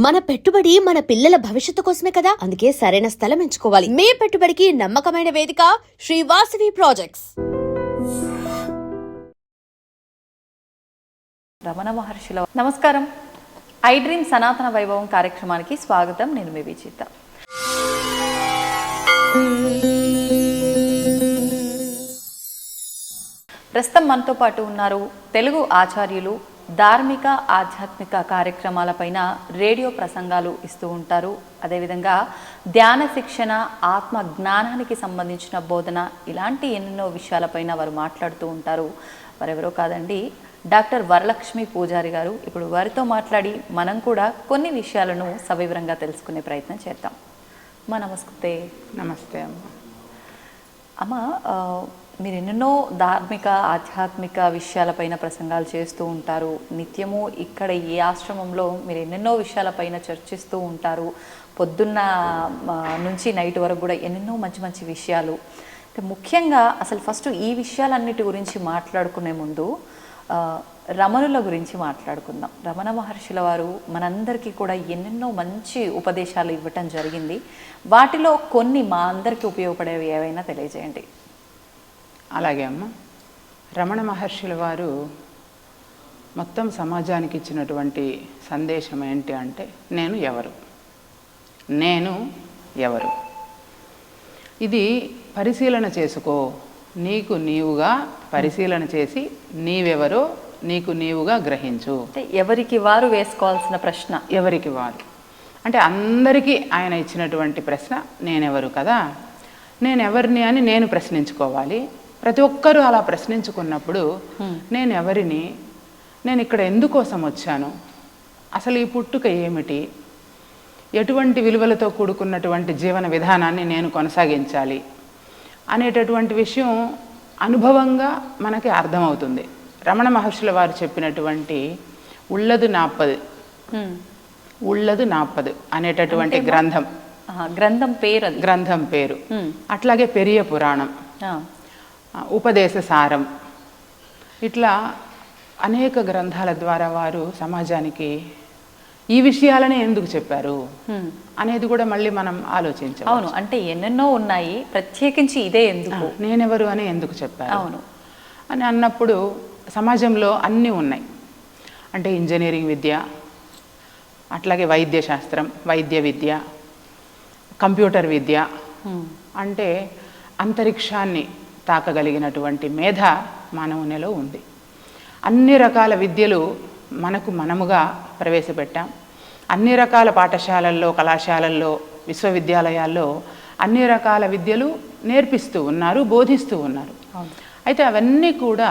మన పెట్టుబడి మన పిల్లల భవిష్యత్తు కోసమే కదా, అందుకే సరైన స్థలం ఎంచుకోవాలి. మీ పెట్టుబడికి నమ్మకమైన వేదిక శ్రీ వాసవి ప్రాజెక్ట్స్. రమణ మహర్షుల నమస్కారం. ఐ డ్రీమ్ సనాతన వైభవం కార్యక్రమానికి స్వాగతం. నేను మీ విచిత. ప్రస్తుతం మనతో పాటు ఉన్నారు తెలుగు ఆచార్యులు, ధార్మిక ఆధ్యాత్మిక కార్యక్రమాలపైన రేడియో ప్రసంగాలు ఇస్తూ ఉంటారు. అదేవిధంగా ధ్యాన శిక్షణ, ఆత్మ జ్ఞానానికి సంబంధించిన బోధన, ఇలాంటి ఎన్నెన్నో విషయాలపైన వారు మాట్లాడుతూ ఉంటారు. వారెవరో కాదండి, డాక్టర్ వరలక్ష్మి పూజారి గారు. ఇప్పుడు వారితో మాట్లాడి మనం కూడా కొన్ని విషయాలను సవివరంగా తెలుసుకునే ప్రయత్నం చేద్దాం. అమ్మ నమస్తే. నమస్తే అమ్మ. అమ్మ, మీరు ఎన్నెన్నో ధార్మిక ఆధ్యాత్మిక విషయాలపైన ప్రసంగాలు చేస్తూ ఉంటారు. నిత్యము ఇక్కడ ఈ ఆశ్రమంలో మీరు ఎన్నెన్నో విషయాలపైన చర్చిస్తూ ఉంటారు. పొద్దున్న నుంచి నైట్ వరకు కూడా ఎన్నెన్నో మంచి మంచి విషయాలు. ముఖ్యంగా అసలు ఫస్ట్ ఈ విషయాలన్నిటి గురించి మాట్లాడుకునే ముందు రమణుల గురించి మాట్లాడుకుందాం. రమణ మహర్షుల వారు మనందరికీ కూడా ఎన్నెన్నో మంచి ఉపదేశాలు ఇవ్వటం జరిగింది. వాటిలో కొన్ని మా అందరికీ ఉపయోగపడేవి ఏవైనా తెలియజేయండి. అలాగే అమ్మ. రమణ మహర్షుల వారు మొత్తం సమాజానికి ఇచ్చినటువంటి సందేశం ఏంటి అంటే, నేను ఎవరు. ఇది పరిశీలన చేసుకో. నీకు నీవుగా పరిశీలన చేసి నీవెవరో నీకు నీవుగా గ్రహించు. అంటే ఎవరికి వారు వేసుకోవాల్సిన ప్రశ్న. ఎవరికి వారు అంటే అందరికీ ఆయన ఇచ్చినటువంటి ప్రశ్న నేనెవరు కదా, నేనెవరిని అని నేను ప్రశ్నించుకోవాలి. ప్రతి ఒక్కరూ అలా ప్రశ్నించుకున్నప్పుడు నేను ఎవరిని, నేను ఇక్కడ ఎందుకోసం వచ్చాను, అసలు ఈ పుట్టుక ఏమిటి, ఎటువంటి విలువలతో కూడుకున్నటువంటి జీవన విధానాన్ని నేను కొనసాగించాలి అనేటటువంటి విషయం అనుభవంగా మనకి అర్థమవుతుంది. రమణ మహర్షుల వారు చెప్పినటువంటి ఉళ్ళదు నాప్పదు అనేటటువంటి గ్రంథం పేరు అట్లాగే పెరియ పురాణం, ఉపదేశ సారం, ఇట్లా అనేక గ్రంథాల ద్వారా వారు సమాజానికి ఈ విషయాలనే ఎందుకు చెప్పారు అనేది కూడా మళ్ళీ మనం ఆలోచించాలి. అవును, అంటే ఎన్నెన్నో ఉన్నాయి, ప్రత్యేకించి ఇదే ఎందుకు, నేనెవరు అని ఎందుకు చెప్పారు అవును అని అన్నప్పుడు సమాజంలో అన్నీ ఉన్నాయి. అంటే ఇంజనీరింగ్ విద్య, అట్లాగే వైద్య శాస్త్రం, వైద్య విద్య, కంప్యూటర్ విద్య, అంటే అంతరిక్షాన్ని తాకగలిగినటువంటి మేధ మానవునిలో ఉంది. అన్ని రకాల విద్యలు మనముగా ప్రవేశపెట్టాం. అన్ని రకాల పాఠశాలల్లో, కళాశాలల్లో, విశ్వవిద్యాలయాల్లో అన్ని రకాల విద్యలు నేర్పిస్తూ ఉన్నారు, బోధిస్తూ ఉన్నారు. అయితే అవన్నీ కూడా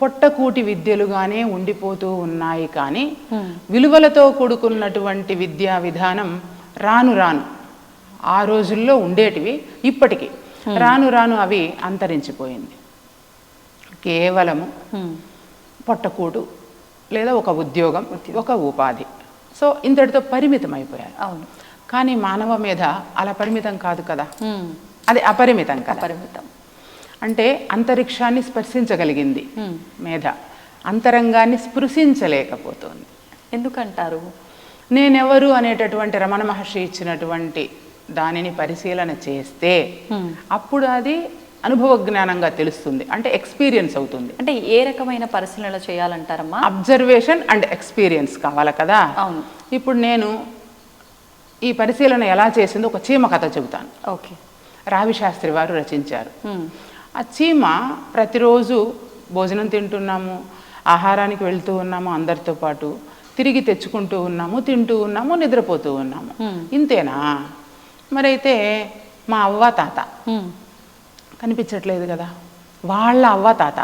పొట్టకూటి విద్యలుగానే ఉండిపోతూ ఉన్నాయి. కానీ విలువలతో కూడుకున్నటువంటి విద్యా విధానం రాను ఆ రోజుల్లో ఉండేటివి ఇప్పటికీ రాను అవి అంతరించిపోయింది. కేవలము పొట్టకూడు లేదా ఒక ఉద్యోగం, ఒక ఉపాధి, సో ఇంతటితో పరిమితం అయిపోయారు. అవును, కానీ మానవ మీద అలా పరిమితం కాదు కదా, అది అపరిమితం కదా. పరిమితం అంటే అంతరిక్షాన్ని స్పర్శించగలిగింది మేధ, అంతరంగాన్ని స్పృశించలేకపోతుంది. ఎందుకంటారు? నేనెవరు అనేటటువంటి రమణ మహర్షి ఇచ్చినటువంటి దానిని పరిశీలన చేస్తే అప్పుడు అది అనుభవ జ్ఞానంగా తెలుస్తుంది, అంటే ఎక్స్పీరియన్స్ అవుతుంది. అంటే ఏ రకమైన పరిశీలన చేయాలంటారమ్మా? అబ్జర్వేషన్ అండ్ ఎక్స్పీరియన్స్ కావాలి కదా. అవును. ఇప్పుడు నేను ఈ పరిశీలన ఎలా చేసిందో ఒక చీమ కథ చెబుతాను. ఓకే. రావి శాస్త్రి వారు రచించారు. ఆ చీమ ప్రతిరోజు భోజనం తింటున్నాము, ఆహారానికి వెళ్తూ ఉన్నాము, అందరితో పాటు తిరిగి తెచ్చుకుంటూ ఉన్నాము, తింటూ ఉన్నాము, నిద్రపోతూ ఉన్నాము. ఇంతేనా? మరైతే మా అవ్వ తాత కనిపించట్లేదు కదా, వాళ్ళ అవ్వ తాత,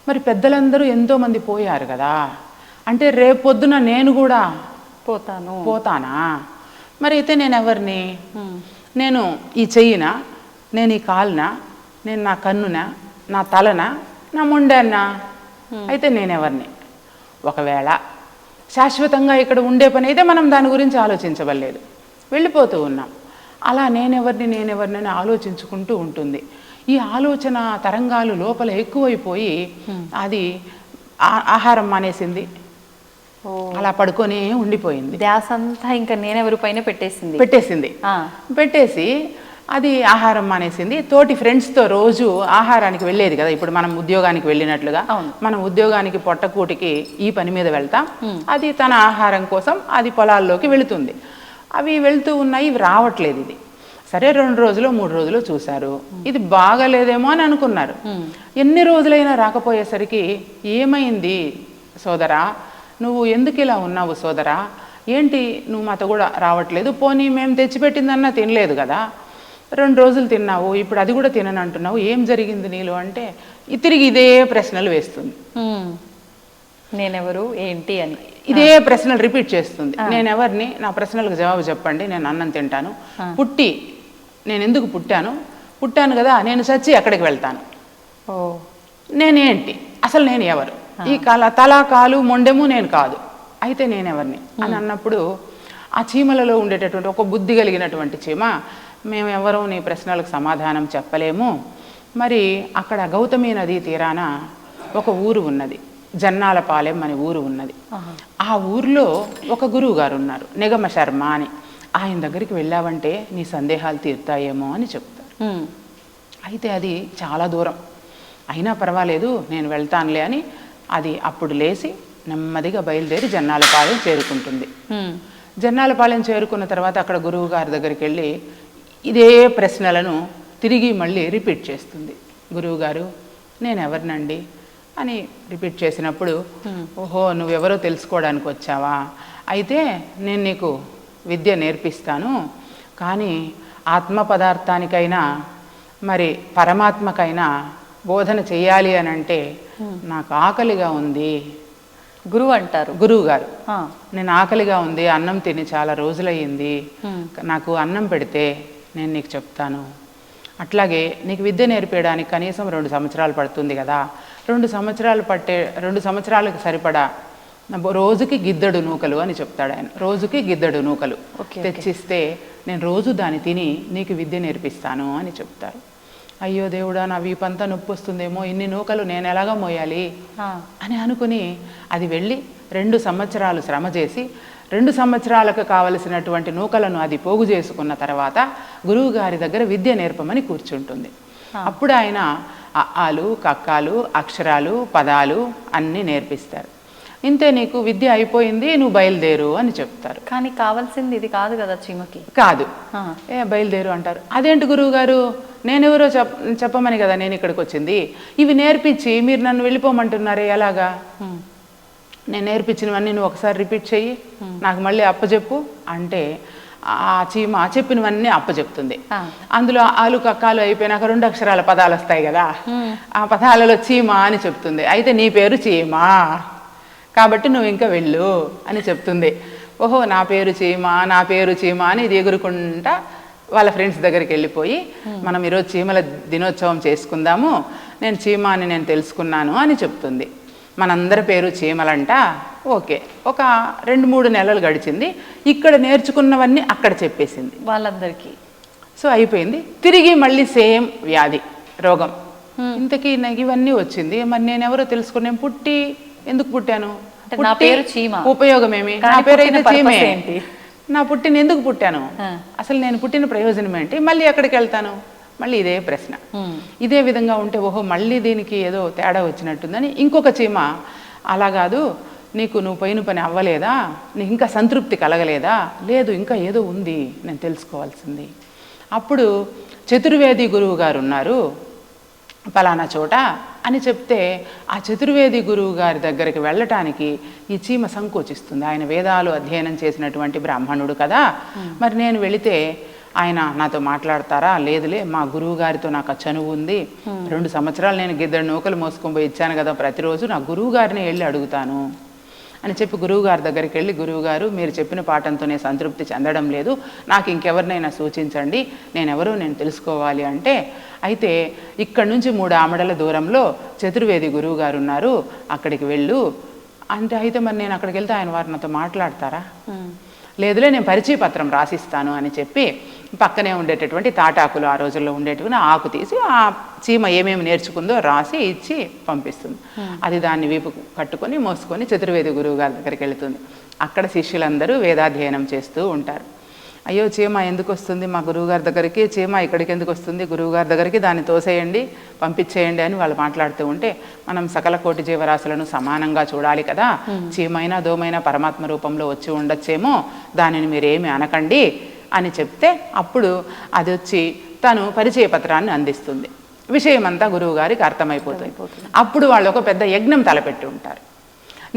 మరి పెద్దలందరూ ఎంతోమంది పోయారు కదా, అంటే రేపొద్దున నేను కూడా పోతానా? మరి అయితే నేను ఎవరిని? నేను ఈ చెయ్యినా, నేను ఈ కాలునా, నేను నా కన్నునా, నా తలనా, నా మొండాన్నా? అయితే నేనెవరిని? ఒకవేళ శాశ్వతంగా ఇక్కడ ఉండే పని అయితే మనం దాని గురించి ఆలోచించవలేదు, వెళ్ళిపోతూ ఉన్నాం. అలా నేనెవరిని అని ఆలోచించుకుంటూ ఉంటుంది. ఈ ఆలోచన తరంగాలు లోపల ఎక్కువైపోయి అది ఆహారం మానేసింది, అలా పడుకొని ఉండిపోయింది. ధ్యాస అంతా ఇంకా నేనెవరి పైన పెట్టేసింది. పెట్టేసి అది ఆహారం మానేసింది. తోటి ఫ్రెండ్స్తో రోజు ఆహారానికి వెళ్ళేది కదా, ఇప్పుడు మనం ఉద్యోగానికి వెళ్ళినట్లుగా మనం ఉద్యోగానికి పొట్టకూటికి ఈ పని మీద వెళ్తాం, అది తన ఆహారం కోసం అది పొలాల్లోకి వెళుతుంది. అవి వెళ్తూ ఉన్నాయి, ఇవి రావట్లేదు. ఇది సరే 2 రోజులు 3 రోజులు చూశారు, ఇది బాగలేదేమో అని అనుకున్నారు. ఎన్ని రోజులైనా రాకపోయేసరికి ఏమైంది సోదరా, నువ్వు ఎందుకు ఇలా ఉన్నావు సోదరా, ఏంటి నువ్వు మాతో కూడా రావట్లేదు, పోనీ మేము తెచ్చిపెట్టిందన్నా తినలేదు కదా, 2 రోజులు తిన్నావు, ఇప్పుడు అది కూడా తినను అంటున్నావు, ఏం జరిగింది నీలో అంటే తిరిగి ఇదే ప్రశ్నలు వేస్తుంది. నేనెవరు ఏంటి అని ఇదే ప్రశ్నలు రిపీట్ చేస్తుంది. నేనెవరిని, నా ప్రశ్నలకు జవాబు చెప్పండి, నేను అన్నం తింటాను, పుట్టి నేను ఎందుకు పుట్టాను కదా, నేను చచ్చి ఎక్కడికి వెళ్తాను, నేనేంటి, అసలు నేను ఎవరు, ఈ తల కాలు మొండెము నేను కాదు, అయితే నేనెవరిని అని అన్నప్పుడు ఆ చీమలలో ఉండేటటువంటి ఒక బుద్ధి కలిగినటువంటి చీమ, మేమెవరూ నీ ప్రశ్నలకు సమాధానం చెప్పలేము, మరి అక్కడ గౌతమి నదీ తీరాన ఒక ఊరు ఉన్నది, జన్నాలపాలెం అనే ఊరు ఉన్నది. ఆ ఊరిలో ఒక గురువు గారు ఉన్నారు, నిగమ శర్మ అని. ఆయన దగ్గరికి వెళ్ళావంటే నీ సందేహాలు తీరుతాయేమో అని చెప్తారు. అయితే అది చాలా దూరం, అయినా పర్వాలేదు నేను వెళ్తానులే అని అది అప్పుడు లేచి నెమ్మదిగా బయలుదేరి జన్నాలపాలెం చేరుకుంటుంది. జన్నాలపాలెం చేరుకున్న తర్వాత అక్కడ గురువు గారి దగ్గరికి వెళ్ళి ఇదే ప్రశ్నలను తిరిగి మళ్ళీ రిపీట్ చేస్తుంది. గురువుగారు నేను ఎవరినండి అని రిపీట్ చేసినప్పుడు, ఓహో నువ్వెవరో తెలుసుకోవడానికి వచ్చావా, అయితే నేను నీకు విద్య నేర్పిస్తాను, కానీ ఆత్మ పదార్థానికైనా మరి పరమాత్మకైనా బోధన చెయ్యాలి అని అంటే నాకు ఆకలిగా ఉంది. గురువు అంటారు, గురువు గారు నేను ఆకలిగా ఉంది, అన్నం తిని చాలా రోజులయ్యింది, నాకు అన్నం పెడితే నేను నీకు చెప్తాను, అట్లాగే నీకు విద్య నేర్పేయడానికి కనీసం 2 సంవత్సరాలు పడుతుంది కదా, 2 సంవత్సరాలకు సరిపడా రోజుకి గిద్దెడు నూకలు అని చెప్తాడు ఆయన. రోజుకి గిద్దెడు నూకలు తెచ్చిస్తే నేను రోజు దాన్ని తిని నీకు విద్య నేర్పిస్తాను అని చెప్తారు. అయ్యో దేవుడా, నా వీపంతా నొప్పి వస్తుందేమో, ఇన్ని నూకలు నేను ఎలాగా మోయాలి అని అనుకుని అది వెళ్ళి 2 సంవత్సరాలు శ్రమ చేసి 2 సంవత్సరాలకు కావలసినటువంటి నూకలను అది పోగు చేసుకున్న తర్వాత గురువు గారి దగ్గర విద్య నేర్పమని కూర్చుంటుంది. అప్పుడు ఆయన అఆలు కక్కాలు అక్షరాలు పదాలు అన్నీ నేర్పిస్తారు. ఇంతే, నీకు విద్య అయిపోయింది, నువ్వు బయలుదేరు అని చెప్తారు. కానీ కావాల్సింది ఇది కాదు కదా చీమకి. కాదు, బయలుదేరు అంటారు. అదేంటి గురువు గారు, నేనెవరో చెప్పమని కదా నేను ఇక్కడికి వచ్చింది, ఇవి నేర్పించి మీరు నన్ను వెళ్ళిపోమంటున్నారే ఎలాగా, నేను నేర్పించినవన్నీ నువ్వు ఒకసారి రిపీట్ చెయ్యి, నాకు మళ్ళీ అప్పచెప్పు అంటే ఆ చీమ చెప్పినవన్నీ అప్పచెప్తుంది. అందులో ఆలు కక్కాలు అయిపోయినాక 2 అక్షరాల పదాలు వస్తాయి కదా, ఆ పదాలలో చీమ అని చెప్తుంది. అయితే నీ పేరు చీమ కాబట్టి నువ్వు ఇంకా వెళ్ళు అని చెప్తుంది. ఓహో నా పేరు చీమ అని ఇది ఎగురుకుంటా వాళ్ళ ఫ్రెండ్స్ దగ్గరికి వెళ్ళిపోయి, మనం ఈరోజు చీమల దినోత్సవం చేసుకుందాము, నేను చీమ అని నేను తెలుసుకున్నాను అని చెప్తుంది. మనందరి పేరు చీమలంట. ఓకే, ఒక 2-3 నెలలు గడిచింది, ఇక్కడ నేర్చుకున్నవన్నీ అక్కడ చెప్పేసింది వాళ్ళందరికీ. సో అయిపోయింది. తిరిగి మళ్ళీ సేమ్ వ్యాధి, రోగం. ఇంతకీ నాకు ఇవన్నీ వచ్చింది, మరి నేను ఎవరో తెలుసుకుని నేను ఎందుకు పుట్టాను, నా పేరు చీమ, ఉపయోగం ఏమి, నా పేరు అయితే చీమే, నా పుట్టిన ఎందుకు పుట్టాను, అసలు నేను పుట్టిన ప్రయోజనం ఏంటి, మళ్ళీ ఎక్కడికి వెళ్తాను, మళ్ళీ ఇదే ప్రశ్న. ఇదే విధంగా ఉంటే ఓహో మళ్ళీ దీనికి ఏదో తేడా వచ్చినట్టుందని ఇంకొక చీమ, అలా కాదు, నువ్వు పోయిన పని అవ్వలేదా, నీకు ఇంకా సంతృప్తి కలగలేదా, లేదు ఇంకా ఏదో ఉంది నేను తెలుసుకోవాల్సింది. అప్పుడు చతుర్వేది గురువు గారు ఉన్నారు పలానా చోట అని చెప్తే, ఆ చతుర్వేది గురువు గారి దగ్గరికి వెళ్ళటానికి ఈ చీమ సంకోచిస్తుంది. ఆయన వేదాలు అధ్యయనం చేసినటువంటి బ్రాహ్మణుడు కదా, మరి నేను వెళితే ఆయన నాతో మాట్లాడతారా, లేదులే మా గురువు గారితో నాకు ఆ చనువు ఉంది, 2 సంవత్సరాలు నేను గిద్దెడు నూకలు మోసుకొని పోయి ఇచ్చాను కదా ప్రతిరోజు, నా గురువు గారిని వెళ్ళి అడుగుతాను అని చెప్పి గురువుగారి దగ్గరికి వెళ్ళి, గురువుగారు మీరు చెప్పిన పాఠంతో నేను సంతృప్తి చెందడం లేదు, నాకు ఇంకెవరినైనా సూచించండి, నేనెవరో నేను తెలుసుకోవాలి అంటే, అయితే ఇక్కడ నుంచి 3 ఆమడల దూరంలో చతుర్వేది గురువు గారు ఉన్నారు, అక్కడికి వెళ్ళు అంటే, అయితే మరి నేను అక్కడికి వెళ్తే ఆయన వారు నాతో మాట్లాడతారా, లేదులే నేను పరిచయ పత్రం రాసిస్తాను అని చెప్పి పక్కనే ఉండేటటువంటి తాటాకులు, ఆ రోజుల్లో ఉండేటువంటి ఆకు తీసి ఆ చీమ ఏమేమి నేర్చుకుందో రాసి ఇచ్చి పంపిస్తుంది. అది దాన్ని వీపు కట్టుకొని మోసుకొని చతుర్వేది గురువు గారి దగ్గరికి వెళుతుంది. అక్కడ శిష్యులందరూ వేదాధ్యయనం చేస్తూ ఉంటారు. అయ్యో చీమ ఎందుకు వస్తుంది మా గురువుగారి దగ్గరికి, చీమ ఇక్కడికి ఎందుకు వస్తుంది, గురువుగారి దగ్గరికి దాన్ని తోసేయండి, పంపించేయండి అని వాళ్ళు మాట్లాడుతూ ఉంటే, మనం సకల కోటి జీవరాశులను సమానంగా చూడాలి కదా, చీమైనా దోమైనా పరమాత్మ రూపంలో వచ్చి ఉండొచ్చేమో, దానిని మీరేమి అనకండి అని చెప్తే అప్పుడు అది వచ్చి తను పరిచయ పత్రాన్ని అందిస్తుంది. విషయమంతా గురువుగారికి అర్థమైపోతుంది. అప్పుడు వాళ్ళు ఒక పెద్ద యజ్ఞం తలపెట్టి ఉంటారు.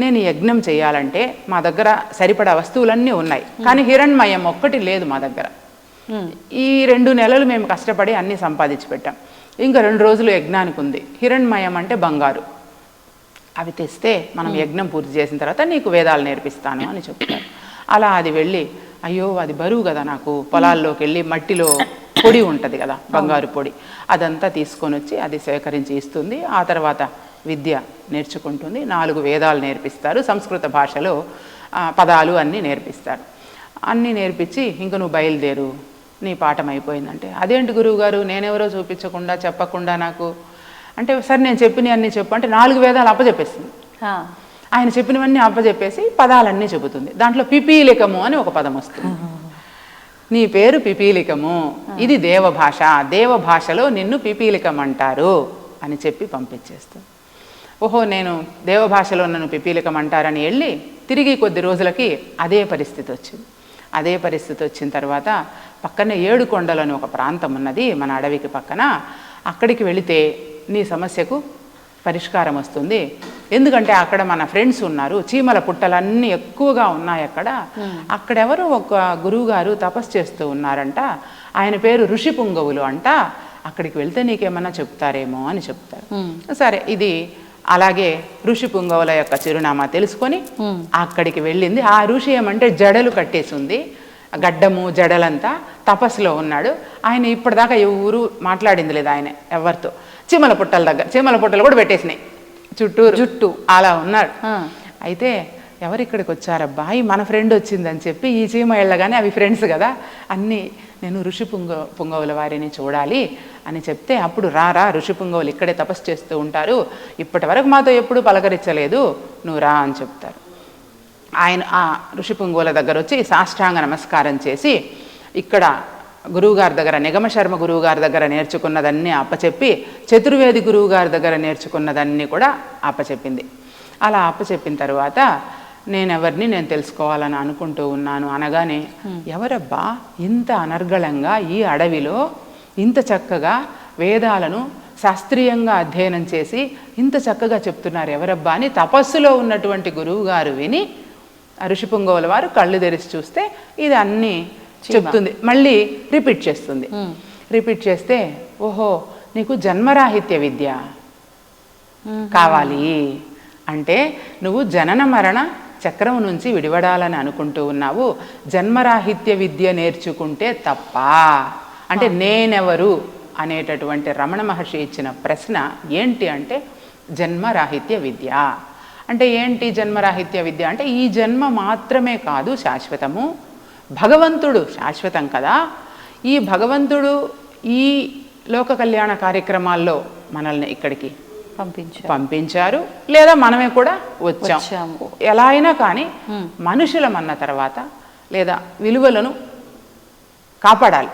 నేను ఈ యజ్ఞం చేయాలంటే మా దగ్గర సరిపడా వస్తువులన్నీ ఉన్నాయి, కానీ హిరణ్మయం ఒక్కటి లేదు మా దగ్గర. ఈ 2 నెలలు మేము కష్టపడి అన్నీ సంపాదించి పెట్టాం. ఇంకా 2 రోజులు యజ్ఞానికి ఉంది. హిరణ్మయం అంటే బంగారు, అవి తెస్తే మనం యజ్ఞం పూర్తి చేసిన తర్వాత నీకు వేదాలు నేర్పిస్తాను అని చెప్తారు. అలా అది వెళ్ళి, అయ్యో అది బరువు కదా, నాకు పొలాల్లోకి వెళ్ళి మట్టిలో పొడి ఉంటుంది కదా, బంగారు పొడి, అదంతా తీసుకొని వచ్చి అది సేకరించి ఇస్తుంది. ఆ తర్వాత విద్య నేర్చుకుంటుంది. 4 వేదాలు నేర్పిస్తారు, సంస్కృత భాషలో పదాలు అన్నీ నేర్పిస్తారు. అన్నీ నేర్పించి ఇంక నువ్వు బయలుదేరు, నీ పాఠం అయిపోయిందంటే, అదేంటి గురువుగారు నేనెవరో చూపించకుండా చెప్పకుండా నాకు అంటే, సరే నేను చెప్పినవి అన్నీ చెప్పు అంటే 4 వేదాలు అప్పచెప్పేస్తుంది. ఆయన చెప్పినవన్నీ అప్పచెప్పేసి పదాలన్నీ చెబుతుంది. దాంట్లో పిపీలికము అని ఒక పదం వస్తుంది. నీ పేరు పిపీలికము, ఇది దేవభాష, దేవభాషలో నిన్ను పిపీలికం అంటారు అని చెప్పి పంపించేస్తుంది. ఓహో నేను దేవభాషలో నన్ను పిపీలికం అంటారని వెళ్ళి తిరిగి కొద్ది రోజులకి అదే పరిస్థితి వచ్చింది. అదే పరిస్థితి వచ్చిన తర్వాత పక్కనే 7 కొండలని ఒక ప్రాంతం ఉన్నది మన అడవికి పక్కన, అక్కడికి వెళితే నీ సమస్యకు పరిష్కారం వస్తుంది. ఎందుకంటే అక్కడ మన ఫ్రెండ్స్ ఉన్నారు, చీమల పుట్టలన్నీ ఎక్కువగా ఉన్నాయి అక్కడ. అక్కడెవరు ఒక గురువుగారు తపస్సు చేస్తూ ఉన్నారంట, ఆయన పేరు ఋషి పుంగవులు అంట, అక్కడికి వెళ్తే నీకేమన్నా చెప్తారేమో అని చెప్తారు. సరే ఇది అలాగే ఋషి పుంగవుల యొక్క చిరునామా తెలుసుకొని అక్కడికి వెళ్ళింది. ఆ ఋషి ఏమంటే జడలు కట్టేసి ఉంది, గడ్డము జడలంతా, తపస్సులో ఉన్నాడు. ఆయన ఇప్పటిదాకా ఎవరు మాట్లాడింది లేదు ఆయన ఎవరితో. చీమల పుట్టల దగ్గర చీమల పుట్టలు కూడా పెట్టేసినాయి చుట్టూరు, జుట్టు అలా ఉన్నాడు. అయితే ఎవరు ఇక్కడికి వచ్చారబ్బా, మన ఫ్రెండ్ వచ్చిందని చెప్పి ఈ చీమ వెళ్ళగానే అవి ఫ్రెండ్స్ కదా అన్నీ, నేను ఋషి పుంగవుల వారిని చూడాలి అని చెప్తే, అప్పుడు రా ఋషి పుంగవులు ఇక్కడే తపస్సు చేస్తూ ఉంటారు, ఇప్పటి వరకు మాతో ఎప్పుడు పలకరించలేదు, నువ్వు రా అని చెప్తారు. ఆయన ఆ ఋషి పుంగవుల దగ్గర వచ్చి సాష్టాంగ నమస్కారం చేసి, ఇక్కడ గురువుగారి దగ్గర నిగమశర్మ గురువుగారి దగ్గర నేర్చుకున్నదన్నీ అప్పచెప్పి, చతుర్వేది గురువుగారి దగ్గర నేర్చుకున్నదన్నీ కూడా అప్పచెప్పింది. అలా అప్పచెప్పిన తర్వాత నేనెవరిని నేను తెలుసుకోవాలని అనుకుంటూ ఉన్నాను అనగానే, ఎవరబ్బా ఇంత అనర్గళంగా ఈ అడవిలో ఇంత చక్కగా వేదాలను శాస్త్రీయంగా అధ్యయనం చేసి ఇంత చక్కగా చెప్తున్నారు ఎవరబ్బా అని తపస్సులో ఉన్నటువంటి గురువుగారు విని ఋషిపుంగవుల వారు కళ్ళు తెరిచి చూస్తే ఇది అన్నీ చెప్తుంది. మళ్ళీ రిపీట్ చేస్తుంది. రిపీట్ చేస్తే, ఓహో నీకు జన్మరాహిత్య విద్య కావాలి అంటే నువ్వు జనన మరణ చక్రం నుంచి విడివడాలని అనుకుంటూ ఉన్నావు, జన్మరాహిత్య విద్య నేర్చుకుంటే తప్ప అంటే నేనెవరు అనేటటువంటి రమణ మహర్షి ఇచ్చిన ప్రశ్న ఏంటి అంటే జన్మరాహిత్య విద్య అంటే ఏంటి? జన్మరాహిత్య విద్య అంటే ఈ జన్మ మాత్రమే కాదు శాశ్వతము, భగవంతుడు శాశ్వతం కదా, ఈ భగవంతుడు ఈ లోక కళ్యాణ కార్యక్రమాల్లో మనల్ని ఇక్కడికి పంపించారు, లేదా మనమే కూడా వచ్చాము. ఎలా అయినా కానీ మనుషులమన్న తర్వాత లేదా విలువలను కాపాడాలి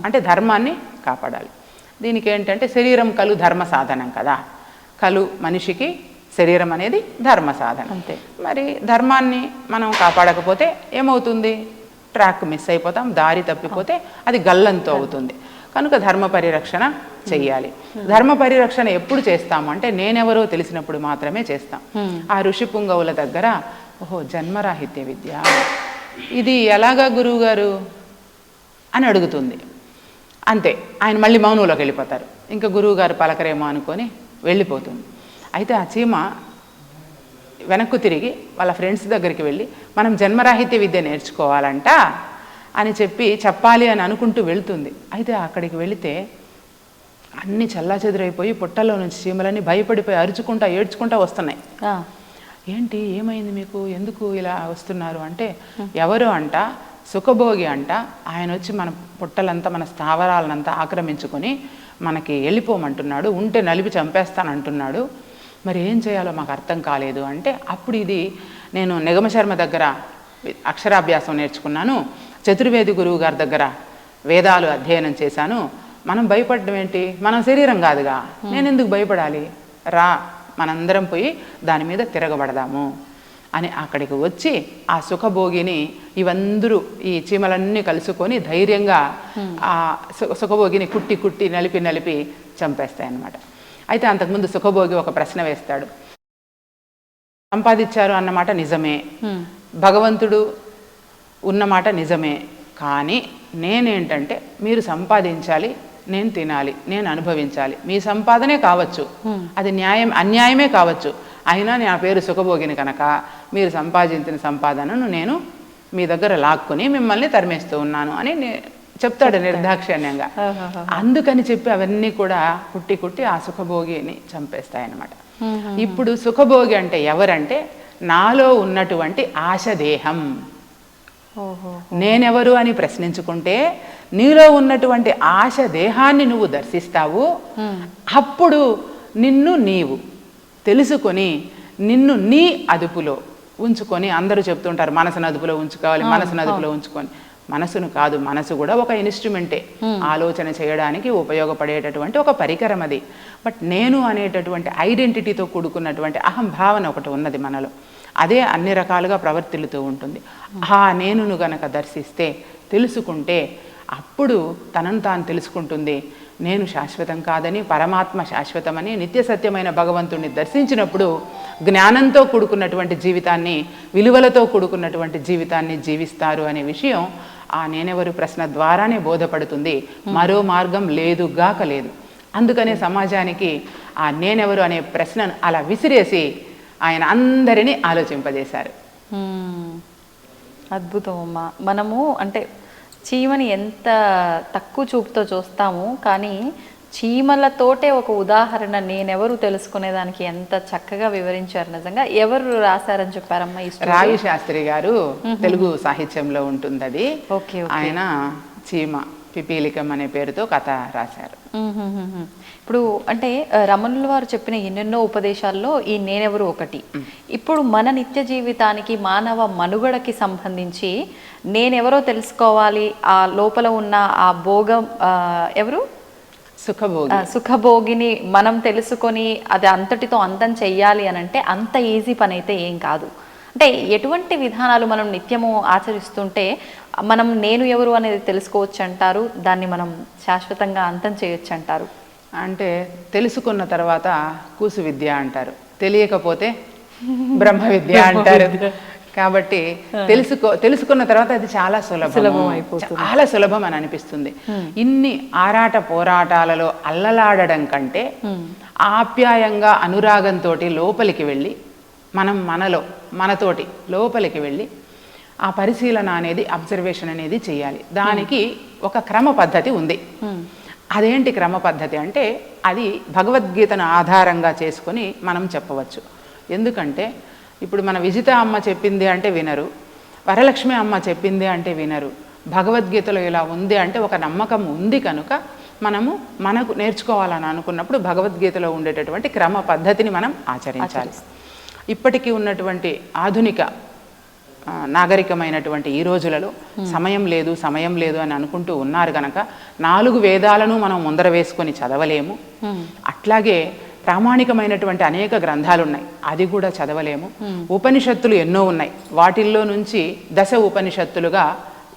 అంటే ధర్మాన్ని కాపాడాలి. దీనికి ఏంటంటే శరీరం కలు ధర్మ సాధనం కదా, కలు మనిషికి శరీరం అనేది ధర్మ సాధనం. అంతే. మరి ధర్మాన్ని మనం కాపాడకపోతే ఏమవుతుంది? ట్రాక్ మిస్ అయిపోతాం, దారి తప్పిపోతే అది గల్లంతో అవుతుంది. కనుక ధర్మ పరిరక్షణ చెయ్యాలి. ధర్మ పరిరక్షణ ఎప్పుడు చేస్తాము అంటే నేనెవరో తెలిసినప్పుడు మాత్రమే చేస్తాం. ఆ ఋషి పుంగవుల దగ్గర ఓహో జన్మరాహిత్య విద్య ఇది ఎలాగా గురువుగారు అని అడుగుతుంది. అంతే, ఆయన మళ్ళీ మౌనంలోకి వెళ్ళిపోతారు. ఇంకా గురువుగారు పలకరేమో అనుకొని వెళ్ళిపోతుంది. అయితే ఆ చీమ వెనక్కు తిరిగి వాళ్ళ ఫ్రెండ్స్ దగ్గరికి వెళ్ళి మనం జన్మరాహిత్య విద్య నేర్చుకోవాలంట అని చెప్పాలి అని అనుకుంటూ వెళ్తుంది. అయితే అక్కడికి వెళితే అన్నీ చల్లాచెదురైపోయి పుట్టల్లో నుంచి చీమలన్నీ భయపడిపోయి అరుచుకుంటా ఏడ్చుకుంటా వస్తున్నాయి. ఏంటి ఏమైంది మీకు, ఎందుకు ఇలా వస్తున్నారు అంటే ఎవరు అంట సుఖభోగి అంట ఆయన వచ్చి మన పుట్టలంతా మన స్థావరాలనంతా ఆక్రమించుకొని మనకి వెళ్ళిపోమంటున్నాడు, ఉంటే నలిపి చంపేస్తానంటున్నాడు, మరి ఏం చేయాలో మాకు అర్థం కాలేదు అంటే అప్పుడు ఇది నేను నిగమశర్మ దగ్గర అక్షరాభ్యాసం నేర్చుకున్నాను, చతుర్వేది గురువు గారి దగ్గర వేదాలు అధ్యయనం చేశాను, మనం భయపడడం ఏంటి, మనం శరీరం కాదుగా, నేను ఎందుకు భయపడాలి, రా మనందరం పోయి దాని మీద తిరగబడదాము అని అక్కడికి వచ్చి ఆ సుఖభోగిని ఇవందరూ ఈ చీమలన్నీ కలుసుకొని ధైర్యంగా ఆ సుఖభోగిని కుట్టి కుట్టి నలిపి నలిపి చంపేస్తాయన్నమాట. అయితే అంతకుముందు సుఖభోగి ఒక ప్రశ్న వేస్తాడు, సంపాదించారు అన్నమాట నిజమే, భగవంతుడు ఉన్నమాట నిజమే, కానీ నేనేంటంటే మీరు సంపాదించాలి, నేను తినాలి, నేను అనుభవించాలి, మీ సంపాదనే కావచ్చు, అది న్యాయం అన్యాయమే కావచ్చు, అయినా నా పేరు సుఖభోగిని కనుక మీరు సంపాదించిన సంపాదనను నేను మీ దగ్గర లాక్కుని మిమ్మల్ని తరిమేస్తూ ఉన్నాను అని చెప్తాడు నిర్దాక్షిణ్యంగా. అందుకని చెప్పి అవన్నీ కూడా కుట్టి కుట్టి ఆ సుఖభోగిని చంపేస్తాయన్నమాట. ఇప్పుడు సుఖభోగి అంటే ఎవరంటే నాలో ఉన్నటువంటి ఆశదేహం. నేనెవరు అని ప్రశ్నించుకుంటే నీలో ఉన్నటువంటి ఆశ దేహాన్ని నువ్వు దర్శిస్తావు. అప్పుడు నిన్ను నీవు తెలుసుకొని నిన్ను నీ అదుపులో ఉంచుకొని, అందరూ చెప్తుంటారు మనసును అదుపులో ఉంచుకోవాలి, మనసును అదుపులో ఉంచుకొని, మనసును కాదు, మనసు కూడా ఒక ఇన్స్ట్రుమెంటే, ఆలోచన చేయడానికి ఉపయోగపడేటటువంటి ఒక పరికరం అది. బట్ నేను అనేటటువంటి ఐడెంటిటీతో కూడుకున్నటువంటి అహం భావన ఒకటి ఉన్నది మనలో, అదే అన్ని రకాలుగా ప్రవర్తిల్లుతూ ఉంటుంది. ఆ నేనును గనక దర్శిస్తే, తెలుసుకుంటే అప్పుడు తనను తాను తెలుసుకుంటుంది. నేను శాశ్వతం కాదని, పరమాత్మ శాశ్వతమని, నిత్య సత్యమైన భగవంతుడిని దర్శించినప్పుడు జ్ఞానంతో కూడుకున్నటువంటి జీవితాన్ని, విలువలతో కూడుకున్నటువంటి జీవితాన్ని జీవిస్తారు అనే విషయం ఆ నేనెవరు ప్రశ్న ద్వారానే బోధపడుతుంది. మరో మార్గం లేదుగాక లేదు. అందుకనే సమాజానికి ఆ నేనెవరు అనే ప్రశ్నను అలా విసిరేసి ఆయన అందరినీ ఆలోచింపజేశారు. అద్భుతం అమ్మా. మనము అంటే చీమని ఎంత తక్కువ చూపుతో చూస్తాము, కానీ చీమలతోటే ఒక ఉదాహరణ నేనెవరు తెలుసుకునేదానికి ఎంత చక్కగా వివరించారు. నిజంగా ఎవరు రాశారని చెప్పారమ్మా? రావి శాస్త్రి గారు, తెలుగు సాహిత్యంలో ఉంటుంది అది. ఆయన చీమ పిపీలికం అనే పేరుతో కథ రాశారు. ఇప్పుడు అంటే రమణుల వారు చెప్పిన ఎన్నెన్నో ఉపదేశాల్లో ఈ నేనెవరు ఒకటి. ఇప్పుడు మన నిత్య జీవితానికి, మానవ మనుగడకి సంబంధించి నేనెవరో తెలుసుకోవాలి, ఆ లోపల ఉన్న ఆ భోగం ఎవరు సుఖభోగిని మనం తెలుసుకొని అది అంతటితో అంతం చెయ్యాలి అని అంటే అంత ఈజీ పని అయితే ఏం కాదు. అంటే ఎటువంటి విధానాలు మనం నిత్యము ఆచరిస్తుంటే మనం నేను ఎవరు అనేది తెలుసుకోవచ్చు అంటారు, దాన్ని మనం శాశ్వతంగా అంతం చేయొచ్చు అంటారు? అంటే తెలుసుకున్న తర్వాత కూసు విద్య అంటారు, తెలియకపోతే బ్రహ్మ విద్య అంటారు. కాబట్టి తెలుసుకున్న తర్వాత అది చాలా సులభం, చాలా సులభం అని అనిపిస్తుంది. ఇన్ని ఆరాట పోరాటాలలో అల్లలాడడం కంటే ఆప్యాయంగా అనురాగంతో లోపలికి వెళ్ళి మనం మనతోటి లోపలికి వెళ్ళి ఆ పరిశీలన అనేది, అబ్జర్వేషన్ అనేది చేయాలి. దానికి ఒక క్రమ పద్ధతి ఉంది. అదేంటి క్రమ పద్ధతి అంటే అది భగవద్గీతను ఆధారంగా చేసుకొని మనం చెప్పవచ్చు. ఎందుకంటే ఇప్పుడు మన విజిత అమ్మ చెప్పింది అంటే వినరు, వరలక్ష్మి అమ్మ చెప్పింది అంటే వినరు. భగవద్గీతలో ఇలా ఉంది అంటే ఒక నమ్మకం ఉంది కనుక మనకు నేర్చుకోవాలని అనుకున్నప్పుడు భగవద్గీతలో ఉండేటటువంటి క్రమ పద్ధతిని మనం ఆచరించాలి. ఇప్పటికీ ఉన్నటువంటి ఆధునిక నాగరికమైనటువంటి ఈ రోజులలో సమయం లేదు అని అనుకుంటూ ఉన్నారు కనుక 4 వేదాలను మనం ముందర వేసుకొని చదవలేము. అట్లాగే ప్రామాణికమైనటువంటి అనేక గ్రంథాలు ఉన్నాయి, అది కూడా చదవలేము. ఉపనిషత్తులు ఎన్నో ఉన్నాయి, వాటిల్లో నుంచి 10 ఉపనిషత్తులుగా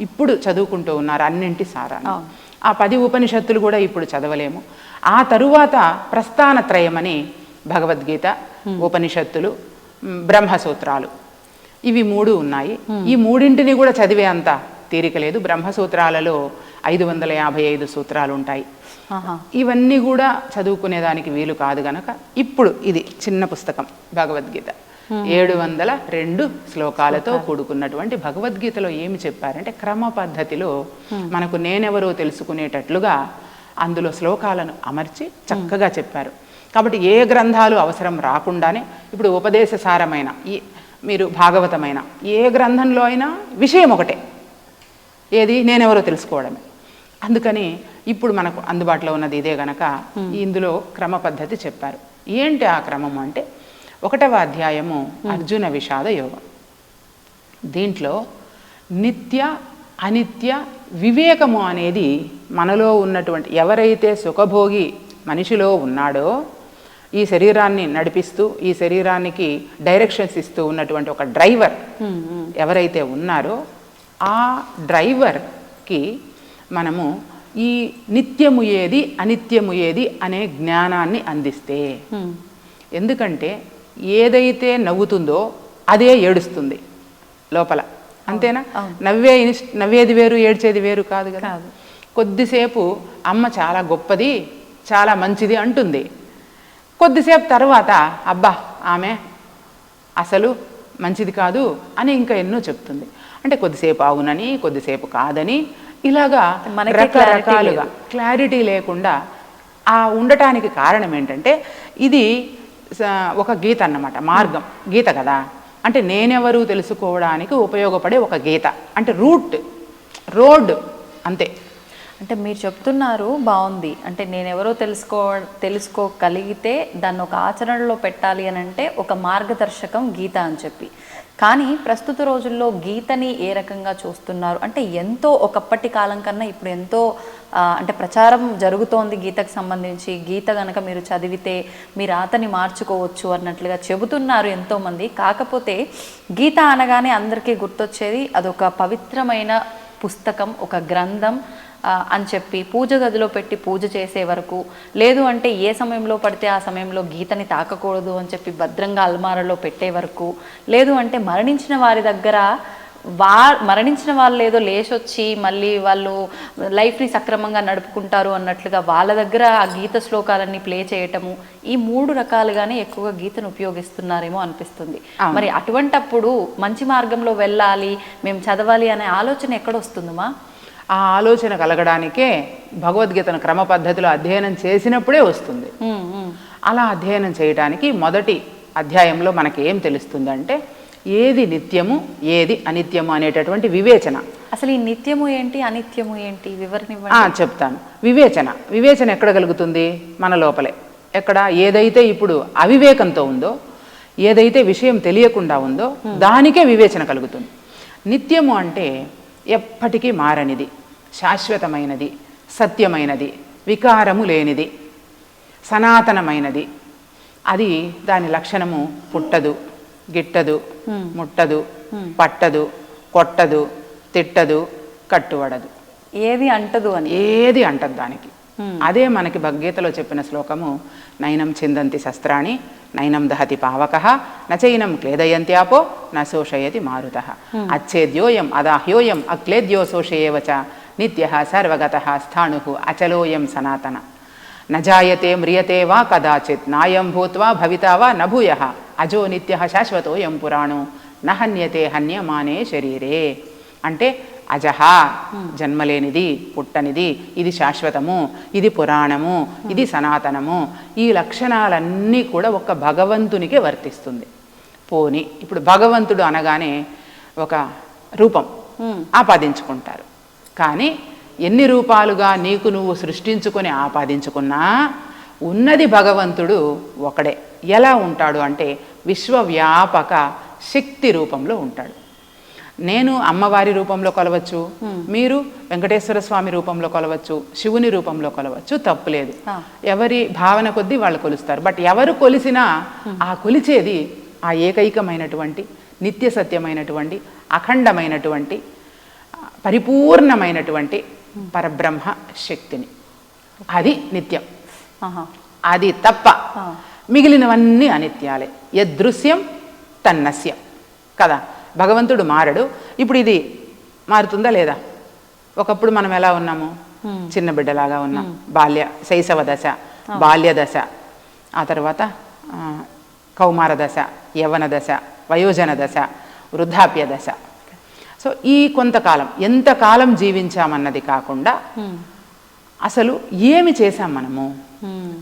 ఇప్పుడు చదువుకుంటూ ఉన్నారు అన్నింటి సారాన్ని. ఆ 10 ఉపనిషత్తులు కూడా ఇప్పుడు చదవలేము. ఆ తరువాత ప్రస్థానత్రయమని భగవద్గీత, ఉపనిషత్తులు, బ్రహ్మసూత్రాలు, ఇవి 3 ఉన్నాయి. ఈ 3ంటిని కూడా చదివే అంత తీరిక లేదు. బ్రహ్మసూత్రాలలో 555 సూత్రాలు ఉంటాయి. ఇవన్నీ కూడా చదువుకునేదానికి వీలు కాదు గనక ఇప్పుడు ఇది చిన్న పుస్తకం భగవద్గీత, 702 శ్లోకాలతో కూడుకున్నటువంటి భగవద్గీతలో ఏమి చెప్పారంటే క్రమ పద్ధతిలో మనకు నేనెవరో తెలుసుకునేటట్లుగా అందులో శ్లోకాలను అమర్చి చక్కగా చెప్పారు. కాబట్టి ఏ గ్రంథాలు అవసరం రాకుండానే ఇప్పుడు ఉపదేశసారమైన మీరు భాగవతమైన ఏ గ్రంథంలో అయినా విషయం ఒకటే, ఏది నేనెవరో తెలుసుకోవడమే. అందుకని ఇప్పుడు మనకు అందుబాటులో ఉన్నది ఇదే గనక ఇందులో క్రమ పద్ధతి చెప్పారు. ఏంటి ఆ క్రమము అంటే 1వ అధ్యాయము అర్జున విషాద యోగం. దీంట్లో నిత్య అనిత్య వివేకము అనేది మనలో ఉన్నటువంటి ఎవరైతే సుఖభోగి మనిషిలో ఉన్నాడో, ఈ శరీరాన్ని నడిపిస్తూ ఈ శరీరానికి డైరెక్షన్స్ ఇస్తూ ఉన్నటువంటి ఒక డ్రైవర్ ఎవరైతే ఉన్నారో ఆ డ్రైవర్కి మనము ఈ నిత్యము ఏది అనిత్యము ఏది అనే జ్ఞానాన్ని అందిస్తే, ఎందుకంటే ఏదైతే నవ్వుతుందో అదే ఏడుస్తుంది లోపల, అంతేనా? నవ్వేది వేరు ఏడ్చేది వేరు కాదు కదా. కొద్దిసేపు అమ్మ చాలా గొప్పది చాలా మంచిది అంటుంది, కొద్దిసేపు తర్వాత అబ్బా ఆమె అసలు మంచిది కాదు అని ఇంకా ఎన్నో చెప్తుంది. అంటే కొద్దిసేపు అవునని కొద్దిసేపు కాదని ఇలాగా రకరకాలుగా క్లారిటీ లేకుండా ఆ ఉండటానికి కారణం ఏంటంటే ఇది ఒక గీత అన్నమాట, మార్గం గీత కదా. అంటే నేనెవరు తెలుసుకోవడానికి ఉపయోగపడే ఒక గీత, అంటే రోడ్ అంతే. అంటే మీరు చెప్తున్నారు బాగుంది, అంటే నేనెవరో తెలుసుకోగలిగితే దాన్ని ఒక ఆచరణలో పెట్టాలి అని అంటే ఒక మార్గదర్శకం గీత అని చెప్పి. కానీ ప్రస్తుత రోజుల్లో గీతని ఏ రకంగా చూస్తున్నారు అంటే ఎంతో ఒకప్పటి కాలం కన్నా ఇప్పుడు ఎంతో అంటే ప్రచారం జరుగుతోంది గీతకు సంబంధించి. గీత కనుక మీరు చదివితే మీ రాతని మార్చుకోవచ్చు అన్నట్లుగా చెబుతున్నారు ఎంతోమంది. కాకపోతే గీత అనగానే అందరికీ గుర్తొచ్చేది అదొక పవిత్రమైన పుస్తకం, ఒక గ్రంథం అని చెప్పి పూజ గదిలో పెట్టి పూజ చేసే వరకు, లేదు అంటే ఏ సమయంలో పడితే ఆ సమయంలో గీతని తాకకూడదు అని చెప్పి భద్రంగా అల్మారాలో పెట్టే వరకు, లేదు అంటే మరణించిన వారి దగ్గర మరణించిన వాళ్ళు ఏదో లేచొచ్చి మళ్ళీ వాళ్ళు లైఫ్ని సక్రమంగా నడుపుకుంటారు అన్నట్లుగా వాళ్ళ దగ్గర ఆ గీత శ్లోకాలన్నీ ప్లే చేయటము, ఈ 3 రకాలుగానే ఎక్కువగా గీతను ఉపయోగిస్తున్నారేమో అనిపిస్తుంది. మరి అటువంటప్పుడు మంచి మార్గంలో వెళ్ళాలి, మేము చదవాలి అనే ఆలోచన ఎక్కడొస్తుందమ్మా? ఆ ఆలోచన కలగడానికే భగవద్గీతను క్రమ పద్ధతిలో అధ్యయనం చేసినప్పుడే వస్తుంది. అలా అధ్యయనం చేయడానికి మొదటి అధ్యాయంలో మనకి ఏం తెలుస్తుంది అంటే ఏది నిత్యము ఏది అనిత్యము అనేటటువంటి వివేచన. అసలు ఈ నిత్యము ఏంటి అనిత్యము ఏంటి వివరణ చెప్తాను. వివేచన ఎక్కడ కలుగుతుంది? మన లోపలే. ఎక్కడ? ఏదైతే ఇప్పుడు అవివేకంతో ఉందో, ఏదైతే విషయం తెలియకుండా ఉందో దానికే వివేచన కలుగుతుంది. నిత్యము అంటే ఎప్పటికీ మారనిది, శాశ్వతమైనది, సత్యమైనది, వికారము లేనిది, సనాతనమైనది. అది దాని లక్షణము పుట్టదు, గిట్టదు, ముట్టదు, పట్టదు, కొట్టదు, తిట్టదు, కట్టుబడదు, ఏది అంటదు అని, ఏది అంటదు దానికి. అదే మనకి భగవద్గీతలో చెప్పిన శ్లోకము నైనం చిందంతి శస్త్రాణి నైనం దహతి పావకః నచైనం క్లేదయంత్యాపో నశోషయతి మారుతః అచ్చేద్యోయం అదాహ్యోయం అక్లేద్యో శోషయేవచ నిత్యః సర్వగతః స్థాణుః అచలోయం సనాతన నజాయతే మ్రియతే వా కదాచిత్ నాయం భూత్వా భవితా వా నభూయః అజో నిత్యః శాశ్వతోయం పురాణో నహన్యతే హన్యమానే శరీరే. అంటే అజహ జన్మలేనిది, పుట్టనిది, ఇది శాశ్వతము, ఇది పురాణము, ఇది సనాతనము. ఈ లక్షణాలన్నీ కూడా ఒక్క భగవంతునికే వర్తిస్తుంది. పోని ఇప్పుడు భగవంతుడు అనగానే ఒక రూపం ఆపాదించుకుంటారు. కానీ ఎన్ని రూపాలుగా నీకు నువ్వు సృష్టించుకొని ఆపాదించుకున్నా ఉన్నది భగవంతుడు ఒకడే. ఎలా ఉంటాడు అంటే విశ్వవ్యాపక శక్తి రూపంలో ఉంటాడు. నేను అమ్మవారి రూపంలో కొలవచ్చు, మీరు వెంకటేశ్వర స్వామి రూపంలో కొలవచ్చు, శివుని రూపంలో కొలవచ్చు, తప్పులేదు. ఎవరి భావన కొద్దీ వాళ్ళు కొలుస్తారు. బట్ ఎవరు కొలిసినా ఆ కొలిచేది ఆ ఏకైకమైనటువంటి నిత్య సత్యమైనటువంటి అఖండమైనటువంటి పరిపూర్ణమైనటువంటి పరబ్రహ్మ శక్తిని. అది నిత్యం, అది తప్ప మిగిలినవన్నీ అనిత్యాలే. యదృశ్యం తన్నస్యం కదా. భగవంతుడు మారడు. ఇప్పుడు ఇది మారుతుందా లేదా? ఒకప్పుడు మనం ఎలా ఉన్నాము? చిన్న బిడ్డలాగా ఉన్నాం. శైశవ దశ, బాల్య దశ, ఆ తర్వాత కౌమార దశ, యవ్వన దశ, వయోజన దశ, వృద్ధాప్య దశ. సో ఈ కొంతకాలం ఎంతకాలం జీవించామన్నది కాకుండా అసలు ఏమి చేశాం మనము.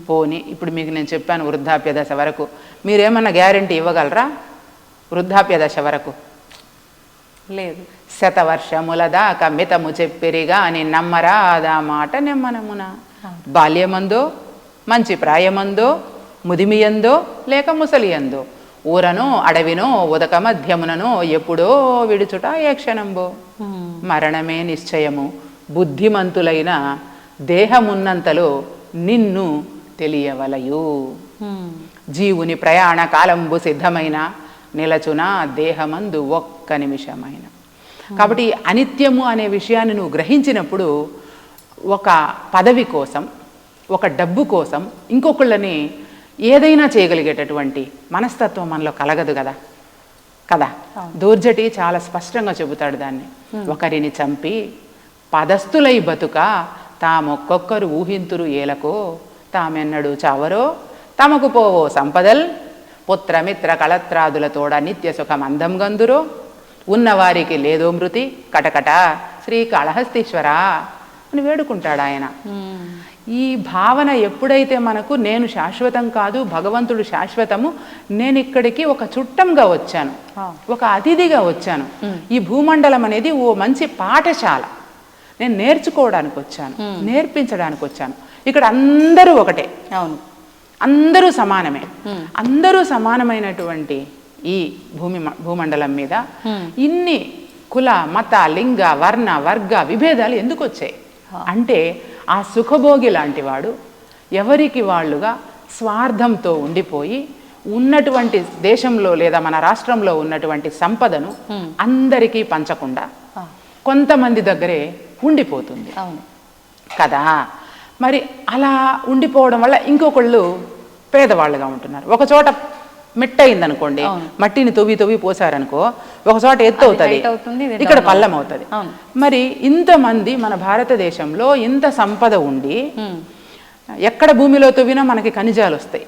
పోనీ ఇప్పుడు మీకు నేను చెప్పాను వృద్ధాప్య దశ వరకు, మీరేమన్నా గ్యారెంటీ ఇవ్వగలరా? వృద్ధాప్య దశ వరకు లేదు. శతవర్షముల దాకా మితము చెప్పిరిగా అని నమ్మరాదా మాట నెమ్మనమున. బాల్యమందో మంచి ప్రాయమందో ముదిమియందో లేక ముసలియందో ఊరనో అడవినో ఉదక మధ్యముననో ఎప్పుడో విడుచుట ఏ క్షణంబో. మరణమే నిశ్చయము బుద్ధిమంతులైన దేహమున్నంతలో నిన్ను తెలియవలయు. జీవుని ప్రయాణ కాలంబు సిద్ధమైన నిలచున దేహమందు ఒక్క నిమిషమైన. కాబట్టి అనిత్యము అనే విషయాన్ని నువ్వు గ్రహించినప్పుడు ఒక పదవి కోసం ఒక డబ్బు కోసం ఇంకొకళ్ళని ఏదైనా చేయగలిగేటటువంటి మనస్తత్వం మనలో కలగదు కదా కదా. దూర్జటి చాలా స్పష్టంగా చెబుతాడు దాన్ని. ఒకరిని చంపి పదస్థులై బతుక తామొక్కొక్కరు ఊహింతురు ఏలకో తామెన్నడు చావరో తమకు పోవో సంపదల్ పుత్రమిత్ర కళత్రాదులతోడ నిత్య సుఖం అందం గందురో ఉన్నవారికి లేదో మృతి కటకట శ్రీకాళహస్తీశ్వర అని వేడుకుంటాడు ఆయన. ఈ భావన ఎప్పుడైతే మనకు నేను శాశ్వతం కాదు భగవంతుడు శాశ్వతము, నేను ఇక్కడికి ఒక చుట్టంగా వచ్చాను, ఒక అతిథిగా వచ్చాను, ఈ భూమండలం అనేది ఓ మంచి పాఠశాల, నేను నేర్చుకోవడానికి వచ్చాను, నేర్పించడానికి వచ్చాను. ఇక్కడ అందరూ ఒకటే, అవును, అందరూ సమానమే. అందరూ సమానమైనటువంటి ఈ భూమండలం మీద ఇన్ని కుల మత లింగ వర్ణ వర్గ విభేదాలు ఎందుకు వచ్చాయి అంటే ఆ సుఖభోగి లాంటి వాడు ఎవరికి వాళ్ళుగా స్వార్థంతో ఉండిపోయి ఉన్నటువంటి దేశంలో లేదా మన రాష్ట్రంలో ఉన్నటువంటి సంపదను అందరికీ పంచకుండా కొంతమంది దగ్గరే ఉండిపోతుంది కదా. మరి అలా ఉండిపోవడం వల్ల ఇంకొకళ్ళు పేదవాళ్ళుగా ఉంటున్నారు. ఒక చోట మెట్టయిందనుకోండి, మట్టిని తవ్వి పోసారనుకో ఒక చోట ఎత్తు అవుతుంది, ఇక్కడ పల్లం అవుతుంది. మరి ఇంతమంది మన భారతదేశంలో ఇంత సంపద ఉండి ఎక్కడ భూమిలో తవ్వినా మనకి ఖనిజాలు వస్తాయి.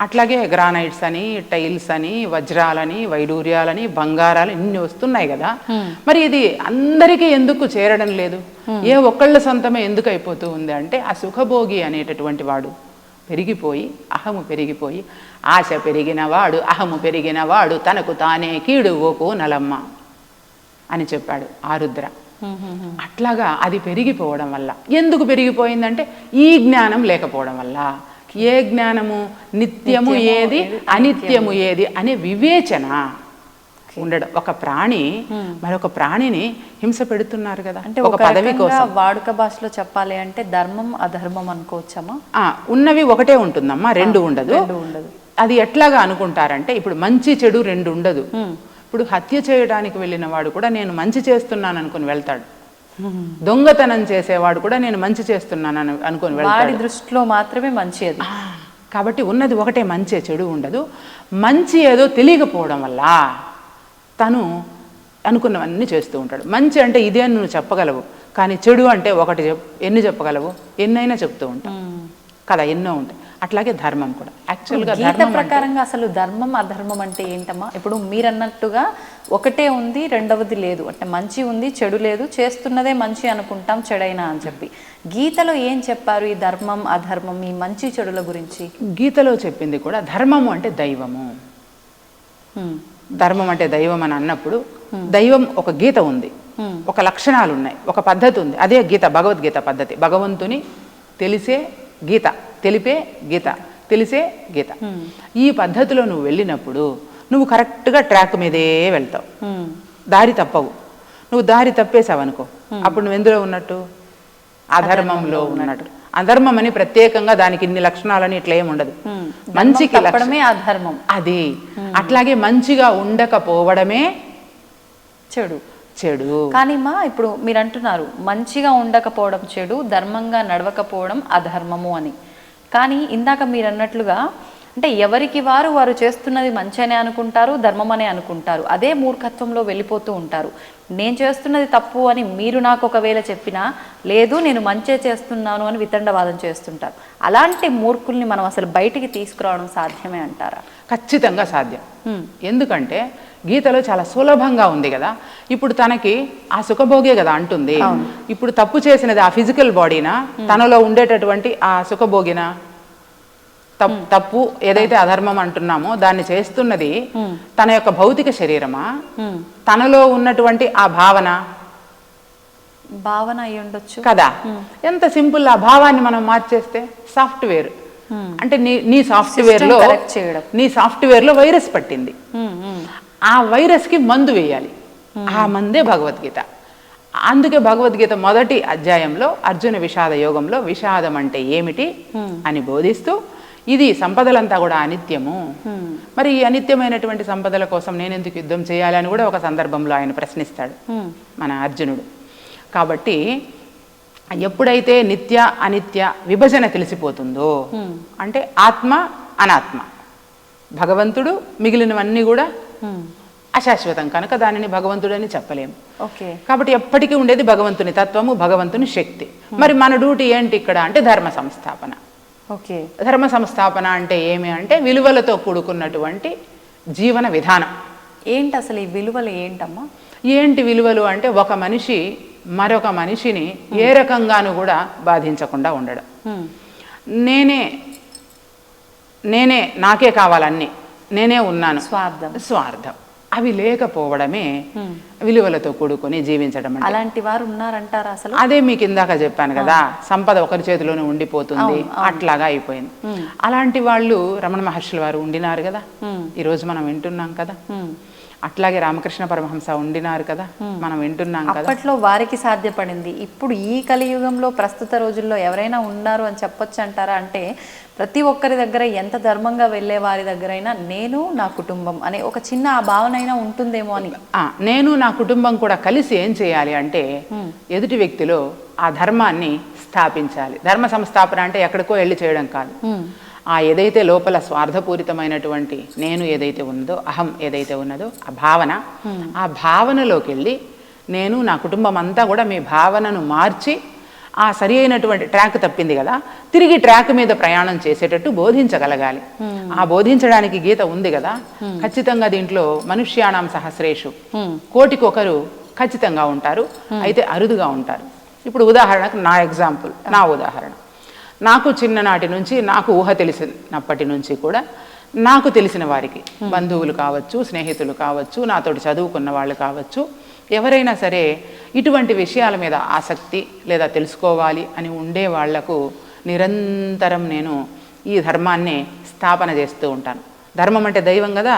అట్లాగే గ్రానైట్స్ అని టైల్స్ అని వజ్రాలని వైడూర్యాలని బంగారాలు ఇన్ని వస్తున్నాయి కదా. మరి ఇది అందరికీ ఎందుకు చేరడం లేదు? ఏ ఒక్కళ్ళ సొంతమే ఎందుకు అయిపోతూ ఉంది అంటే ఆ సుఖభోగి అనేటటువంటి వాడు పెరిగిపోయి అహము పెరిగిపోయి ఆశ పెరిగిన వాడు అహము పెరిగిన వాడు తనకు తానే కీడు ఓకో నలమ్మ అని చెప్పాడు ఆరుద్ర. అట్లాగా అది పెరిగిపోవడం వల్ల ఎందుకు పెరిగిపోయిందంటే ఈ జ్ఞానం లేకపోవడం వల్ల. ఏ జ్ఞానము? నిత్యము ఏది అనిత్యము ఏది అనే వివేచన ఉండడం. ఒక ప్రాణి మరొక ప్రాణిని హింస పెడుతున్నారు కదా అంటే ఒక పదవి కోసం. వాడుక భాషలో చెప్పాలి అంటే ధర్మం అధర్మం అనుకోవచ్చమ్మా? ఉన్నవి ఒకటే ఉంటుందమ్మా, రెండు ఉండదు. అది ఎట్లాగా అనుకుంటారంటే ఇప్పుడు మంచి చెడు రెండు ఉండదు. ఇప్పుడు హత్య చేయడానికి వెళ్ళిన వాడు కూడా నేను మంచి చేస్తున్నాను అనుకుని వెళ్తాడు, దొంగతనం చేసేవాడు కూడా నేను మంచి చేస్తున్నాను అనుకుని వెళ్తాడు. వాడి దృష్టిలో మాత్రమే మంచి అది. కాబట్టి ఉన్నది ఒకటే, మంచి చెడు ఉండదు. మంచి ఏదో తెలియకపోవడం వల్ల తను అనుకున్నవన్నీ చేస్తూ ఉంటాడు. మంచి అంటే ఇదే నువ్వు చెప్పగలవు, కానీ చెడు అంటే ఒకటి ఎన్ని చెప్పగలవు? ఎన్నైనా చెప్తూ ఉంటాం కదా, ఎన్నో ఉంటాయి. అట్లాగే ధర్మం కూడా యాక్చువల్గా గీత ప్రకారంగా అసలు ధర్మం అధర్మం అంటే ఏంటమ్మా? ఇప్పుడు మీరు అన్నట్టుగా ఒకటే ఉంది, రెండవది లేదు, అంటే మంచి ఉంది చెడు లేదు, చేస్తున్నదే మంచి అనుకుంటాం చెడైనా అని చెప్పి. గీతలో ఏం చెప్పారు ఈ ధర్మం అధర్మం ఈ మంచి చెడుల గురించి? గీతలో చెప్పింది కూడా ధర్మము అంటే దైవము. ధర్మం అంటే దైవం అని అన్నప్పుడు దైవం ఒక గీత ఉంది, ఒక లక్షణాలు ఉన్నాయి, ఒక పద్ధతి ఉంది. అదే గీత, భగవద్గీత పద్ధతి. భగవంతుని తెలిసే గీత, తెలిపే గీత, తెలిసే గీత. ఈ పద్ధతిలో నువ్వు వెళ్ళినప్పుడు నువ్వు కరెక్ట్గా ట్రాక్ మీదే వెళ్తావు, దారి తప్పవు. నువ్వు దారి తప్పేసావు అనుకో, అప్పుడు నువ్వు ఎందులో ఉన్నట్టు? అధర్మంలో ఉన్నట్టు. అధర్మం అని ప్రత్యేకంగా దానికి ఇన్ని లక్షణాలని ఇట్లా ఏమి ఉండదు. మంచికి అధర్మం అది. అట్లాగే మంచిగా ఉండకపోవడమే చెడు. చెడు. కానీ మా ఇప్పుడు మీరు అంటున్నారు మంచిగా ఉండకపోవడం చెడు, ధర్మంగా నడవకపోవడం అధర్మము అని. కానీ ఇందాక మీరు అన్నట్లుగా అంటే ఎవరికి వారు చేస్తున్నది మంచి అనే అనుకుంటారు, ధర్మం అనే అనుకుంటారు. అదే మూర్ఖత్వంలో వెళ్ళిపోతూ ఉంటారు. నేను చేస్తున్నది తప్పు అని మీరు నాకు ఒకవేళ చెప్పినా లేదు నేను మంచే చేస్తున్నాను అని వితండవాదం చేస్తుంటారు. అలాంటి మూర్ఖుల్ని మనం అసలు బయటికి తీసుకురావడం సాధ్యమే అంటారా? ఖచ్చితంగా సాధ్యం. ఎందుకంటే గీతలో చాలా సులభంగా ఉంది కదా. ఇప్పుడు తనకి ఆ సుఖభోగే కదా అంటుంది. ఇప్పుడు తప్పు చేసినది ఆ ఫిజికల్ బాడీనా, తనలో ఉండేటటువంటి ఆ సుఖభోగినా? తప్పు ఏదైతే అధర్మం అంటున్నామో దాన్ని చేస్తున్నది తన యొక్క భౌతిక శరీరమా, తనలో ఉన్నటువంటి ఆ భావన అయి ఉండొచ్చు కదా. ఎంత సింపుల్. ఆ భావాన్ని మనం మార్చేస్తే సాఫ్ట్వేర్ అంటే నీ సాఫ్ట్వేర్ లో వైరస్ పట్టింది. ఆ వైరస్ కి మందు వేయాలి. ఆ మందే భగవద్గీత. అందుకే భగవద్గీత మొదటి అధ్యాయంలో అర్జున విషాద యోగంలో విషాదం అంటే ఏమిటి అని బోధిస్తూ, ఇది సంపదలంతా కూడా అనిత్యము, మరి ఈ అనిత్యమైనటువంటి సంపదల కోసం నేను ఎందుకు యుద్ధం చేయాలి అని కూడా ఒక సందర్భంలో ఆయన ప్రశ్నిస్తాడు మన అర్జునుడు. కాబట్టి ఎప్పుడైతే నిత్య అనిత్య విభజన తెలిసిపోతుందో, అంటే ఆత్మ అనాత్మ, భగవంతుడు మిగిలినవన్నీ కూడా అశాశ్వతం కనుక దానిని భగవంతుడని చెప్పలేము. కాబట్టి ఎప్పటికీ ఉండేది భగవంతుని తత్వము, భగవంతుని శక్తి. మరి మన డ్యూటీ ఏంటి ఇక్కడ అంటే ధర్మ సంస్థాపన. ధర్మ సంస్థాపన అంటే ఏమి అంటే విలువలతో కూడుకున్నటువంటి జీవన విధానం. ఏంటి అసలు ఈ విలువలు ఏంటమ్మా? ఏంటి విలువలు అంటే ఒక మనిషి మరొక మనిషిని ఏ రకంగానూ కూడా బాధించకుండా ఉండడం. నేనే నాకే కావాలన్నీ, నేనే ఉన్నాను, స్వార్థం అవి లేకపోవడమే విలువలతో కూడుకొని జీవించడం. అలాంటి వారు ఉన్నారంటారా అసలు? అదే మీకు ఇందాక చెప్పాను కదా, సంపద ఒకరి చేతిలోనే ఉండిపోతుంది, అట్లాగా అయిపోయింది. అలాంటి వాళ్ళు రమణ మహర్షుల వారు ఉండినారు కదా, ఈరోజు మనం వింటున్నాం కదా. అట్లాగే రామకృష్ణ పరమహంస ఉండినారు కదా, మనం వింటున్నాం కదా. అప్పట్లో వారికి సాధ్యపడింది. ఇప్పుడు ఈ కలియుగంలో ప్రస్తుత రోజుల్లో ఎవరైనా ఉన్నారు అని చెప్పొచ్చు అంటారా? అంటే ప్రతి ఒక్కరి దగ్గర ఎంత ధర్మంగా వెళ్ళే వారి దగ్గరైనా నేను నా కుటుంబం అనే ఒక చిన్న ఆ భావన అయినా ఉంటుందేమో అని. నేను నా కుటుంబం కూడా కలిసి ఏం చేయాలి అంటే ఎదుటి వ్యక్తిలో ఆ ధర్మాన్ని స్థాపించాలి. ధర్మ సంస్థాపన అంటే ఎక్కడికో వెళ్ళి చేయడం కాదు. ఆ ఏదైతే లోపల స్వార్థపూరితమైనటువంటి నేను ఏదైతే ఉన్నదో, అహం ఏదైతే ఉన్నదో ఆ భావనలోకి వెళ్ళి నేను నా కుటుంబం అంతా కూడా మీ భావనను మార్చి ఆ సరి అయినటువంటి ట్రాక్ తప్పింది కదా, తిరిగి ట్రాక్ మీద ప్రయాణం చేసేటట్టు బోధించగలగాలి. ఆ బోధించడానికి గీత ఉంది కదా. ఖచ్చితంగా దీంట్లో మనుష్యాణం సహస్రేషు, కోటికొకరు ఖచ్చితంగా ఉంటారు, అయితే అరుదుగా ఉంటారు. ఇప్పుడు ఉదాహరణకు నా ఉదాహరణ, నాకు చిన్ననాటి నుంచి, నాకు ఊహ తెలిసినప్పటి నుంచి కూడా నాకు తెలిసిన వారికి, బంధువులు కావచ్చు, స్నేహితులు కావచ్చు, నాతోటి చదువుకున్న వాళ్ళు కావచ్చు, ఎవరైనా సరే ఇటువంటి విషయాల మీద ఆసక్తి లేదా తెలుసుకోవాలి అని ఉండే వాళ్లకు నిరంతరం నేను ఈ ధర్మాన్ని స్థాపన చేస్తూ ఉంటాను. ధర్మం అంటే దైవం కదా,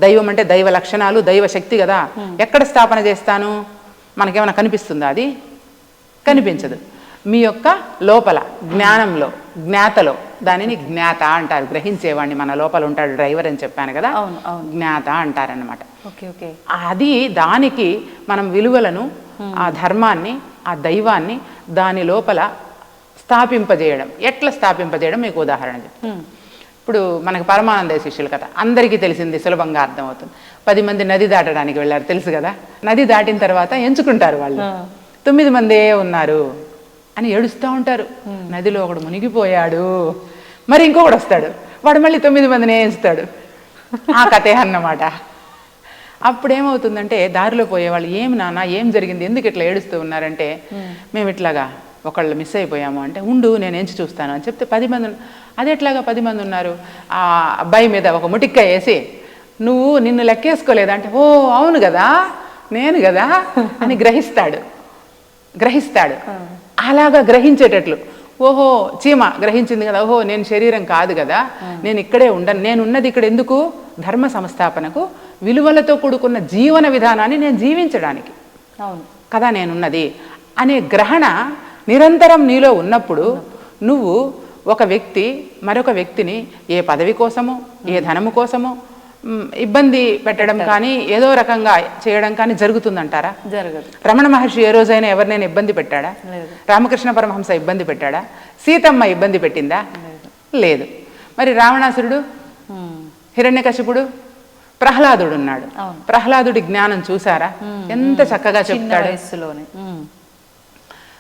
దైవం అంటే దైవ లక్షణాలు, దైవ శక్తి కదా. ఎక్కడ స్థాపన చేస్తాను? మనకేమైనా కనిపిస్తుందా? అది కనిపించదు. మీ యొక్క లోపల జ్ఞానంలో, జ్ఞాతలో, దానిని జ్ఞాత అంటారు. గ్రహించేవాడిని మన లోపల ఉంటాడు డ్రైవర్ అని చెప్పాను కదా, జ్ఞాత అంటారనమాట. అది దానికి మనం విలువలను, ఆ ధర్మాన్ని, ఆ దైవాన్ని దాని లోపల స్థాపింపజేయడం. ఎట్లా స్థాపింపజేయడం మీకు ఉదాహరణ చెప్తాను. ఇప్పుడు మనకి పరమానంద శిష్యుల కథ అందరికీ తెలిసింది, సులభంగా అర్థమవుతుంది. 10 మంది నది దాటడానికి వెళ్ళారు, తెలుసు కదా. నది దాటిన తర్వాత ఎంచుకుంటారు వాళ్ళు, 9 మందే ఉన్నారు అని ఏడుస్తూ ఉంటారు. నదిలో ఒకడు మునిగిపోయాడు, మరి ఇంకొకడు వస్తాడు, వాడు మళ్ళీ 9 మందిని ఎంచుతాడు. ఆ కథే అన్నమాట. అప్పుడేమవుతుందంటే దారిలో పోయేవాళ్ళు, ఏం నాన్న ఏం జరిగింది, ఎందుకు ఇట్లా ఏడుస్తూ ఉన్నారంటే, మేము ఇట్లాగా ఒకళ్ళు మిస్ అయిపోయాము అంటే, ఉండు నేను ఎంచి చూస్తాను అని చెప్తే 10 మంది. అది ఎట్లాగా 10 మంది ఉన్నారు? ఆ అబ్బాయి మీద ఒక ముటిక్క వేసి, నిన్ను లెక్కేసుకోలేదంటే, ఓ అవును కదా, నేను కదా అని గ్రహిస్తాడు. అలాగా గ్రహించేటట్లు, ఓహో చీమ గ్రహించింది కదా, ఓహో నేను శరీరం కాదు కదా, నేను ఇక్కడే ఉండను, నేను ఉన్నది ఇక్కడ ఎందుకు? ధర్మ సంస్థాపనకు, విలువలతో కూడుకున్న జీవన విధానాన్ని నేను జీవించడానికి కదా నేనున్నది అనే గ్రహణ నిరంతరం నీలో ఉన్నప్పుడు, నువ్వు ఒక వ్యక్తి మరొక వ్యక్తిని ఏ పదవి కోసమో, ఏ ధనము కోసమో ఇబ్బంది పెట్టడం కానీ, ఏదో రకంగా చేయడం కానీ జరుగుతుందంటారా? జరగదు. రమణ మహర్షి ఏ రోజైనా ఎవరినైనా ఇబ్బంది పెట్టాడా? రామకృష్ణ పరమహంస ఇబ్బంది పెట్టాడా? సీతమ్మ ఇబ్బంది పెట్టిందా? లేదు. మరి రావణాసురుడు, హిరణ్యకశిపుడు, ప్రహ్లాదుడు ఉన్నాడు. ప్రహ్లాదుడి జ్ఞానం చూసారా? ఎంత చక్కగా చెప్తాడు.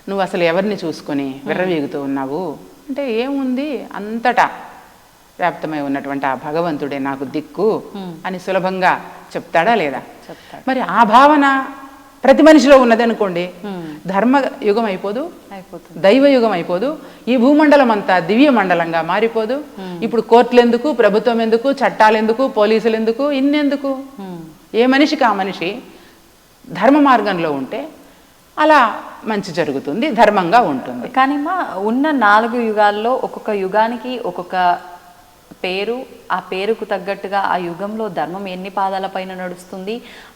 నువ్వు అసలు ఎవరిని చూసుకొని విర్రవీగుతూ ఉన్నావు అంటే, ఏముంది, అంతటా వ్యాప్తమై ఉన్నటువంటి ఆ భగవంతుడే నాకు దిక్కు అని సులభంగా చెప్తాడా లేదా? మరి ఆ భావన ప్రతి మనిషిలో ఉన్నది అనుకోండి, ధర్మ యుగం అయిపోదు, దైవ యుగం అయిపోదు, ఈ భూమండలం అంతా దివ్య మండలంగా మారిపోదు. ఇప్పుడు కోర్టులు ఎందుకు, ప్రభుత్వం ఎందుకు, చట్టాలు ఎందుకు, పోలీసులు ఎందుకు, ఇన్నెందుకు? ఏ మనిషికి ఆ మనిషి ధర్మ మార్గంలో ఉంటే అలా మంచి జరుగుతుంది, ధర్మంగా ఉంటుంది. కానీ మా ఉన్న 4 యుగాల్లో ఒక్కొక్క యుగానికి ఒక్కొక్క పేరు, ఆ పేరుకు తగ్గట్టుగా ఆ యుగంలో ధర్మం ఎన్ని పాదాల పైన నడుస్తుంది,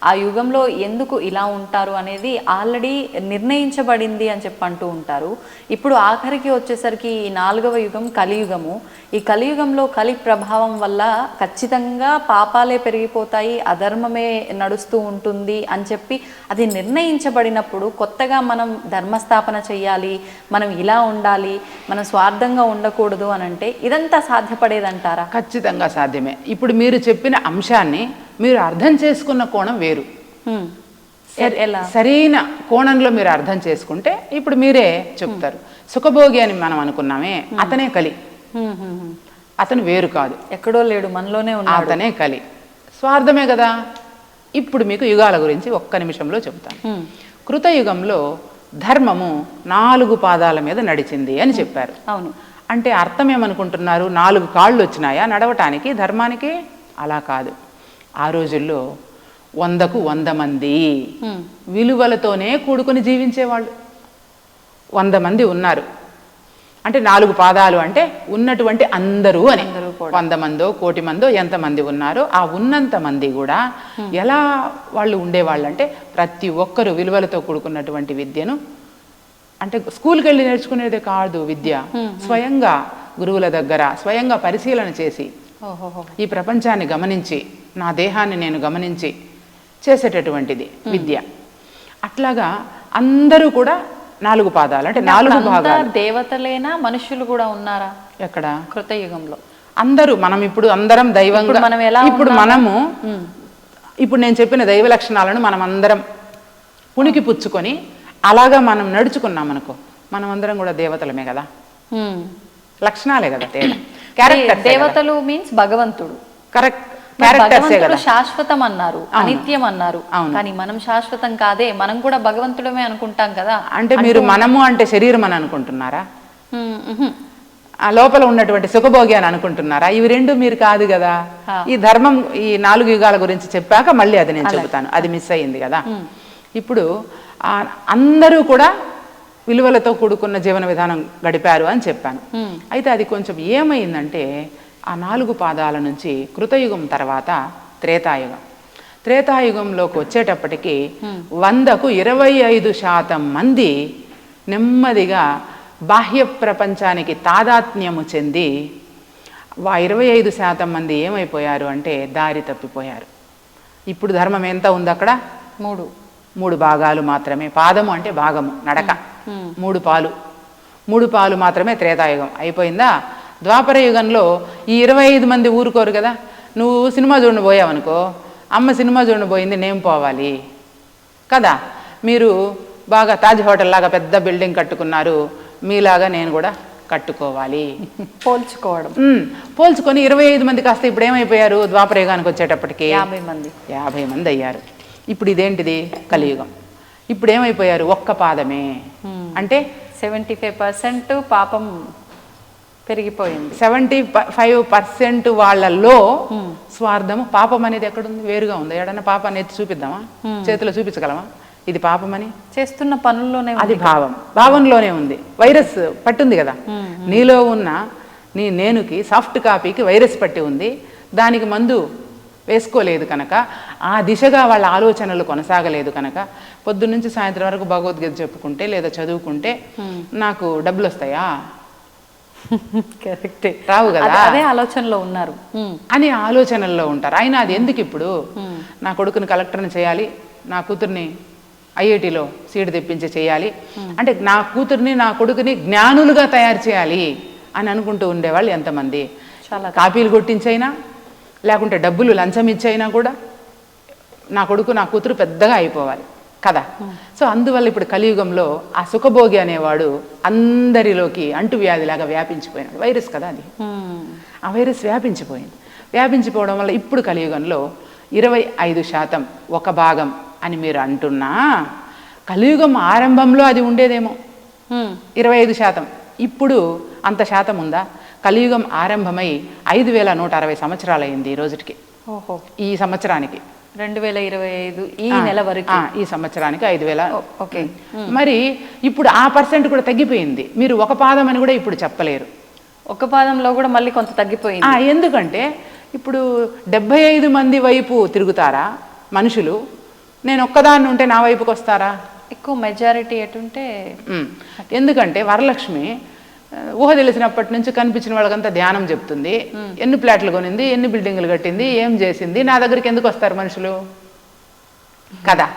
ఆ యుగంలో ఎందుకు ఇలా ఉంటారు అనేది ఆల్రెడీ నిర్ణయించబడింది అని చెప్పి అంటూ ఉంటారు. ఇప్పుడు ఆఖరికి వచ్చేసరికి ఈ 4వ యుగం కలియుగము. ఈ కలియుగంలో కలి ప్రభావం వల్ల ఖచ్చితంగా పాపాలే పెరిగిపోతాయి, అధర్మమే నడుస్తూ ఉంటుంది అని చెప్పి అది నిర్ణయించబడినప్పుడు కొత్తగా మనం ధర్మస్థాపన చెయ్యాలి, మనం ఇలా ఉండాలి, మనం స్వార్థంగా ఉండకూడదు అని అంటే ఇదంతా సాధ్యపడేదంటారా? ఖచ్చితంగా సాధ్యమే. ఇప్పుడు మీరు చెప్పిన అంశాన్ని మీరు అర్థం చేసుకున్న కోణం వేరు. సరైన కోణంలో మీరు అర్థం చేసుకుంటే ఇప్పుడు మీరే చెప్తారు. సుఖభోగి అని మనం అనుకున్నామే, అతనే కలి, అతను వేరు కాదు, ఎక్కడో లేడు, మనలోనే ఉన్నాడు, అతనే కలి. స్వార్థమే కదా. ఇప్పుడు మీకు యుగాల గురించి ఒక్క నిమిషంలో చెప్తాను. కృతయుగంలో ధర్మము 4 పాదాల మీద నడిచింది అని చెప్పారు. అవును. అంటే అర్థం ఏమనుకుంటున్నారు? 4 కాళ్ళు వచ్చినాయా నడవటానికి, ధర్మానికి? అలా కాదు. ఆ రోజుల్లో 100కు 100 మంది విలువలతోనే కూడుకొని జీవించేవాళ్ళు. 100 మంది ఉన్నారు అంటే 4 పాదాలు అంటే ఉన్నటువంటి అందరూ అని. 100 మందో 1,00,00,000 మందో ఎంతమంది ఉన్నారో ఆ ఉన్నంత మంది కూడా ఎలా వాళ్ళు ఉండేవాళ్ళు అంటే ప్రతి ఒక్కరూ విలువలతో కూడుకున్నటువంటి విద్యను, అంటే స్కూల్కి వెళ్ళి నేర్చుకునేదే కాదు విద్య, స్వయంగా గురువుల దగ్గర స్వయంగా పరిశీలన చేసి ఈ ప్రపంచాన్ని గమనించి నా దేహాన్ని నేను గమనించి చేసేటటువంటిది విద్య. అట్లాగా అందరూ కూడా 4 పాదాలు అంటే 4 భాగాలు. దేవతలేనా, మనుషులు కూడా ఉన్నారా ఎక్కడ? కృతయుగంలో అందరూ. మనం ఇప్పుడు అందరం దైవంగా, ఇప్పుడు మనము ఇప్పుడు నేను చెప్పిన దైవ లక్షణాలను మనం అందరం పుణికి పుచ్చుకొని అలాగా మనం నడుచుకున్నాం అనుకో, మనం అందరం కూడా దేవతలమే కదా. లక్షణాలే కదా తేడా. క్యారెక్టర్. దేవతలు మీన్స్ భగవంతుడు. కరెక్ట్. శాశ్వతం అన్నారు, అనిత్యం అన్నారు. కానీ మనం శాశ్వతం కాదే, మనం కూడా భగవంతుడమే అనుకుంటాం కదా. అంటే మీరు మనము అంటే శరీరం అని అనుకుంటున్నారా? ఆ లోపల ఉన్నటువంటి సుఖభోగి అని అనుకుంటున్నారా? ఇవి 2 మీరు కాదు కదా. ఈ ధర్మం ఈ 4 యుగాల గురించి చెప్పాక మళ్ళీ అది నేను చెబుతాను, అది మిస్ అయ్యింది కదా. ఇప్పుడు అందరూ కూడా విలువలతో కూడుకున్న జీవన విధానం గడిపారు అని చెప్పాను. అయితే అది కొంచెం ఏమైందంటే ఆ 4 పాదాల నుంచి కృతయుగం తర్వాత త్రేతాయుగం. త్రేతాయుగంలోకి వచ్చేటప్పటికి 100కు 25% మంది నెమ్మదిగా బాహ్య ప్రపంచానికి తాదాత్మ్యము చెంది 25% మంది ఏమైపోయారు అంటే దారి తప్పిపోయారు. ఇప్పుడు ధర్మం ఎంత ఉంది అక్కడ? 3 భాగాలు మాత్రమే. పాదము అంటే భాగము, నడక. 3 పాలు మాత్రమే త్రేతాయుగం అయిపోయిందా. ద్వాపర యుగంలో ఈ 25 మంది ఊరుకోరు కదా. నువ్వు సినిమా చూడని పోయావనుకో, అమ్మ సినిమా చూడని పోయింది, నేను పోవాలి కదా. మీరు బాగా తాజ్ హోటల్ లాగా పెద్ద బిల్డింగ్ కట్టుకున్నారు, మీలాగా నేను కూడా కట్టుకోవాలి. పోల్చుకొని 25 మంది కాస్త ఇప్పుడు ఏమైపోయారు? ద్వాపర యుగానికి వచ్చేటప్పటికి 50 మంది అయ్యారు. ఇప్పుడు ఇదేంటిది? కలియుగం. ఇప్పుడు ఏమైపోయారు? 1 పాదమే. అంటే 75% పాపం పెరిగిపోయింది. 75% వాళ్ళలో స్వార్థము, పాపం అనేది ఎక్కడుంది? వేరుగా ఉంది. ఎడన్నా పాపాన్ని ఎత్తి చూపిద్దామా? చేతిలో చూపించగలమా ఇది పాపమని? చేస్తున్న పనుల్లోనే అది భావంలోనే ఉంది. వైరస్ పట్టుంది కదా నీలో ఉన్న నీ నేనుకి, సాఫ్ట్ కాపీకి వైరస్ పట్టి ఉంది. దానికి మందు వేసుకోలేదు కనుక, ఆ దిశగా వాళ్ళ ఆలోచనలు కొనసాగలేదు కనుక, పొద్దున్నుంచి సాయంత్రం వరకు భగవద్గీత చెప్పుకుంటే లేదా చదువుకుంటే నాకు డబ్బులు వస్తాయా? కరెక్టే, రావు కదా. అదే ఆలోచనలో ఉన్నారు అని ఆలోచనల్లో ఉంటారు. అయినా అది ఎందుకు? ఇప్పుడు నా కొడుకుని కలెక్టర్ని చేయాలి, నా కూతుర్ని ఐఐటిలో సీటు తెప్పించి చేయాలి అంటే, నా కూతుర్ని నా కొడుకుని జ్ఞానులుగా తయారు చేయాలి అని అనుకుంటూ ఉండేవాళ్ళు ఎంతమంది. కాపీలు కొట్టించైనా లేకుంటే డబ్బులు లంచం ఇచ్చైనా కూడా నా కొడుకు నా కూతురు పెద్దగా అయిపోవాలి కదా. సో అందువల్ల ఇప్పుడు కలియుగంలో ఆ సుఖభోగి అనేవాడు అందరిలోకి అంటువ్యాధిలాగా వ్యాపించిపోయినాడు. వైరస్ కదా అది. ఆ వైరస్ వ్యాపించిపోయింది. వ్యాపించిపోవడం వల్ల ఇప్పుడు కలియుగంలో 25% 1 భాగం అని మీరు అంటున్నా, కలియుగం ఆరంభంలో అది ఉండేదేమో 25%. ఇప్పుడు అంత శాతం ఉందా? కలియుగం ఆరంభమై 5160 సంవత్సరాలు అయింది ఈ రోజుకి. ఓహో, ఈ సంవత్సరానికి 2025 ఈ నెల వరకు, ఈ సంవత్సరానికి 5000. ఓకే. మరి ఇప్పుడు ఆ పర్సెంట్ కూడా తగ్గిపోయింది. మీరు ఒక పాదం అని కూడా ఇప్పుడు చెప్పలేరు. ఒక పాదంలో కూడా మళ్ళీ కొంత తగ్గిపోయింది. ఎందుకంటే ఇప్పుడు 75 మంది వైపు తిరుగుతారా మనుషులు? నేను ఒక్కదాన్ని ఉంటే నా వైపుకి వస్తారా? ఎక్కువ మెజారిటీ ఎటుంటే. ఎందుకంటే వరలక్ష్మి ఊహ తెలిసినప్పటి నుంచి కనిపించిన వాళ్ళకంతా ధ్యానం చెప్తుంది. ఎన్ని ప్లాట్లు కొనింది, ఎన్ని బిల్డింగులు కట్టింది, ఏం చేసింది, నా దగ్గరికి ఎందుకు వస్తారు మనుషులు కదా?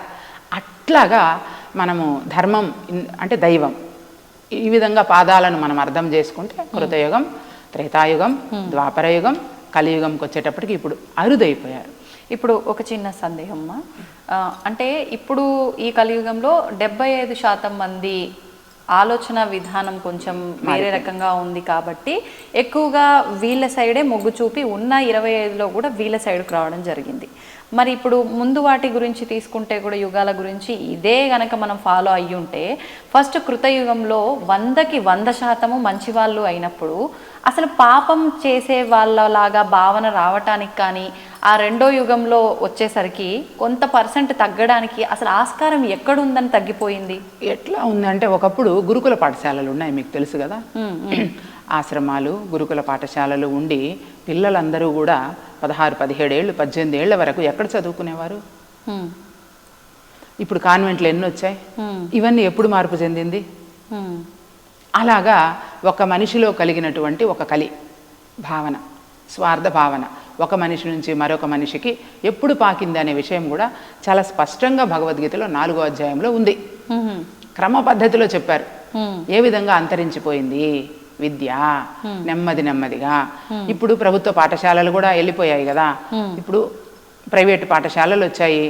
అట్లాగా మనము ధర్మం అంటే దైవం, ఈ విధంగా పాదాలను మనం అర్థం చేసుకుంటే కృతయుగం, త్రేతాయుగం, ద్వాపరయుగం, కలియుగంకి వచ్చేటప్పటికి ఇప్పుడు అరుదైపోయారు. ఇప్పుడు ఒక చిన్న సందేహం అమ్మా, అంటే ఇప్పుడు ఈ కలియుగంలో 75% మంది ఆలోచన విధానం కొంచెం వేరే రకంగా ఉంది కాబట్టి ఎక్కువగా వీళ్ళ సైడే మొగ్గు చూపి ఉన్న 25లో కూడా వీళ్ళ సైడ్కి రావడం జరిగింది. మరి ఇప్పుడు ముందు వాటి గురించి తీసుకుంటే కూడా యుగాల గురించి ఇదే గనక మనం ఫాలో అయ్యి ఉంటే ఫస్ట్ కృతయుగంలో 100కి 100% మంచి వాళ్ళు అయినప్పుడు అసలు పాపం చేసే వాళ్ళలాగా భావన రావటానికి కానీ ఆ రెండో యుగంలో వచ్చేసరికి కొంత పర్సెంట్ తగ్గడానికి అసలు ఆస్కారం ఎక్కడుందని తగ్గిపోయింది? ఎట్లా ఉందంటే ఒకప్పుడు గురుకుల పాఠశాలలు ఉన్నాయి, మీకు తెలుసు కదా. ఆశ్రమాలు, గురుకుల పాఠశాలలు ఉండి పిల్లలందరూ కూడా 16, 17 ఏళ్ళు, 18 ఏళ్ల వరకు ఎక్కడ చదువుకునేవారు? ఇప్పుడు కాన్వెంట్లు ఎన్ని వచ్చాయి? ఇవన్నీ ఎప్పుడు మార్పు చెందింది? అలాగా ఒక మనిషిలో కలిగినటువంటి ఒక కలి భావన, స్వార్థ భావన ఒక మనిషి నుంచి మరొక మనిషికి ఎప్పుడు పాకింది అనే విషయం కూడా చాలా స్పష్టంగా భగవద్గీతలో 4వ అధ్యాయంలో ఉంది. క్రమ పద్ధతిలో చెప్పారు ఏ విధంగా అంతరించిపోయింది విద్య నెమ్మదిగా. ఇప్పుడు ప్రభుత్వ పాఠశాలలు కూడా వెళ్ళిపోయాయి కదా, ఇప్పుడు ప్రైవేటు పాఠశాలలు వచ్చాయి.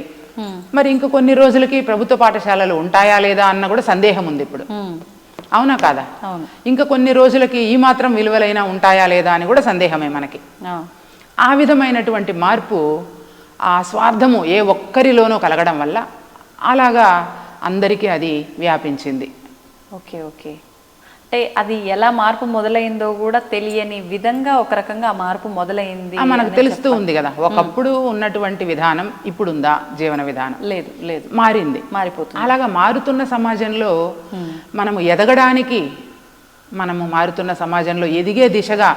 మరి ఇంక కొన్ని రోజులకి ప్రభుత్వ పాఠశాలలు ఉంటాయా లేదా అన్న కూడా సందేహం ఉంది ఇప్పుడు, అవునా కాదా? ఇంకా కొన్ని రోజులకి ఈ మాత్రం విలువలైనా ఉంటాయా లేదా అని కూడా సందేహమే మనకి. ఆ విధమైనటువంటి మార్పు, ఆ స్వార్థము ఏ ఒక్కరిలోనో కలగడం వల్ల అలాగా అందరికీ అది వ్యాపించింది. ఓకే ఓకే, అంటే అది ఎలా మార్పు మొదలైందో కూడా తెలియని విధంగా ఒక రకంగా మార్పు మొదలైంది మనకు తెలుస్తూ ఉంది కదా. ఒకప్పుడు ఉన్నటువంటి విధానం ఇప్పుడు ఉందా? జీవన విధానం లేదు లేదు, మారింది, మారిపోతుంది. అలాగా మారుతున్న సమాజంలో మనము ఎదగడానికి, మనము మారుతున్న సమాజంలో ఎదిగే దిశగా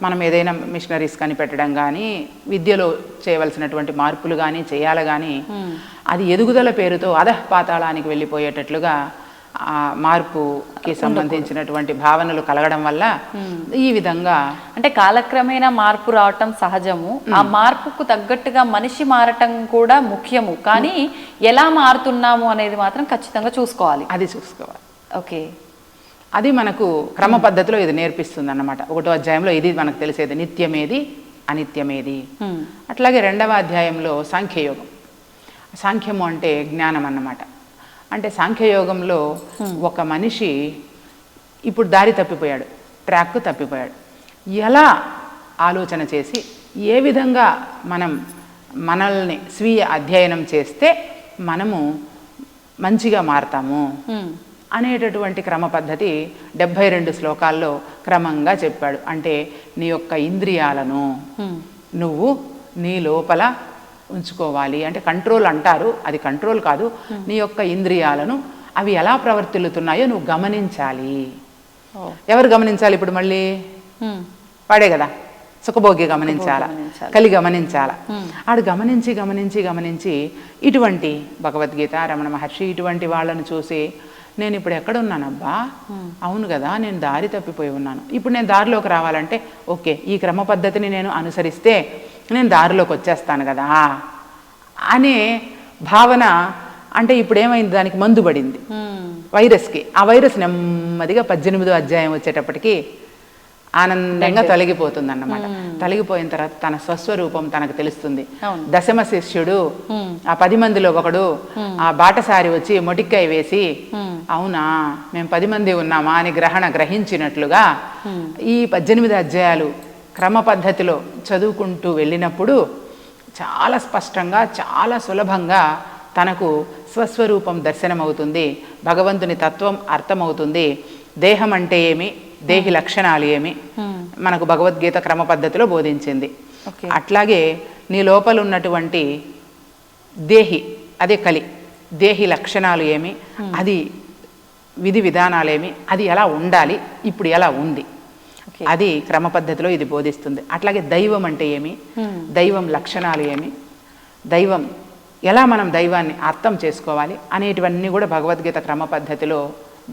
మనం ఏదైనా మిషనరీస్ కనిపెట్టడం కానీ, విద్యలో చేయవలసినటువంటి మార్పులు కానీ చేయాలి కానీ, అది ఎదుగుదల పేరుతో అధఃపాతాళానికి వెళ్ళిపోయేటట్లుగా ఆ మార్పుకి సంబంధించినటువంటి భావనలు కలగడం వల్ల ఈ విధంగా, అంటే కాలక్రమేణా మార్పు రావటం సహజము, ఆ మార్పుకు తగ్గట్టుగా మనిషి మారటం కూడా ముఖ్యము, కానీ ఎలా మారుతున్నాము అనేది మాత్రం ఖచ్చితంగా చూసుకోవాలి. అది చూసుకోవాలి. ఓకే, అది మనకు క్రమ పద్ధతిలో ఇది నేర్పిస్తుంది అన్నమాట. 1వ అధ్యాయంలో ఇది మనకు తెలిసేది, నిత్యమేది అనిత్యమేది. అట్లాగే 2వ అధ్యాయంలో సాంఖ్యయోగం. సాంఖ్యము అంటే జ్ఞానం అన్నమాట. అంటే సాంఖ్యయోగంలో ఒక మనిషి ఇప్పుడు దారి తప్పిపోయాడు, ట్రాక్ తప్పిపోయాడు. ఎలా ఆలోచన చేసి ఏ విధంగా మనల్ని స్వీయ అధ్యయనం చేస్తే మనము మంచిగా మారతాము అనేటటువంటి క్రమ పద్ధతి 72 శ్లోకాల్లో క్రమంగా చెప్పాడు. అంటే నీ యొక్క ఇంద్రియాలను నువ్వు నీ లోపల ఉంచుకోవాలి. అంటే కంట్రోల్ అంటారు, అది కంట్రోల్ కాదు. నీ యొక్క ఇంద్రియాలను అవి ఎలా ప్రవర్తిల్లుతున్నాయో నువ్వు గమనించాలి. ఎవరు గమనించాలి? ఇప్పుడు మళ్ళీ వాడే కదా, సుఖభోగి గమనించాలా, కలి గమనించాలా. ఆడు గమనించి గమనించి గమనించి ఇటువంటి భగవద్గీత, రమణ మహర్షి ఇటువంటి వాళ్ళను చూసి నేను ఇప్పుడు ఎక్కడున్నానబ్బా, అవును కదా నేను దారి తప్పిపోయి ఉన్నాను, ఇప్పుడు నేను దారిలోకి రావాలంటే ఓకే ఈ క్రమ పద్ధతిని నేను అనుసరిస్తే నేను దారిలోకి వచ్చేస్తాను కదా అనే భావన. అంటే ఇప్పుడు ఏమైంది, దానికి మందు పడింది వైరస్కి. ఆ వైరస్ నెమ్మదిగా 18వ అధ్యాయం వచ్చేటప్పటికి ఆనందంగా తొలగిపోతుంది అన్నమాట. తొలగిపోయిన తర్వాత తన స్వస్వరూపం తనకు తెలుస్తుంది. దశమ శిష్యుడు, ఆ 10 మందిలో ఒకడు, ఆ బాటసారి వచ్చి మొటిక్కాయ వేసి అవునా మేము 10 మంది ఉన్నామా అని గ్రహించినట్లుగా ఈ 18 అధ్యాయాలు క్రమ పద్ధతిలో చదువుకుంటూ వెళ్ళినప్పుడు చాలా స్పష్టంగా చాలా సులభంగా తనకు స్వస్వరూపం దర్శనమవుతుంది, భగవంతుని తత్వం అర్థమవుతుంది. దేహం అంటే ఏమి, దేహి లక్షణాలు ఏమి మనకు భగవద్గీత క్రమ పద్ధతిలో బోధించింది. అట్లాగే నీ లోపల ఉన్నటువంటి దేహి, అదే కలి, దేహి లక్షణాలు ఏమి, అది విధి విధానాలేమి, అది ఎలా ఉండాలి, ఇప్పుడు ఎలా ఉంది, అది క్రమ పద్ధతిలో ఇది బోధిస్తుంది. అట్లాగే దైవం అంటే ఏమి, దైవం లక్షణాలు ఏమి, దైవం ఎలా మనం దైవాన్ని అర్థం చేసుకోవాలి అనేటివన్నీ కూడా భగవద్గీత క్రమ పద్ధతిలో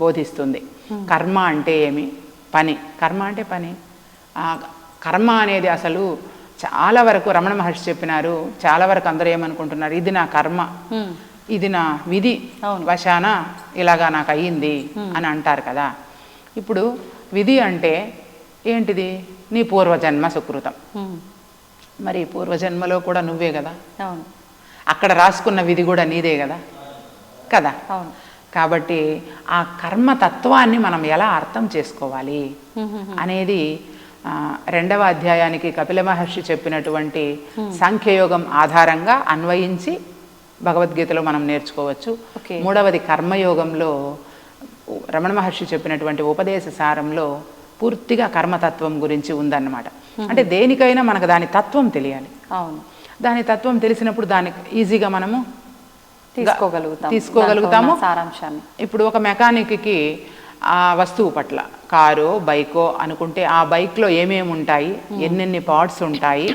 బోధిస్తుంది. కర్మ అంటే ఏమి, పని, కర్మ అంటే పని. కర్మ అనేది అసలు చాలా వరకు రమణ మహర్షి చెప్పినారు, చాలా వరకు అందరూ ఏమనుకుంటున్నారు, ఇది నా కర్మ, ఇది నా విధి వశాన ఇలాగా నాకు అయ్యింది అని అంటారు కదా. ఇప్పుడు విధి అంటే ఏంటిది, నీ పూర్వజన్మ సుకృతం. మరి పూర్వజన్మలో కూడా నువ్వే కదా, అక్కడ రాసుకున్న విధి కూడా నీదే కదా కదా. కాబట్టి ఆ కర్మతత్వాన్ని మనం ఎలా అర్థం చేసుకోవాలి అనేది 2వ అధ్యాయానికి కపిల మహర్షి చెప్పినటువంటి సాంఖ్యయోగం ఆధారంగా అన్వయించి భగవద్గీతలో మనం నేర్చుకోవచ్చు. 3వది కర్మయోగంలో రమణ మహర్షి చెప్పినటువంటి ఉపదేశ సారంలో పూర్తిగా కర్మతత్వం గురించి ఉందన్నమాట. అంటే దేనికైనా మనకు దాని తత్వం తెలియాలి. దాని తత్వం తెలిసినప్పుడు దాన్ని ఈజీగా మనము తీసుకోగలుగుతాము సారాంశాన్ని. ఇప్పుడు ఒక మెకానిక్కి ఆ వస్తువు పట్ల, కారో బైకో అనుకుంటే ఆ బైక్లో ఏమేమి ఉంటాయి, ఎన్నెన్ని పార్ట్స్ ఉంటాయి,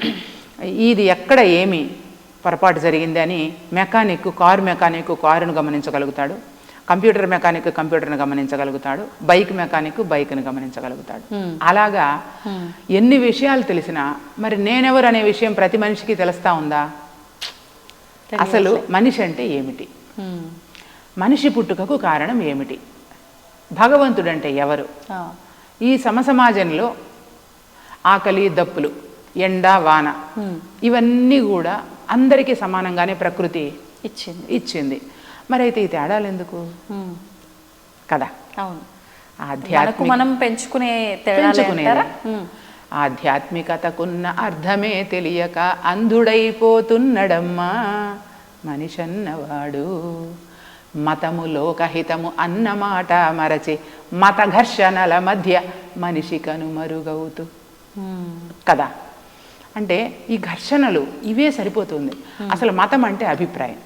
ఇది ఎక్కడ ఏమి పొరపాటు జరిగింది అని కారు మెకానిక్ కారును గమనించగలుగుతాడు, కంప్యూటర్ మెకానిక్ కంప్యూటర్ను గమనించగలుగుతాడు, బైక్ మెకానిక్ బైక్ను గమనించగలుగుతాడు. అలాగా ఎన్ని విషయాలు తెలిసినా మరి నేనెవరు అనే విషయం ప్రతి మనిషికి తెలుస్తా ఉందా? అసలు మనిషి అంటే ఏమిటి, మనిషి పుట్టుకకు కారణం ఏమిటి, భగవంతుడంటే ఎవరు, ఈ సమసమాజంలో ఆకలి దప్పులు, ఎండ వాన ఇవన్నీ కూడా అందరికీ సమానంగానే ప్రకృతి ఇచ్చింది. మరి అయితే ఈ తేడాలు ఎందుకు కదా? మనం పెంచుకునేది ఆధ్యాత్మికతకున్న అర్థమే తెలియక అంధుడైపోతున్నడమ్మా మనిషన్నవాడు. మతము లోకహితము అన్నమాట మరచి మత ఘర్షణల మధ్య మనిషి కనుమరుగవుతూ కదా. అంటే ఈ ఘర్షణలు ఇవే సరిపోతుంది. అసలు మతం అంటే అభిప్రాయం.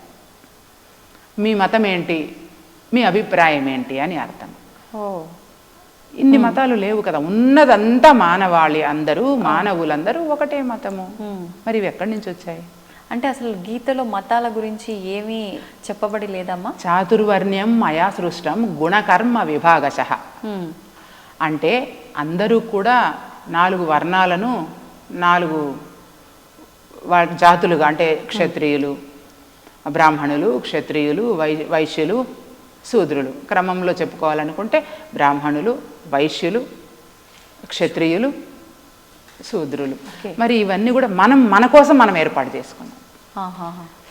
మీ మతం ఏంటి, మీ అభిప్రాయం ఏంటి అని అర్థం. ఇన్ని మతాలు లేవు కదా, ఉన్నదంతా మానవాళి, అందరూ మానవులందరూ ఒకటే మతము. మరి ఇవి ఎక్కడి నుంచి వచ్చాయి? అంటే అసలు గీతలో మతాల గురించి ఏమీ చెప్పబడి లేదమ్మా. చాతుర్వర్ణ్యం మయా సృష్టం గుణకర్మ విభాగశః. అంటే అందరూ కూడా 4 వర్ణాలను 4 జాతులుగా, అంటే క్షత్రియులు, బ్రాహ్మణులు, క్షత్రియులు, వైశ్యులు, శూద్రులు క్రమంలో చెప్పుకోవాలనుకుంటే బ్రాహ్మణులు, వైశ్యులు, క్షత్రియులు, శూద్రులు. మరి ఇవన్నీ కూడా మన కోసం మనం ఏర్పాటు చేసుకున్నాం.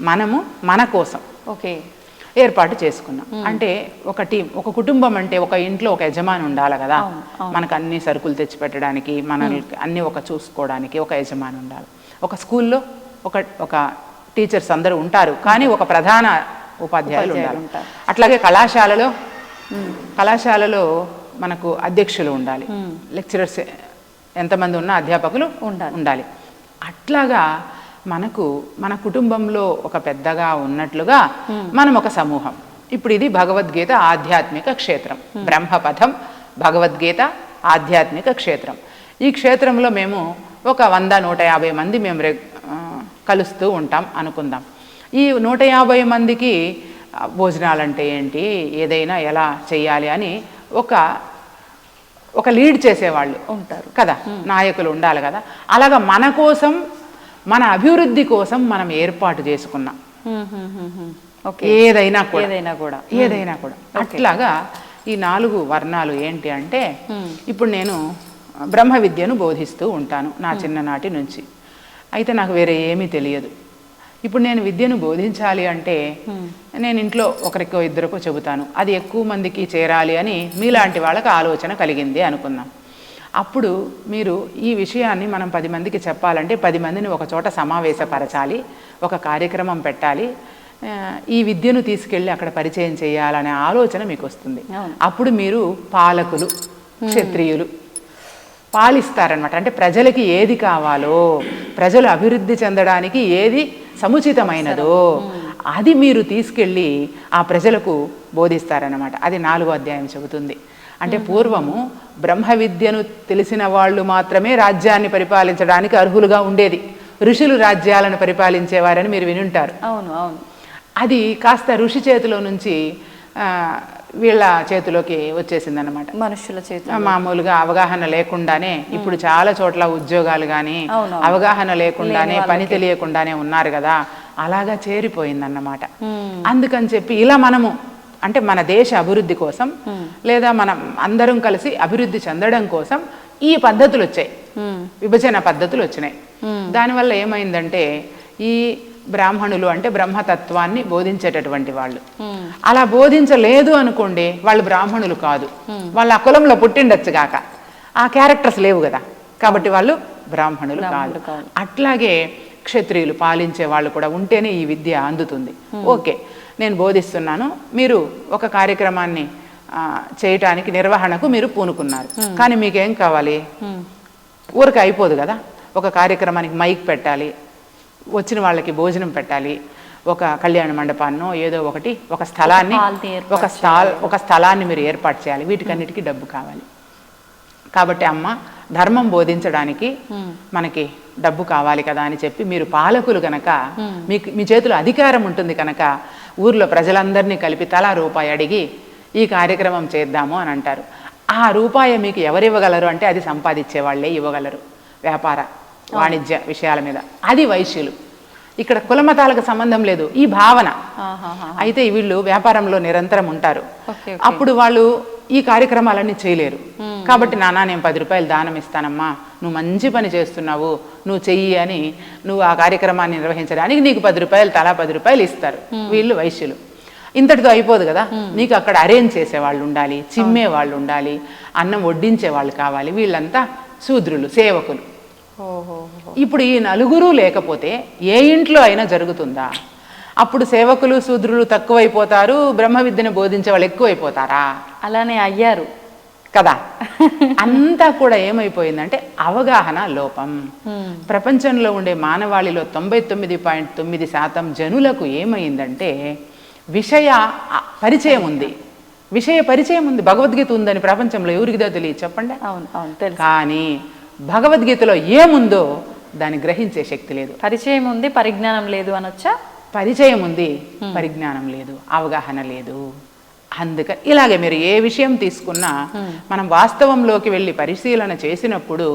మనము మన కోసం ఏర్పాటు చేసుకున్నాం. అంటే ఒక టీం, ఒక కుటుంబం అంటే ఒక ఇంట్లో ఒక యజమాని ఉండాలి కదా. మనకు అన్ని సరుకులు తెచ్చిపెట్టడానికి, మనల్ని అన్ని చూసుకోవడానికి ఒక యజమాని ఉండాలి. ఒక స్కూల్లో ఒక టీచర్స్ అందరూ ఉంటారు, కానీ ఒక ప్రధాన ఉపాధ్యాయులు ఉండాలి. అట్లాగే కళాశాలలో మనకు అధ్యక్షులు ఉండాలి, లెక్చరర్స్ ఎంతమంది ఉన్నా అధ్యాపకులు ఉండాలి. అట్లాగా మనకు మన కుటుంబంలో ఒక పెద్దగా ఉన్నట్లుగా మనం ఒక సమూహం. ఇప్పుడు ఇది భగవద్గీత ఆధ్యాత్మిక క్షేత్రం, బ్రహ్మపథం భగవద్గీత ఆధ్యాత్మిక క్షేత్రం. ఈ క్షేత్రంలో మేము ఒక 100-150 మంది మేము కలుస్తూ ఉంటాం అనుకుందాం. ఈ 150 మందికి భోజనాలు అంటే ఏంటి, ఏదైనా ఎలా చేయాలి అని ఒక లీడ్ చేసేవాళ్ళు ఉంటారు కదా, నాయకులు ఉండాలి కదా. అలాగా మన కోసం, మన అభివృద్ధి కోసం మనం ఏర్పాటు చేసుకున్నాం ఏదైనా కూడా. అట్లాగా ఈ 4 వర్ణాలు ఏంటి అంటే, ఇప్పుడు నేను బ్రహ్మ విద్యను బోధిస్తూ ఉంటాను నా చిన్ననాటి నుంచి. అయితే నాకు వేరే ఏమీ తెలియదు. ఇప్పుడు నేను విద్యను బోధించాలి అంటే నేను ఇంట్లో ఒకరికో ఇద్దరికో చెబుతాను, అది ఎక్కువ మందికి చేరాలి అని మీలాంటి వాళ్ళకి ఆలోచన కలిగింది అనుకుందాం. అప్పుడు మీరు ఈ విషయాన్ని మనం 10 మందికి చెప్పాలంటే 10 మందిని ఒక చోట సమావేశపరచాలి, ఒక కార్యక్రమం పెట్టాలి, ఈ విద్యను తీసుకెళ్ళి అక్కడ పరిచయం చేయాలనే ఆలోచన మీకు వస్తుంది. అప్పుడు మీరు పాలకులు, క్షత్రియులు పాలిస్తారనమాట. అంటే ప్రజలకి ఏది కావాలో, ప్రజలు అభివృద్ధి చెందడానికి ఏది సముచితమైనదో అది మీరు తీసుకెళ్ళి ఆ ప్రజలకు బోధిస్తారనమాట. అది 4వ అధ్యాయం చెబుతుంది. అంటే పూర్వము బ్రహ్మ విద్యను తెలిసిన వాళ్ళు మాత్రమే రాజ్యాన్ని పరిపాలించడానికి అర్హులుగా ఉండేది. ఋషులు రాజ్యాలను పరిపాలించేవారని మీరు వినుంటారు. అవును అవును. అది కాస్త ఋషి చేతిలో నుంచి వీళ్ళ చేతిలోకి వచ్చేసింది అనమాట. మనుషుల చేతిలో మామూలుగా అవగాహన లేకుండానే ఇప్పుడు చాలా చోట్ల ఉద్యోగాలు కానీ అవగాహన లేకుండానే పని తెలియకుండానే ఉన్నారు కదా, అలాగా చేరిపోయిందన్నమాట. అందుకని చెప్పి ఇలా మనము అంటే మన దేశ అభివృద్ధి కోసం లేదా మనం అందరం కలిసి అభివృద్ధి చెందడం కోసం ఈ పద్ధతులు వచ్చాయి, విభజన పద్ధతులు వచ్చినాయి. దానివల్ల ఏమైందంటే ఈ బ్రాహ్మణులు అంటే బ్రహ్మతత్వాన్ని బోధించేటటువంటి వాళ్ళు అలా బోధించలేదు అనుకోండి, వాళ్ళు బ్రాహ్మణులు కాదు, వాళ్ళు ఆ కులంలో పుట్టిండొచ్చు కాక ఆ క్యారెక్టర్స్ లేవు కదా, కాబట్టి వాళ్ళు బ్రాహ్మణులు కాదు. అట్లాగే క్షత్రియులు పాలించే వాళ్ళు కూడా ఉంటేనే ఈ విద్య అందుతుంది. ఓకే, నేను బోధిస్తున్నాను, మీరు ఒక కార్యక్రమాన్ని చేయటానికి నిర్వహణకు మీరు పూనుకున్నారు, కానీ మీకేం కావాలి? ఊరికి అయిపోదు కదా, ఒక కార్యక్రమానికి మైక్ పెట్టాలి, వచ్చిన వాళ్ళకి భోజనం పెట్టాలి, ఒక కళ్యాణ మండపాన్నో ఏదో ఒకటి ఒక స్థలాన్ని మీరు ఏర్పాటు చేయాలి. వీటికన్నిటికీ డబ్బు కావాలి. కాబట్టి అమ్మ ధర్మం బోధించడానికి మనకి డబ్బు కావాలి కదా అని చెప్పి మీరు పాలకులు కనుక మీ చేతిలో అధికారం ఉంటుంది కనుక ఊర్లో ప్రజలందరినీ కలిపి తలా రూపాయి అడిగి ఈ కార్యక్రమం చేద్దాము అని అంటారు. ఆ రూపాయి మీకు ఎవరివ్వగలరు అంటే అది సంపాదించే వాళ్ళే ఇవ్వగలరు, వ్యాపార వాణిజ్య విషయాల మీద. అది వైశ్యులు. ఇక్కడ కులమతాలకు సంబంధం లేదు, ఈ భావన. అయితే వీళ్ళు వ్యాపారంలో నిరంతరం ఉంటారు. అప్పుడు వాళ్ళు ఈ కార్యక్రమాలన్నీ చేయలేరు. కాబట్టి నాన్న నేను 10 రూపాయలు దానం ఇస్తానమ్మా, నువ్వు మంచి పని చేస్తున్నావు, నువ్వు చెయ్యి అని నువ్వు ఆ కార్యక్రమాన్ని నిర్వహించడానికి నీకు 10 రూపాయలు, తలా 10 రూపాయలు ఇస్తారు. వీళ్ళు వైశ్యులు. ఇంతటితో అయిపోదు కదా, నీకు అక్కడ అరేంజ్ చేసే వాళ్ళు ఉండాలి, చిమ్మే వాళ్ళు ఉండాలి, అన్నం వడ్డించే వాళ్ళు కావాలి. వీళ్ళంతా శూద్రులు, సేవకులు. ఇప్పుడు ఈ నలుగురు లేకపోతే ఏ ఇంట్లో అయినా జరుగుతుందా? అప్పుడు సేవకులు శూద్రులు తక్కువైపోతారు, బ్రహ్మ విద్యను బోధించే వాళ్ళు ఎక్కువైపోతారా? అలానే అయ్యారు కదా. అంతా కూడా ఏమైపోయిందంటే అవగాహన లోపం. ప్రపంచంలో ఉండే మానవాళిలో 99.9% జనులకు ఏమైందంటే విషయ పరిచయం ఉంది, భగవద్గీత ఉందని ప్రపంచంలో ఎవరికిదో తెలియదు చెప్పండి. కానీ భగవద్గీతలో ఏముందో దాన్ని గ్రహించే శక్తి లేదు. పరిచయం ఉంది, పరిజ్ఞానం లేదు అనొచ్చా? పరిచయం ఉంది, పరిజ్ఞానం లేదు, అవగాహన లేదు. అందుకని ఇలాగే మీరు ఏ విషయం తీసుకున్నా మనం వాస్తవంలోకి వెళ్ళి పరిశీలన చేసినప్పుడు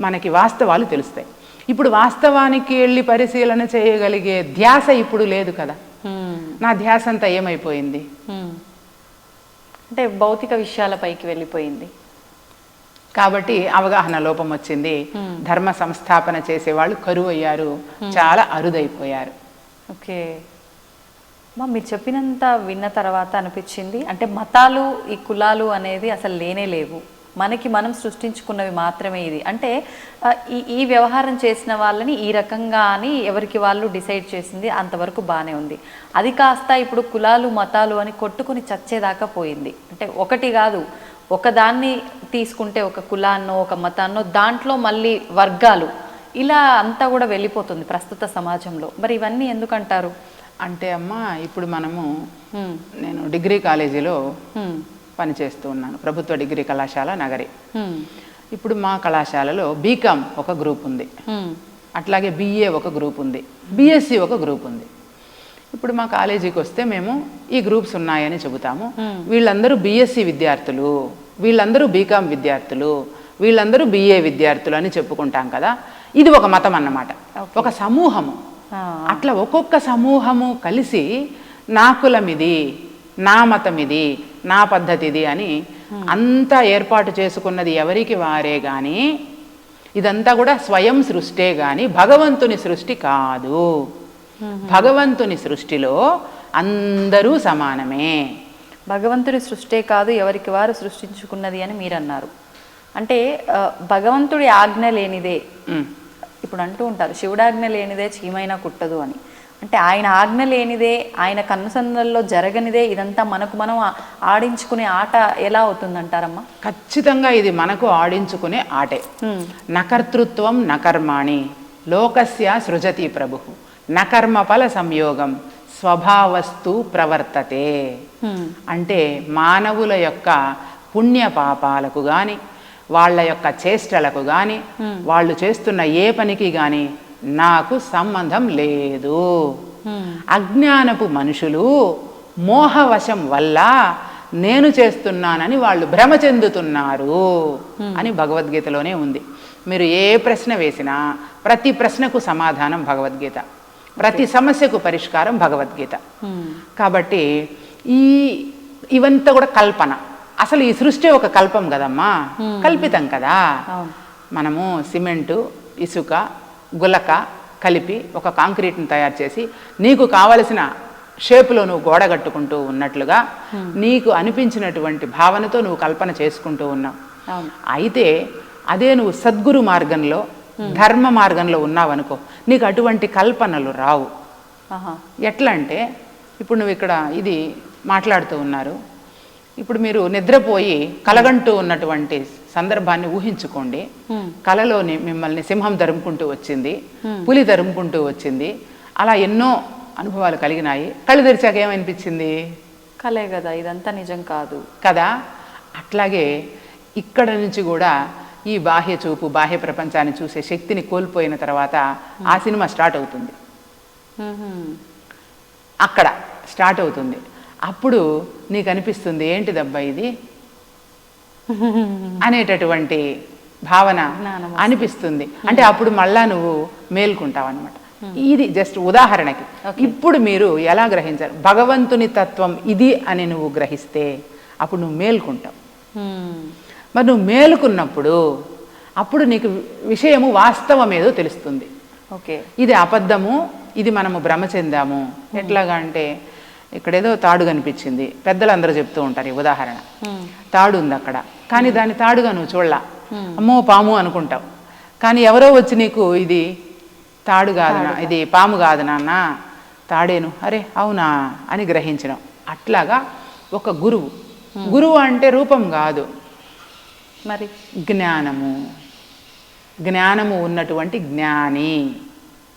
మనకి వాస్తవాలు తెలుస్తాయి. ఇప్పుడు వాస్తవానికి వెళ్ళి పరిశీలన చేయగలిగే ధ్యాస ఇప్పుడు లేదు కదా. నా ధ్యాస అంతా ఏమైపోయింది అంటే భౌతిక విషయాలపైకి వెళ్ళిపోయింది. కాబట్టి అవగాహన లోపం వచ్చింది. ధర్మ సంస్థాపన చేసేవాళ్ళు కరువు అయ్యారు, చాలా అరుదైపోయారు. ఓకే మీరు చెప్పినంత విన్న తర్వాత అనిపించింది అంటే మతాలు, ఈ కులాలు అనేది అసలు లేనే లేవు, మనకి మనం సృష్టించుకున్నవి మాత్రమే. ఇది అంటే ఈ వ్యవహారం చేసిన వాళ్ళని ఈ రకంగా అని ఎవరికి వాళ్ళు డిసైడ్ చేసింది, అంతవరకు బాగానే ఉంది. అది కాస్త ఇప్పుడు కులాలు మతాలు అని కొట్టుకుని చచ్చేదాకా పోయింది. అంటే ఒకటి కాదు, ఒకదాన్ని తీసుకుంటే ఒక కులాన్నో ఒక మతాన్నో దాంట్లో మళ్ళీ వర్గాలు, ఇలా అంతా కూడా వెళ్ళిపోతుంది ప్రస్తుత సమాజంలో. మరి ఇవన్నీ ఎందుకంటారు? అంటే అమ్మ ఇప్పుడు మనము నేను డిగ్రీ కాలేజీలో పనిచేస్తూ ఉన్నాను, ప్రభుత్వ డిగ్రీ కళాశాల నగరి. ఇప్పుడు మా కళాశాలలో బీకామ్ ఒక గ్రూప్ ఉంది, అట్లాగే బిఏ ఒక గ్రూప్ ఉంది, బిఎస్సి ఒక గ్రూప్ ఉంది. ఇప్పుడు మా కాలేజీకి వస్తే మేము ఈ గ్రూప్స్ ఉన్నాయని చెబుతాము. వీళ్ళందరూ బిఎస్సి విద్యార్థులు, వీళ్ళందరూ బీకామ్ విద్యార్థులు, వీళ్ళందరూ బిఏ విద్యార్థులు అని చెప్పుకుంటాం కదా. ఇది ఒక మతం అన్నమాట, ఒక సమూహము. అట్లా ఒక్కొక్క సమూహము కలిసి నా కులం ఇది, నా మతం ఇది, నా పద్ధతి ఇది అని అంతా ఏర్పాటు చేసుకున్నది ఎవరికి వారే కానీ ఇదంతా కూడా స్వయం సృష్టే కానీ భగవంతుని సృష్టి కాదు. భగవంతుని సృష్టిలో అందరూ సమానమే. భగవంతుని సృష్టే కాదు, ఎవరికి వారు సృష్టించుకున్నది అని మీరు అన్నారు. అంటే భగవంతుడి ఆజ్ఞ లేనిదే, ఇప్పుడు అంటూ ఉంటారు శివుడాజ్ఞ లేనిదే చీమైనా కుట్టదు అని. అంటే ఆయన ఆజ్ఞ లేనిదే, ఆయన కన్నుసన్నల్లో జరగనిదే ఇదంతా మనకు మనం ఆడించుకునే ఆట ఎలా అవుతుందంటారమ్మా? ఖచ్చితంగా ఇది మనకు ఆడించుకునే ఆటే. నకర్తృత్వం నకర్మాణి లోకస్య సృజతి ప్రభు నకర్మఫల సంయోగం స్వభావస్తు ప్రవర్తతే. అంటే మానవుల యొక్క పుణ్య పాపాలకు కానీ, వాళ్ళ యొక్క చేష్టలకు కానీ, వాళ్ళు చేస్తున్న ఏ పనికి కానీ నాకు సంబంధం లేదు. అజ్ఞానపు మనుషులు మోహవశం వల్ల నేను చేస్తున్నానని వాళ్ళు భ్రమ చెందుతున్నారు అని భగవద్గీతలోనే ఉంది. మీరు ఏ ప్రశ్న వేసినా ప్రతి ప్రశ్నకు సమాధానం భగవద్గీత, ప్రతి సమస్యకు పరిష్కారం భగవద్గీత. కాబట్టి ఇవంతా కూడా కల్పన. అసలు ఈ సృష్టి ఒక కల్పం కదమ్మా, కల్పితం కదా. మనము సిమెంటు, ఇసుక, గులక కలిపి ఒక కాంక్రీట్ని తయారు చేసి నీకు కావలసిన షేపులో నువ్వు గోడ కట్టుకుంటూ ఉన్నట్లుగా నీకు అనిపించినటువంటి భావనతో నువ్వు కల్పన చేసుకుంటూ ఉన్నావు. అయితే అదే నువ్వు సద్గురు మార్గంలో, ధర్మ మార్గంలో ఉన్నావనుకో, నీకు అటువంటి కల్పనలు రావు. ఎట్లా అంటే ఇప్పుడు నువ్వు ఇక్కడ ఇది మాట్లాడుతూ ఉన్నారు, ఇప్పుడు మీరు నిద్రపోయి కలగంటూ ఉన్నటువంటి సందర్భాన్ని ఊహించుకోండి. కలలోని మిమ్మల్ని సింహం తరుముకుంటూ వచ్చింది, పులి తరుముకుంటూ వచ్చింది, అలా ఎన్నో అనుభవాలు కలిగినాయి. కళ్ళు తెరిచాక ఏమనిపించింది? కలే కదా, ఇదంతా నిజం కాదు కదా. అట్లాగే ఇక్కడ నుంచి కూడా ఈ బాహ్య చూపు, బాహ్య ప్రపంచాన్ని చూసే శక్తిని కోల్పోయిన తర్వాత ఆ సినిమా స్టార్ట్ అవుతుంది. అక్కడ స్టార్ట్ అవుతుంది. అప్పుడు నీకు అనిపిస్తుంది ఏంటిదబ్బా ఇది అనేటటువంటి భావన అనిపిస్తుంది. అంటే అప్పుడు మళ్ళా నువ్వు మేల్కుంటావు అనమాట. ఇది జస్ట్ ఉదాహరణకి. ఇప్పుడు మీరు ఎలా గ్రహించారు? భగవంతుని తత్వం ఇది అని నువ్వు గ్రహిస్తే అప్పుడు నువ్వు మేల్కుంటావు. మరి నువ్వు మేలుకున్నప్పుడు అప్పుడు నీకు విషయము వాస్తవం ఏదో తెలుస్తుంది. ఓకే, ఇది అబద్ధము, ఇది మనము భ్రమ చెందాము. ఎట్లాగా అంటే ఇక్కడేదో తాడు కనిపించింది, పెద్దలందరూ చెప్తూ ఉంటారు ఈ ఉదాహరణ. తాడు ఉంది అక్కడ, కానీ దాని తాడుగా నువ్వు చూడలా, అమ్మో పాము అనుకుంటావు. కానీ ఎవరో వచ్చి నీకు ఇది తాడు కాదు, ఇది పాము కాదు నాన్న, తాడేను, అరే అవునా అని గ్రహించడం. అట్లాగా ఒక గురువు, గురువు అంటే రూపం కాదు, మరి జ్ఞానము, జ్ఞానము ఉన్నటువంటి జ్ఞాని.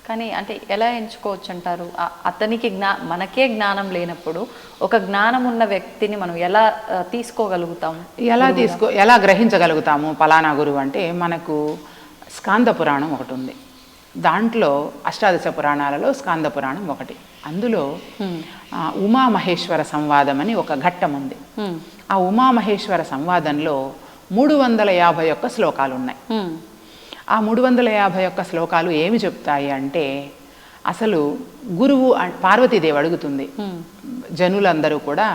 కానీ అంటే ఎలా ఎంచుకోవచ్చు అంటారు? అతనికి మనకే జ్ఞానం లేనప్పుడు ఒక జ్ఞానం ఉన్న వ్యక్తిని మనం ఎలా తీసుకోగలుగుతాం? ఎలా గ్రహించగలుగుతాము పలానా గురువు అంటే? మనకు స్కాంద పురాణం ఒకటి ఉంది. దాంట్లో అష్టాదశ పురాణాలలో స్కాంద పురాణం ఒకటి. అందులో ఉమామహేశ్వర సంవాదం అని ఒక ఘట్టం ఉంది. ఆ ఉమామహేశ్వర సంవాదంలో 351 శ్లోకాలు ఉన్నాయి. ఆ 351 శ్లోకాలు ఏమి చెప్తాయి అంటే, అసలు గురువు పార్వతీదేవి అడుగుతుంది, జనులందరూ కూడా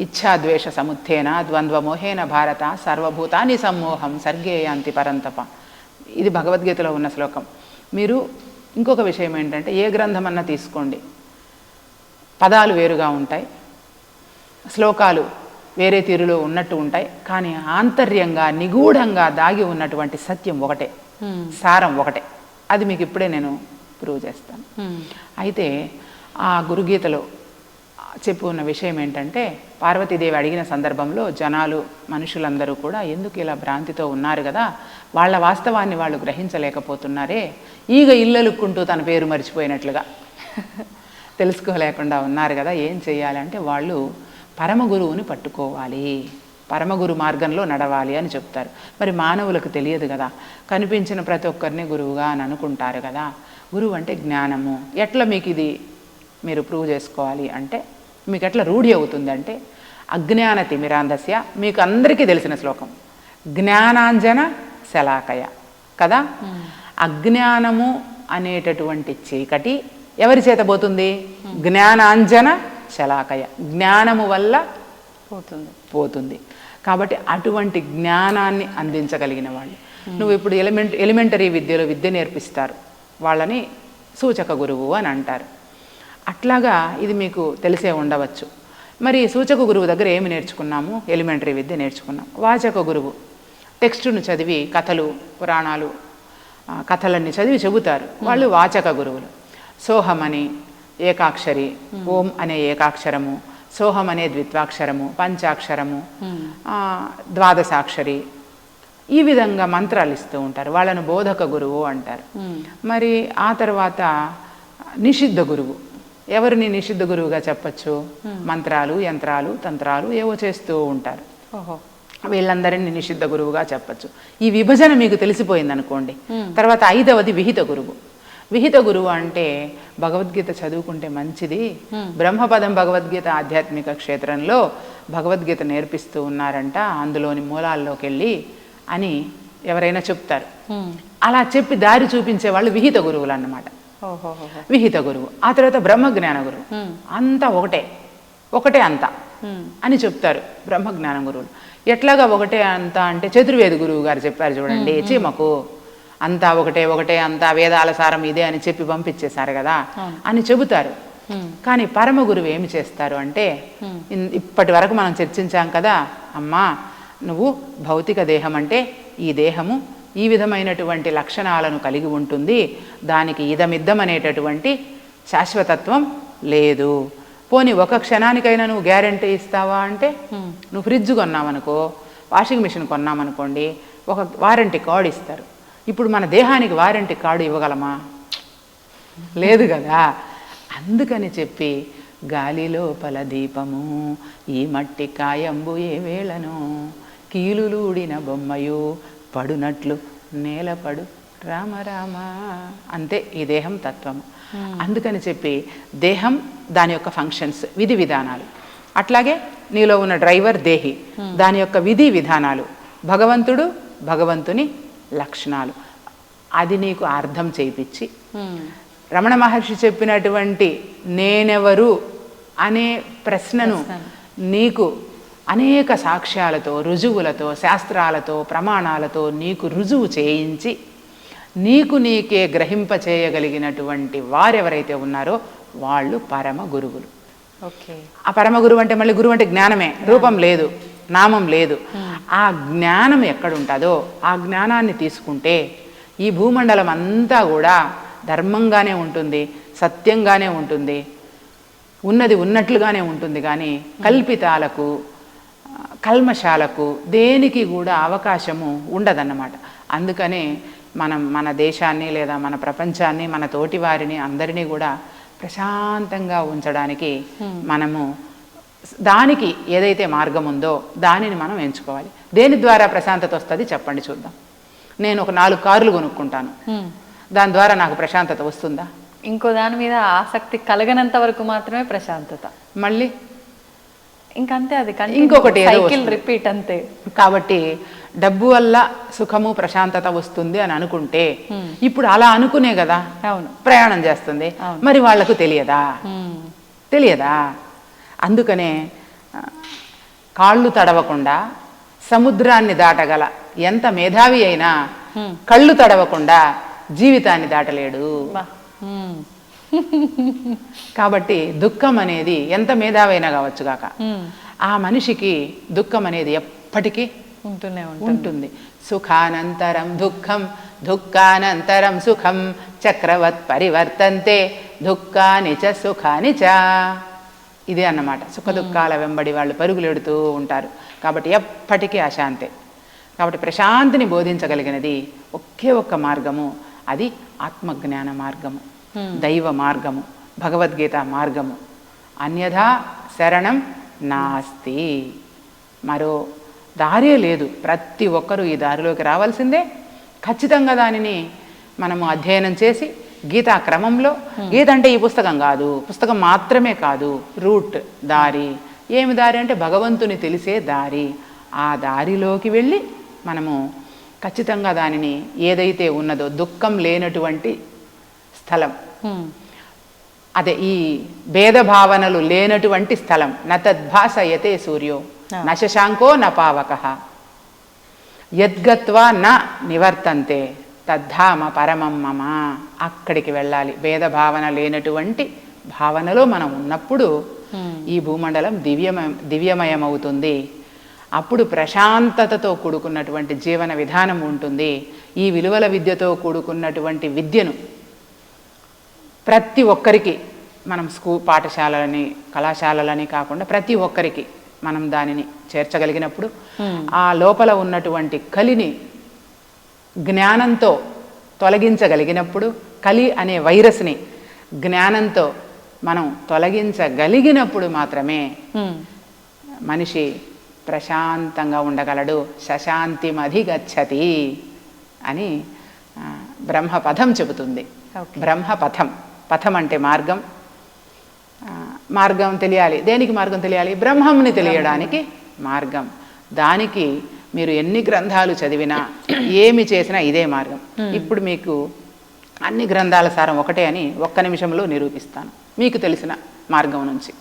ఇచ్ఛాద్వేష సముత్థేన ద్వంద్వమోహేన భారత సర్వభూతాని సమ్మోహం సర్గేయాంతి పరంతప. ఇది భగవద్గీతలో ఉన్న శ్లోకం. మీరు ఇంకొక విషయం ఏంటంటే, ఏ గ్రంథమన్నా తీసుకోండి, పదాలు వేరుగా ఉంటాయి, శ్లోకాలు వేరే తీరులో ఉన్నట్టు ఉంటాయి, కానీ ఆంతర్యంగా నిగూఢంగా దాగి ఉన్నటువంటి సత్యం ఒకటే, సారం ఒకటే. అది మీకు ఇప్పుడే నేను ప్రూవ్ చేస్తాను. అయితే ఆ గురుగీతలో చెప్పు ఉన్న విషయం ఏంటంటే, పార్వతీదేవి అడిగిన సందర్భంలో జనాలు, మనుషులందరూ కూడా ఎందుకు ఇలా భ్రాంతితో ఉన్నారు కదా, వాళ్ళ వాస్తవాన్ని వాళ్ళు గ్రహించలేకపోతున్నారే, ఈగ ఇల్లలుక్కుంటూ తన పేరు మర్చిపోయినట్లుగా తెలుసుకోలేకుండా ఉన్నారు కదా, ఏం చేయాలంటే వాళ్ళు పరమ గురువుని పట్టుకోవాలి, పరమగురు మార్గంలో నడవాలి అని చెప్తారు. మరి మానవులకు తెలియదు కదా, కనిపించిన ప్రతి ఒక్కరిని గురువుగా అని అనుకుంటారు కదా. గురువు అంటే జ్ఞానము. ఎట్లా మీకు ఇది మీరు ప్రూవ్ చేసుకోవాలి అంటే, మీకు ఎట్లా రూఢి అవుతుంది అంటే, అజ్ఞాన తిమిరాంధస్య, మీకు అందరికీ తెలిసిన శ్లోకం, జ్ఞానాంజన శలాకయ కదా. అజ్ఞానము అనేటటువంటి చీకటి ఎవరి చేత పోతుంది? జ్ఞానాంజన శలాకయ, జ్ఞానము వల్ల పోతుంది. కాబట్టి అటువంటి జ్ఞానాన్ని అందించగలిగిన వాళ్ళు. నువ్వు ఇప్పుడు ఎలిమెంటరీ విద్యలో విద్య నేర్పిస్తారు, వాళ్ళని సూచక గురువు అని అంటారు. అట్లాగా ఇది మీకు తెలిసే ఉండవచ్చు. మరి సూచక గురువు దగ్గర ఏమి నేర్చుకున్నాము? ఎలిమెంటరీ విద్య నేర్చుకున్నాం. వాచక గురువు టెక్స్టును చదివి కథలు, పురాణాలు, కథలన్నీ చదివి చెబుతారు, వాళ్ళు వాచక గురువులు. సోహమని, ఏకాక్షరి, ఓం అనే ఏకాక్షరము, సోహం అనే ద్విత్వాక్షరము, పంచాక్షరము, ద్వాదశాక్షరి, ఈ విధంగా మంత్రాలు ఇస్తూ ఉంటారు. వాళ్ళను బోధక గురువు అంటారు. మరి ఆ తర్వాత నిషిద్ధ గురువు. ఎవరిని నిషిద్ధ గురువుగా చెప్పచ్చు? మంత్రాలు, యంత్రాలు, తంత్రాలు ఏవో చేస్తూ ఉంటారు. వీళ్ళందరినీ నిషిద్ధ గురువుగా చెప్పచ్చు. ఈ విభజన మీకు తెలిసిపోయింది అనుకోండి. తర్వాత 5వది విహిత గురువు. విహిత గురువు అంటే భగవద్గీత చదువుకుంటే మంచిది, బ్రహ్మపదం భగవద్గీత ఆధ్యాత్మిక క్షేత్రంలో భగవద్గీత నేర్పిస్తూ ఉన్నారంట, అందులోని మూలాల్లోకి వెళ్ళి అని ఎవరైనా చెప్తారు. అలా చెప్పి దారి చూపించే వాళ్ళు విహిత గురువులు అన్నమాట. విహిత గురువు. ఆ తర్వాత బ్రహ్మజ్ఞాన గురువు. అంతా ఒకటే అంతా అని చెప్తారు బ్రహ్మజ్ఞాన గురువులు. ఎట్లాగా ఒకటే అంతా అంటే చతుర్వేద గురువు గారు చెప్పారు చూడండి, చీమకు అంతా ఒకటే అంతా వేదాల సారం ఇదే అని చెప్పి పంపించేశారు కదా అని చెబుతారు. కానీ పరమ గురువు ఏమి చేస్తారు అంటే, ఇప్పటి వరకు మనం చర్చించాం కదా, అమ్మా నువ్వు భౌతిక దేహం అంటే ఈ దేహము ఈ విధమైనటువంటి లక్షణాలను కలిగి ఉంటుంది, దానికి ఇదమిద్దం అనేటటువంటి శాశ్వతత్వం లేదు. పోనీ ఒక క్షణానికైనా నువ్వు గ్యారెంటీ ఇస్తావా అంటే, నువ్వు ఫ్రిడ్జ్ కొన్నామనుకో, వాషింగ్ మిషన్ కొన్నామనుకోండి, ఒక వారంటీ కార్డు ఇస్తారు. ఇప్పుడు మన దేహానికి వారంటీ కార్డు ఇవ్వగలమా? లేదు కదా. అందుకని చెప్పి గాలి లోపల దీపము ఈ మట్టి కాయంబు ఏ వేళను కీలులూడిన బొమ్మయు పడునట్లు నేలపడు రామ రామ, అంతే ఈ దేహం తత్వము. అందుకని చెప్పి దేహం, దాని యొక్క ఫంక్షన్స్, విధి విధానాలు, అట్లాగే నీలో ఉన్న డ్రైవర్ దేహి, దాని యొక్క విధి విధానాలు, భగవంతుడు, భగవంతుని లక్షణాలు, అది నీకు అర్థం చేయించి రమణ మహర్షి చెప్పినటువంటి నేనెవరు అనే ప్రశ్నను నీకు అనేక సాక్ష్యాలతో, రుజువులతో, శాస్త్రాలతో, ప్రమాణాలతో నీకు రుజువు చేయించి నీకే గ్రహింపచేయగలిగినటువంటి వారెవరైతే ఉన్నారో వాళ్ళు పరమ గురువులు. ఓకే. ఆ పరమ గురువు అంటే మళ్ళీ గురువు అంటే జ్ఞానమే, రూపం లేదు, నామం లేదు. ఆ జ్ఞానం ఎక్కడుంటుందో ఆ జ్ఞానాన్ని తీసుకుంటే ఈ భూమండలం అంతా కూడా ధర్మంగానే ఉంటుంది, సత్యంగానే ఉంటుంది, ఉన్నది ఉన్నట్లుగానే ఉంటుంది. కానీ కల్పితాలకు, కల్మషాలకు దేనికి కూడా అవకాశము ఉండదన్నమాట. అందుకనే మన దేశాన్ని లేదా మన ప్రపంచాన్ని, మన తోటి వారిని అందరినీ కూడా ప్రశాంతంగా ఉంచడానికి మనము దానికి ఏదైతే మార్గం ఉందో దానిని మనం ఎంచుకోవాలి. దేని ద్వారా ప్రశాంతత వస్తుంది చెప్పండి చూద్దాం. నేను ఒక 4 కార్లు కొనుక్కుంటాను, దాని ద్వారా నాకు ప్రశాంతత వస్తుందా? ఇంకో దాని మీద ఆసక్తి కలగనంత వరకు మాత్రమే ప్రశాంతత. మళ్ళీ ఇంకంతే, అది ఇంకొకటి సైకిల్ రిపీట్ అంతే. కాబట్టి డబ్బు వల్ల సుఖము ప్రశాంతత వస్తుంది అని అనుకుంటే ఇప్పుడు అలా అనుకునే కదా అవును ప్రయాణం చేస్తుంది. మరి వాళ్లకు తెలియదా? అందుకనే కాళ్ళు తడవకుండా సముద్రాన్ని దాటగల ఎంత మేధావి అయినా కళ్ళు తడవకుండా జీవితాన్ని దాటలేడు. కాబట్టి దుఃఖం అనేది ఎంత మేధావైనా కావచ్చు కాక ఆ మనిషికి దుఃఖం అనేది ఎప్పటికీ ఉంటుంది. సుఖానంతరం దుఃఖం, దుఃఖానంతరం సుఖం, చక్రవత్ పరివర్తంతే దుఃఖాని చ సుఖాని చ. ఇదే అన్నమాట. సుఖ దుఃఖాల వెంబడి వాళ్ళు పరుగులెడుతూ ఉంటారు. కాబట్టి ఎప్పటికీ అశాంతే. కాబట్టి ప్రశాంతిని బోధించగలిగినది ఒకే ఒక్క మార్గము, అది ఆత్మజ్ఞాన మార్గము, దైవ మార్గము, భగవద్గీత మార్గము. అన్యథా శరణం నాస్తి. మరో దారే లేదు. ప్రతి ఒక్కరూ ఈ దారిలోకి రావాల్సిందే. ఖచ్చితంగా దానిని మనము అధ్యయనం చేసి గీతా క్రమంలో, గీత అంటే ఈ పుస్తకం కాదు, పుస్తకం మాత్రమే కాదు, రూట్, దారి. ఏమి దారి అంటే భగవంతుని తెలిసే దారి. ఆ దారిలోకి వెళ్ళి మనము ఖచ్చితంగా దానిని ఏదైతే ఉన్నదో దుఃఖం లేనటువంటి స్థలం, అదే ఈ భేదభావనలు లేనటువంటి స్థలం. నతద్భాసయతే సూర్యో న శశాంకో న పావకః యద్గత్వా న నివర్తంతే తద్ధామ పరమం మమ. అక్కడికి వెళ్ళాలి. భేదభావన లేనటువంటి భావనలో మనం ఉన్నప్పుడు ఈ భూమండలం దివ్యమయమవుతుంది. అప్పుడు ప్రశాంతతతో కూడుకున్నటువంటి జీవన విధానం ఉంటుంది. ఈ విలువల విద్యతో కూడుకున్నటువంటి విద్యను ప్రతి ఒక్కరికి మనం పాఠశాలని కళాశాలలని కాకుండా ప్రతి ఒక్కరికి మనం దానిని చేర్చగలిగినప్పుడు ఆ లోపల ఉన్నటువంటి కలిని జ్ఞానంతో తొలగించగలిగినప్పుడు, కలి అనే వైరస్ని జ్ఞానంతో మనం తొలగించగలిగినప్పుడు మాత్రమే మనిషి ప్రశాంతంగా ఉండగలడు. శశాంతిమధిగచ్చతి అని బ్రహ్మపథం చెబుతుంది. బ్రహ్మపథం, పథం అంటే మార్గం. మార్గం తెలియాలి. దేనికి మార్గం తెలియాలి? బ్రహ్మంని తెలియడానికి మార్గం. దానికి మీరు ఎన్ని గ్రంథాలు చదివినా ఏమి చేసినా ఇదే మార్గం. ఇప్పుడు మీకు అన్ని గ్రంథాల సారం ఒకటే అని ఒక్క నిమిషంలో నిరూపిస్తాను మీకు తెలిసిన మార్గం నుంచి.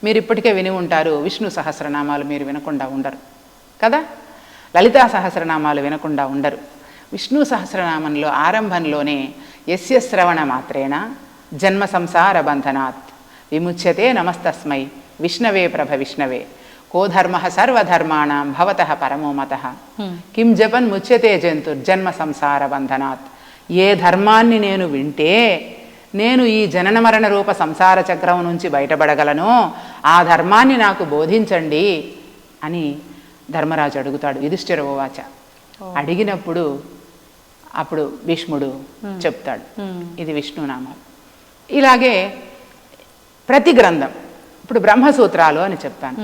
మీరు ఇప్పటికే విని ఉంటారు, విష్ణు సహస్రనామాలు మీరు వినకుండా ఉండరు కదా, లలితా సహస్రనామాలు వినకుండా ఉండరు. విష్ణు సహస్రనామంలో ఆరంభంలోనే యస్య శ్రవణ మాత్రేణ జన్మ సంసార బంధనాత్ విముచ్యతే నమస్తస్మై విష్ణవే ప్రభ విష్ణవే కో ధర్మ సర్వధర్మాణం భవతః పరమో మతః కిం జపన్ ముచ్యతే జంతుర్జన్మ సంసార బంధనాత్. ఏ ధర్మాన్ని నేను వింటే నేను ఈ జనన మరణ రూప సంసార చక్రం నుంచి బయటపడగలను, ఆ ధర్మాన్ని నాకు బోధించండి అని ధర్మరాజు అడుగుతాడు. యుధిష్ఠిర ఉవాచ. అడిగినప్పుడు అప్పుడు భీష్ముడు చెప్తాడు, ఇది విష్ణునామాలు. ఇలాగే ప్రతి గ్రంథం, ఇప్పుడు బ్రహ్మసూత్రాలు అని చెప్పాను.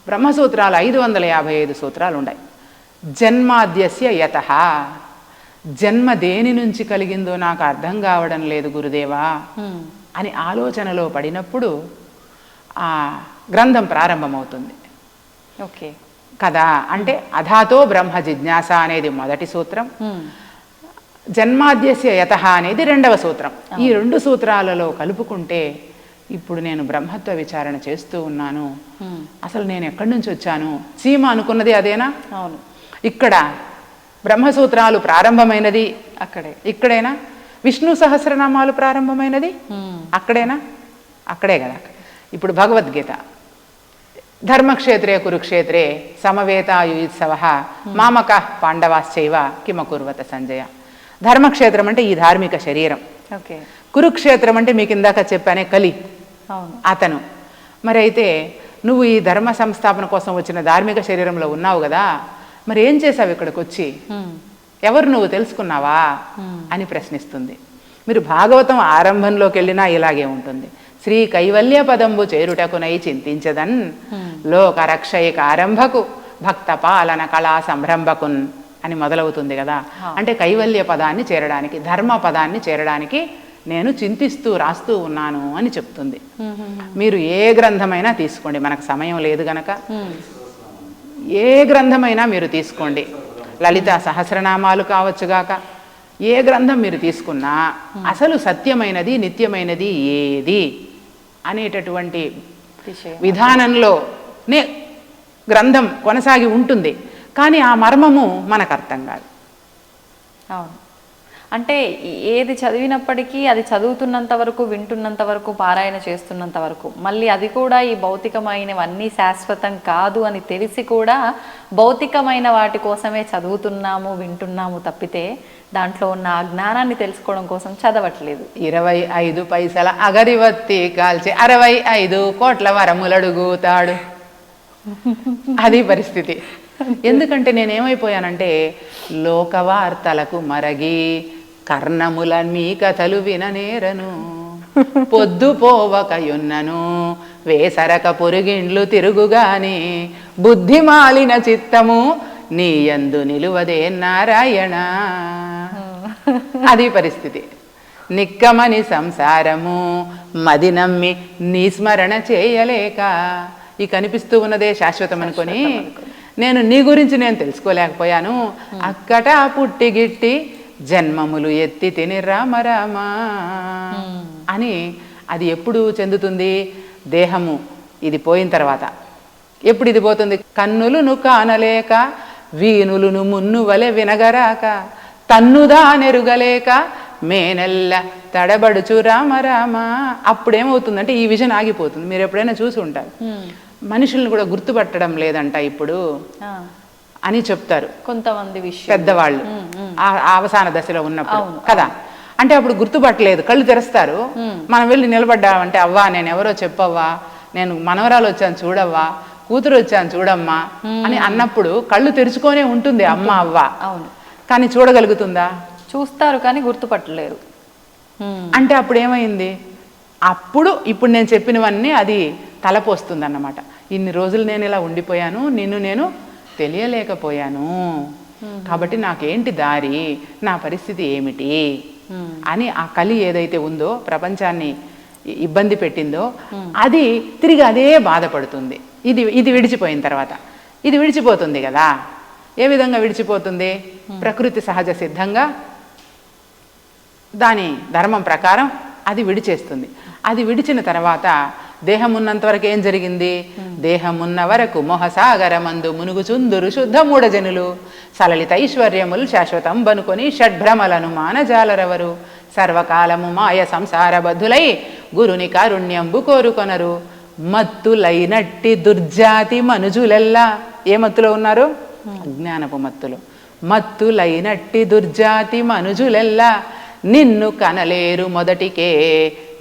బ్రహ్మసూత్రాలు 555 సూత్రాలు ఉన్నాయి. జన్మాద్యస్య యతః, జన్మ దేని నుంచి కలిగిందో నాకు అర్థం కావడం లేదు గురుదేవా అని ఆలోచనలో పడినప్పుడు ఆ గ్రంథం ప్రారంభమవుతుంది. ఓకే కదా, అంటే అధాతో బ్రహ్మ జిజ్ఞాస అనేది మొదటి సూత్రం, జన్మాద్యస్య యతః అనేది రెండవ సూత్రం. ఈ రెండు సూత్రాలలో కలుపుకుంటే ఇప్పుడు నేను బ్రహ్మత్వ విచారణ చేస్తూ ఉన్నాను, అసలు నేను ఎక్కడి నుంచి వచ్చాను, చీమ అనుకున్నది అదేనా? అవును. ఇక్కడ బ్రహ్మసూత్రాలు ప్రారంభమైనది ఇక్కడేనా? విష్ణు సహస్రనామాలు ప్రారంభమైనది అక్కడేనా? అక్కడే కదా. ఇప్పుడు భగవద్గీత, ధర్మక్షేత్రే కురుక్షేత్రే సమవేతాయుత్సవ మామక పాండవాశ్చైవ కిమకుర్వత సంజయ. ధర్మక్షేత్రం అంటే ఈ ధార్మిక శరీరం, కురుక్షేత్రం అంటే మీకు ఇందాక చెప్పానే కలి అతను. మరి అయితే నువ్వు ఈ ధర్మ సంస్థాపన కోసం వచ్చిన ధార్మిక శరీరంలో ఉన్నావు కదా, మరి ఏం చేసావు ఇక్కడికి వచ్చి, ఎవరు నువ్వు తెలుసుకున్నావా అని ప్రశ్నిస్తుంది. మీరు భాగవతం ఆరంభంలోకి వెళ్ళినా ఇలాగే ఉంటుంది. శ్రీ కైవల్య పదంబు చేరుటకునై చింతించదన్ లోక రక్షయిక ఆరంభకు భక్త పాలన కళా సంరంభకున్ అని మొదలవుతుంది కదా. అంటే కైవల్య పదాన్ని చేరడానికి, ధర్మ పదాన్ని చేరడానికి నేను చింతిస్తూ రాస్తూ ఉన్నాను అని చెప్తుంది. మీరు ఏ గ్రంథమైనా తీసుకోండి, మనకు సమయం లేదు గనక ఏ గ్రంథమైనా మీరు తీసుకోండి, లలిత సహస్రనామాలు కావచ్చుగాక, ఏ గ్రంథం మీరు తీసుకున్నా అసలు సత్యమైనది నిత్యమైనది ఏది అనేటటువంటి విధానంలోనే గ్రంథం కొనసాగి ఉంటుంది. కానీ ఆ మర్మము మనకు అర్థం కాదు. అవును, అంటే ఏది చదివినప్పటికీ అది చదువుతున్నంత వరకు, వింటున్నంత వరకు, పారాయణ చేస్తున్నంత వరకు, మళ్ళీ అది కూడా ఈ భౌతికమైనవన్నీ శాశ్వతం కాదు అని తెలిసి కూడా భౌతికమైన వాటి కోసమే చదువుతున్నాము, వింటున్నాము తప్పితే దాంట్లో ఉన్న ఆ జ్ఞానాన్ని తెలుసుకోవడం కోసం చదవట్లేదు. 25 పైసల అగరివత్తి కాల్చి 65 కోట్ల వరములడుగుతాడు, అది పరిస్థితి. ఎందుకంటే నేనేమైపోయానంటే లోకవార్తలకు మరగి కర్ణముల మీ కథలు విననేరను, పొద్దు పోవకయున్నను వేసరక పొరుగిండ్లు తిరుగుగాని బుద్ధి మాలిన చిత్తము నీ యందు నిలువదే నారాయణ. అది పరిస్థితి. నిక్కమని సంసారము మది నమ్మి నీ స్మరణ చేయలేక, ఈ కనిపిస్తూ ఉన్నదే శాశ్వతం అనుకొని నేను నీ గురించి నేను తెలుసుకోలేకపోయాను. అక్కట పుట్టిగిట్టి జన్మములు ఎత్తి తిని రామ రామ అని. అది ఎప్పుడు చెందుతుంది? దేహము ఇది పోయిన తర్వాత. ఎప్పుడు ఇది పోతుంది? కన్నులును కానలేక వీనులును మున్ను వలె వినగరాక తన్నుదా నెరుగలేక మేనెల్ల తడబడుచు రామ రామ. అప్పుడేమవుతుందంటే ఈ విజన్ ఆగిపోతుంది. మీరు ఎప్పుడైనా చూసి ఉంటారు, మనుషుల్ని కూడా గుర్తుపట్టడం లేదంట ఇప్పుడు అని చెప్తారు కొంతమంది పెద్దవాళ్ళు అవసాన దశలో ఉన్నప్పుడు కదా. అంటే అప్పుడు గుర్తుపట్టలేదు, కళ్ళు తెరుస్తారు. మనం వెళ్ళి నిలబడ్డామంటే అవ్వా నేను ఎవరో చెప్పవ్వా, నేను మనవరాలు వచ్చాను చూడవ్వా, కూతురు వచ్చాను చూడమ్మా అని అన్నప్పుడు కళ్ళు తెరుచుకొనే ఉంటుంది అమ్మ అవ్వ. అవును. కానీ చూడగలుగుతుందా? చూస్తారు కానీ గుర్తుపట్టలేరు. అంటే అప్పుడు ఏమైంది? అప్పుడు ఇప్పుడు నేను చెప్పినవన్నీ అది తలపోస్తుంది అన్నమాట. ఇన్ని రోజులు నేను ఇలా ఉండిపోయాను, నిన్ను నేను తెలియలేకపోయాను, కాబట్టి నాకేంటి దారి, నా పరిస్థితి ఏమిటి అని ఆ కలి ఏదైతే ఉందో ప్రపంచాన్ని ఇబ్బంది పెట్టిందో అది తిరిగి అదే బాధపడుతుంది. ఇది విడిచిపోయిన తర్వాత ఇది విడిచిపోతుంది కదా. ఏ విధంగా విడిచిపోతుంది? ప్రకృతి సహజ సిద్ధంగా దాని ధర్మం ప్రకారం అది విడిచేస్తుంది. అది విడిచిన తర్వాత దేహం ఉన్నంత వరకు ఏం జరిగింది? దేహం ఉన్న వరకు మొహసాగరమందు మునుగుచుందురు శుద్ధ మూఢజనులు, సలలిత ఐశ్వర్యములు శాశ్వతం బనుకొని షడ్భ్రమలను మానజాలరవరు, సర్వకాలము మాయ సంసార బద్ధులై గురుని కారుణ్యంబు కోరుకొనరు, మత్తులైనట్టి దుర్జాతి మనుజులెల్లా. ఏ మత్తులో ఉన్నారు? అజ్ఞానపు మత్తులు. మత్తులైనట్టి దుర్జాతి మనుజులెల్లా నిన్ను కనలేరు మొదటికే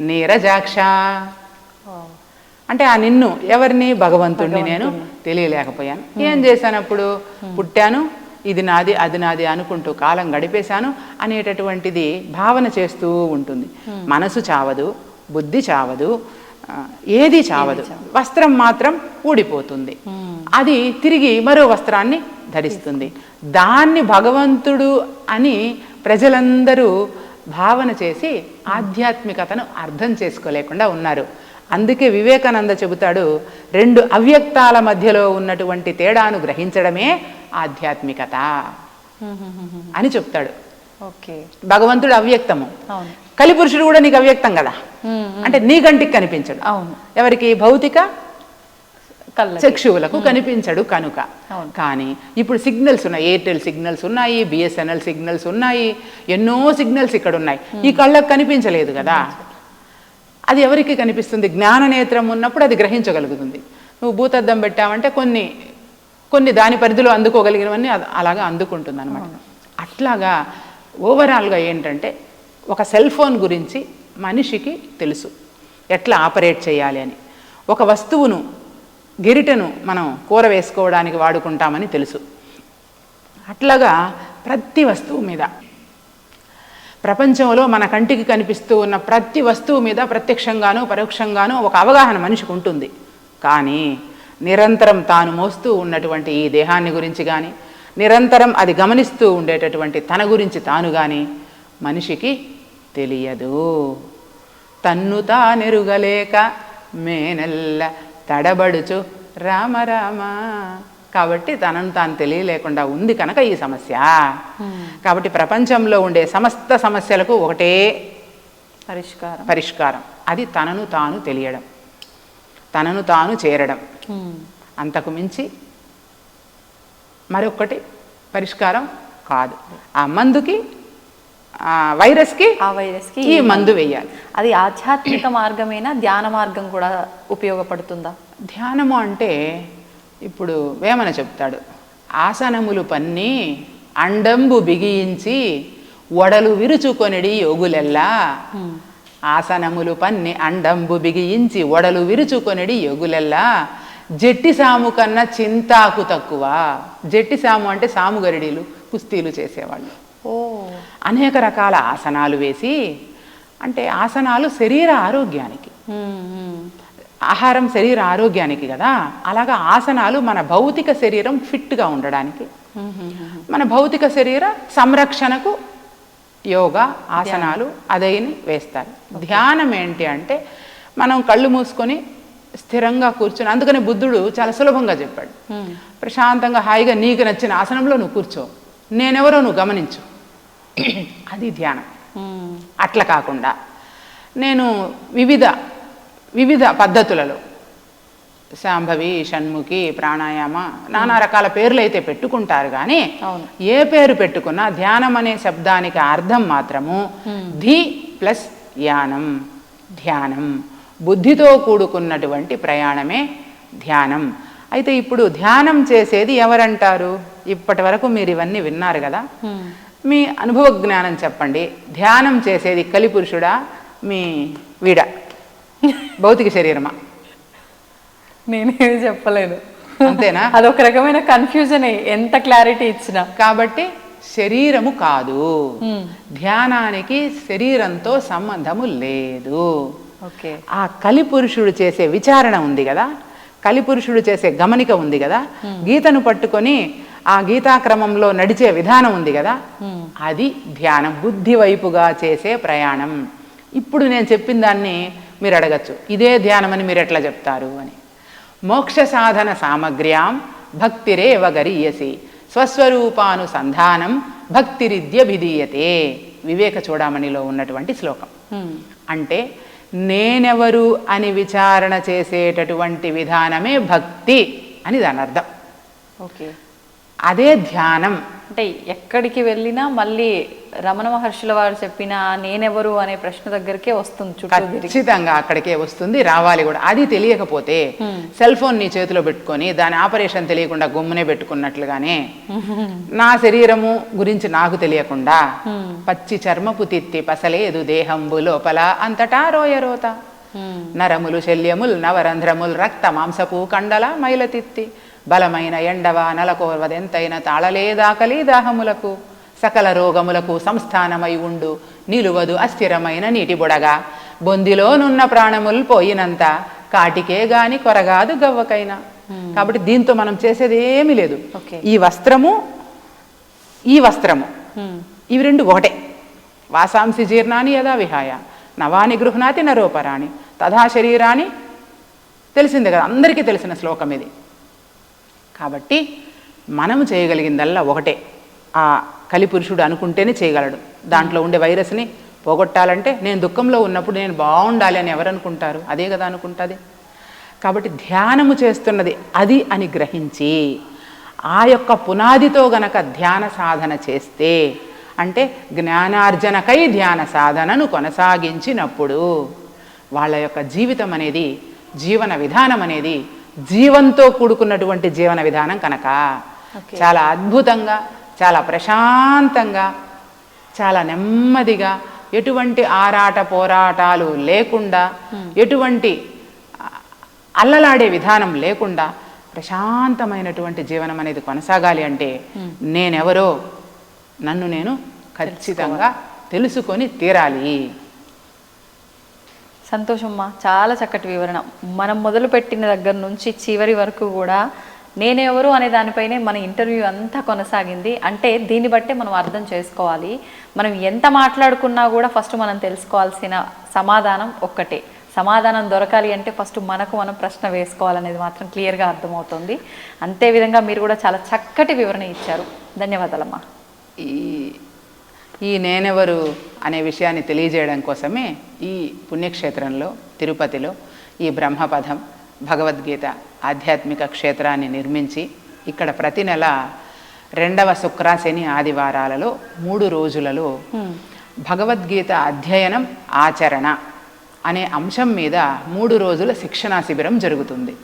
నీరజాక్ష. అంటే ఆ నిన్ను ఎవరిని? భగవంతుడిని నేను తెలియలేకపోయాను. ఏం చేశాను? అప్పుడు పుట్టాను, ఇది నాది అది నాది అనుకుంటూ కాలం గడిపేశాను అనేటటువంటిది భావన చేస్తూ ఉంటుంది. మనసు చావదు, బుద్ధి చావదు, ఏది చావదు, వస్త్రం మాత్రం ఊడిపోతుంది. అది తిరిగి మరో వస్త్రాన్ని ధరిస్తుంది. దాన్ని భగవంతుడు అని ప్రజలందరూ భావన చేసి ఆధ్యాత్మికతను అర్థం చేసుకోలేకుండా ఉన్నారు. అందుకే వివేకానంద చెబుతాడు, రెండు అవ్యక్తాల మధ్యలో ఉన్నటువంటి తేడాను గ్రహించడమే ఆధ్యాత్మికత అని చెప్తాడు. భగవంతుడు అవ్యక్తము, కలిపురుషుడు కూడా నీకు అవ్యక్తం కదా. అంటే నీ కంటికి కనిపించడు. ఎవరికి? భౌతిక చక్షువులకు కనిపించడు కనుక. కానీ ఇప్పుడు సిగ్నల్స్ ఉన్నాయి, ఎయిర్టెల్ సిగ్నల్స్ ఉన్నాయి, బిఎస్ఎన్ఎల్ సిగ్నల్స్ ఉన్నాయి, ఎన్నో సిగ్నల్స్ ఇక్కడ ఉన్నాయి. ఈ కళ్ళకు కనిపించలేదు కదా. అది ఎవరికి కనిపిస్తుంది? జ్ఞాననేత్రం ఉన్నప్పుడు అది గ్రహించగలుగుతుంది. నువ్వు భూతద్దం పెట్టావంటే కొన్ని దాని పరిధిలో అందుకోగలిగినవన్నీ అలాగా అందుకుంటుంది అనమాట. అట్లాగా ఓవరాల్గా ఏంటంటే ఒక సెల్ ఫోన్ గురించి మనిషికి తెలుసు ఎట్లా ఆపరేట్ చేయాలి అని. ఒక వస్తువును, గెరిటెను మనం కూర వేసుకోవడానికి వాడుకుంటామని తెలుసు. అట్లాగా ప్రతి వస్తువు మీద, ప్రపంచంలో మన కంటికి కనిపిస్తూ ఉన్న ప్రతి వస్తువు మీద ప్రత్యక్షంగానూ పరోక్షంగానూ ఒక అవగాహన మనిషికి ఉంటుంది. కానీ నిరంతరం తాను మోస్తూ ఉన్నటువంటి ఈ దేహాన్ని గురించి కానీ, నిరంతరం అది గమనిస్తూ ఉండేటటువంటి తన గురించి తాను కానీ మనిషికి తెలియదు. తన్ను తానెరుగలేక మేనెల్ల తడబడుచు రామ రామ. కాబట్టి తనను తాను తెలియలేకుండా ఉంది కనుక ఈ సమస్య. కాబట్టి ప్రపంచంలో ఉండే సమస్త సమస్యలకు ఒకటే పరిష్కారం, అది తనను తాను తెలియడం, తనను తాను చేరడం. అంతకు మించి మరొకటి పరిష్కారం కాదు. ఆ మందుకి, ఆ వైరస్కి ఈ మందు వేయాలి. అది ఆధ్యాత్మిక మార్గమేనా, ధ్యాన మార్గం కూడా ఉపయోగపడుతుందా? ధ్యానము అంటే ఇప్పుడు వేమన చెప్తాడు, ఆసనములు పన్ని అండంబు బిగించి వడలు విరుచుకొనిడి యోగులెల్లా. ఆసనములు పన్ని అండంబు బిగించి వడలు విరుచుకొనిడి యోగులెల్లా జట్టి సాము కన్నా చింతాకు తక్కువ. జట్టి సాము అంటే సాము గరిడీలు, కుస్తీలు చేసేవాళ్ళు. అనేక రకాల ఆసనాలు వేసి, అంటే ఆసనాలు శరీర ఆరోగ్యానికి, ఆహారం శరీర ఆరోగ్యానికి కదా. అలాగా ఆసనాలు మన భౌతిక శరీరం ఫిట్గా ఉండడానికి, మన భౌతిక శరీర సంరక్షణకు యోగా ఆసనాలు అదైని వేస్తారు. ధ్యానం ఏంటి అంటే మనం కళ్ళు మూసుకొని స్థిరంగా కూర్చొని, అందుకని బుద్ధుడు చాలా సులభంగా చెప్పాడు, ప్రశాంతంగా హాయిగా నీకు నచ్చిన ఆసనంలో నువ్వు కూర్చో, నేనెవరో నువ్వు గమనించు, అది ధ్యానం. అట్లా కాకుండా నేను వివిధ పద్ధతులలో శాంభవి, షణ్ముఖి, ప్రాణాయామ, నానా రకాల పేర్లు అయితే పెట్టుకుంటారు. కానీ ఏ పేరు పెట్టుకున్నా ధ్యానం అనే శబ్దానికి అర్థం మాత్రము ధి ప్లస్ యానం, ధ్యానం. బుద్ధితో కూడుకున్నటువంటి ప్రయాణమే ధ్యానం. అయితే ఇప్పుడు ధ్యానం చేసేది ఎవరంటారు? ఇప్పటి వరకు మీరు ఇవన్నీ విన్నారు కదా. మీ అనుభవ జ్ఞానం చెప్పండి. ధ్యానం చేసేది కలిపురుషుడా మీ వీడ భౌతిక శరీరమా? నేనేమి చెప్పలేను. అంతేనా? అదొక రకమైన కన్ఫ్యూజన్ ఎంత క్లారిటీ ఇచ్చినా. కాబట్టి శరీరము కాదు, ధ్యానానికి శరీరంతో సంబంధము లేదు. ఓకే. ఆ కలిపురుషుడు చేసే విచారణ ఉంది కదా, కలిపురుషుడు చేసే గమనిక ఉంది కదా, గీతను పట్టుకొని ఆ గీతాక్రమంలో నడిచే విధానం ఉంది కదా, అది ధ్యానం. బుద్ధి వైపుగా చేసే ప్రయాణం. ఇప్పుడు నేను చెప్పిన దాన్ని మీరు అడగచ్చు, ఇదే ధ్యానమని మీరు ఎట్లా చెప్తారు అని. మోక్ష సాధన సామగ్ర్యాం భక్తిరేవ గరీయసి స్వస్వరూపానుసంధానం భక్తిరిద్యభిధీయతే. వివేక చూడామణిలో ఉన్నటువంటి శ్లోకం. అంటే నేనెవరు అని విచారణ చేసేటటువంటి విధానమే భక్తి అని దాని అర్థం. ఓకే. అదే ధ్యానం. అంటే ఎక్కడికి వెళ్ళినా మళ్ళీ రమణ మహర్షుల వారు చెప్పిన నేనెవరు అనే ప్రశ్న దగ్గరికే వస్తుంది. ఖచ్చితంగా అక్కడికే వస్తుంది, రావాలి కూడా. అది తెలియకపోతే సెల్ ఫోన్ నీ చేతిలో పెట్టుకొని దాని ఆపరేషన్ తెలియకుండా గమ్మునే పెట్టుకున్నట్లుగానే నా శరీరము గురించి నాకు తెలియకుండా పచ్చి చర్మపు తిత్తి పసలేదు దేహంబు లోపల అంతటా రోయరోత నరములు శల్యముల్ నవరంధ్రముల్ రక్త మాంసపు కండల మైలతిత్తి బలమైన ఎండవ నలకోర్వదెంతైన తాళలేదాకలి దాహములకు సకల రోగములకు సంస్థానమై ఉండు నిలువదు అస్థిరమైన నీటి బుడగా బొందిలోనున్న ప్రాణములు పోయినంత కాటికే గాని కొరగాదు గవ్వకైనా. కాబట్టి దీంతో మనం చేసేది ఏమీ లేదు. ఈ వస్త్రము ఈ వస్త్రము ఇవి రెండు ఒకటే. వాసాంసి జీర్ణాన్ని యదా విహాయ నవాని గృహ్ణాతి నరోపరాణి తథా శరీరాన్ని. తెలిసిందే కదా, అందరికీ తెలిసిన శ్లోకం ఇది. కాబట్టి మనము చేయగలిగిందల్లా ఒకటే. ఆ కలిపురుషుడు అనుకుంటేనే చేయగలడు. దాంట్లో ఉండే వైరస్ని పోగొట్టాలంటే నేను దుఃఖంలో ఉన్నప్పుడు నేను బాగుండాలి అని ఎవరు అనుకుంటారు? అదే కదా అనుకుంటుంది. కాబట్టి ధ్యానము చేస్తున్నది అది అని గ్రహించి ఆ యొక్క పునాదితో గనక ధ్యాన సాధన చేస్తే, అంటే జ్ఞానార్జనకై ధ్యాన సాధనను కొనసాగించినప్పుడు వాళ్ళ యొక్క జీవితం అనేది, జీవన విధానం అనేది జీవంతో కూడుకున్నటువంటి జీవన విధానం కనుక చాలా అద్భుతంగా, చాలా ప్రశాంతంగా, చాలా నెమ్మదిగా, ఎటువంటి ఆరాట పోరాటాలు లేకుండా, ఎటువంటి అల్లలాడే విధానం లేకుండా ప్రశాంతమైనటువంటి జీవనం అనేది కొనసాగాలి అంటే నేనెవరో నన్ను నేను ఖచ్చితంగా తెలుసుకొని తీరాలి. సంతోషమ్మా, చాలా చక్కటి వివరణ. మనం మొదలుపెట్టిన దగ్గర నుంచి చివరి వరకు కూడా నేనెవరు అనే దానిపైనే మన ఇంటర్వ్యూ అంతా కొనసాగింది. అంటే దీన్ని బట్టే మనం అర్థం చేసుకోవాలి, మనం ఎంత మాట్లాడుకున్నా కూడా ఫస్ట్ మనం తెలుసుకోవాల్సిన సమాధానం ఒక్కటే. సమాధానం దొరకాలి అంటే ఫస్ట్ మనకు మనం ప్రశ్న వేసుకోవాలనేది మాత్రం క్లియర్గా అర్థమవుతుంది. అంతే విధంగా మీరు కూడా చాలా చక్కటి వివరణ ఇచ్చారు. ధన్యవాదాలమ్మా. ఈ నేనెవరు అనే విషయాన్ని తెలియజేయడం కోసమే ఈ పుణ్యక్షేత్రంలో తిరుపతిలో ఈ బ్రహ్మపథం భగవద్గీత ఆధ్యాత్మిక క్షేత్రాన్ని నిర్మించి ఇక్కడ ప్రతి నెల 2వ శుక్ర శని ఆదివారాలలో 3 రోజులలో భగవద్గీత అధ్యయనం ఆచరణ అనే అంశం మీద 3 రోజుల శిక్షణా శిబిరం జరుగుతుంది.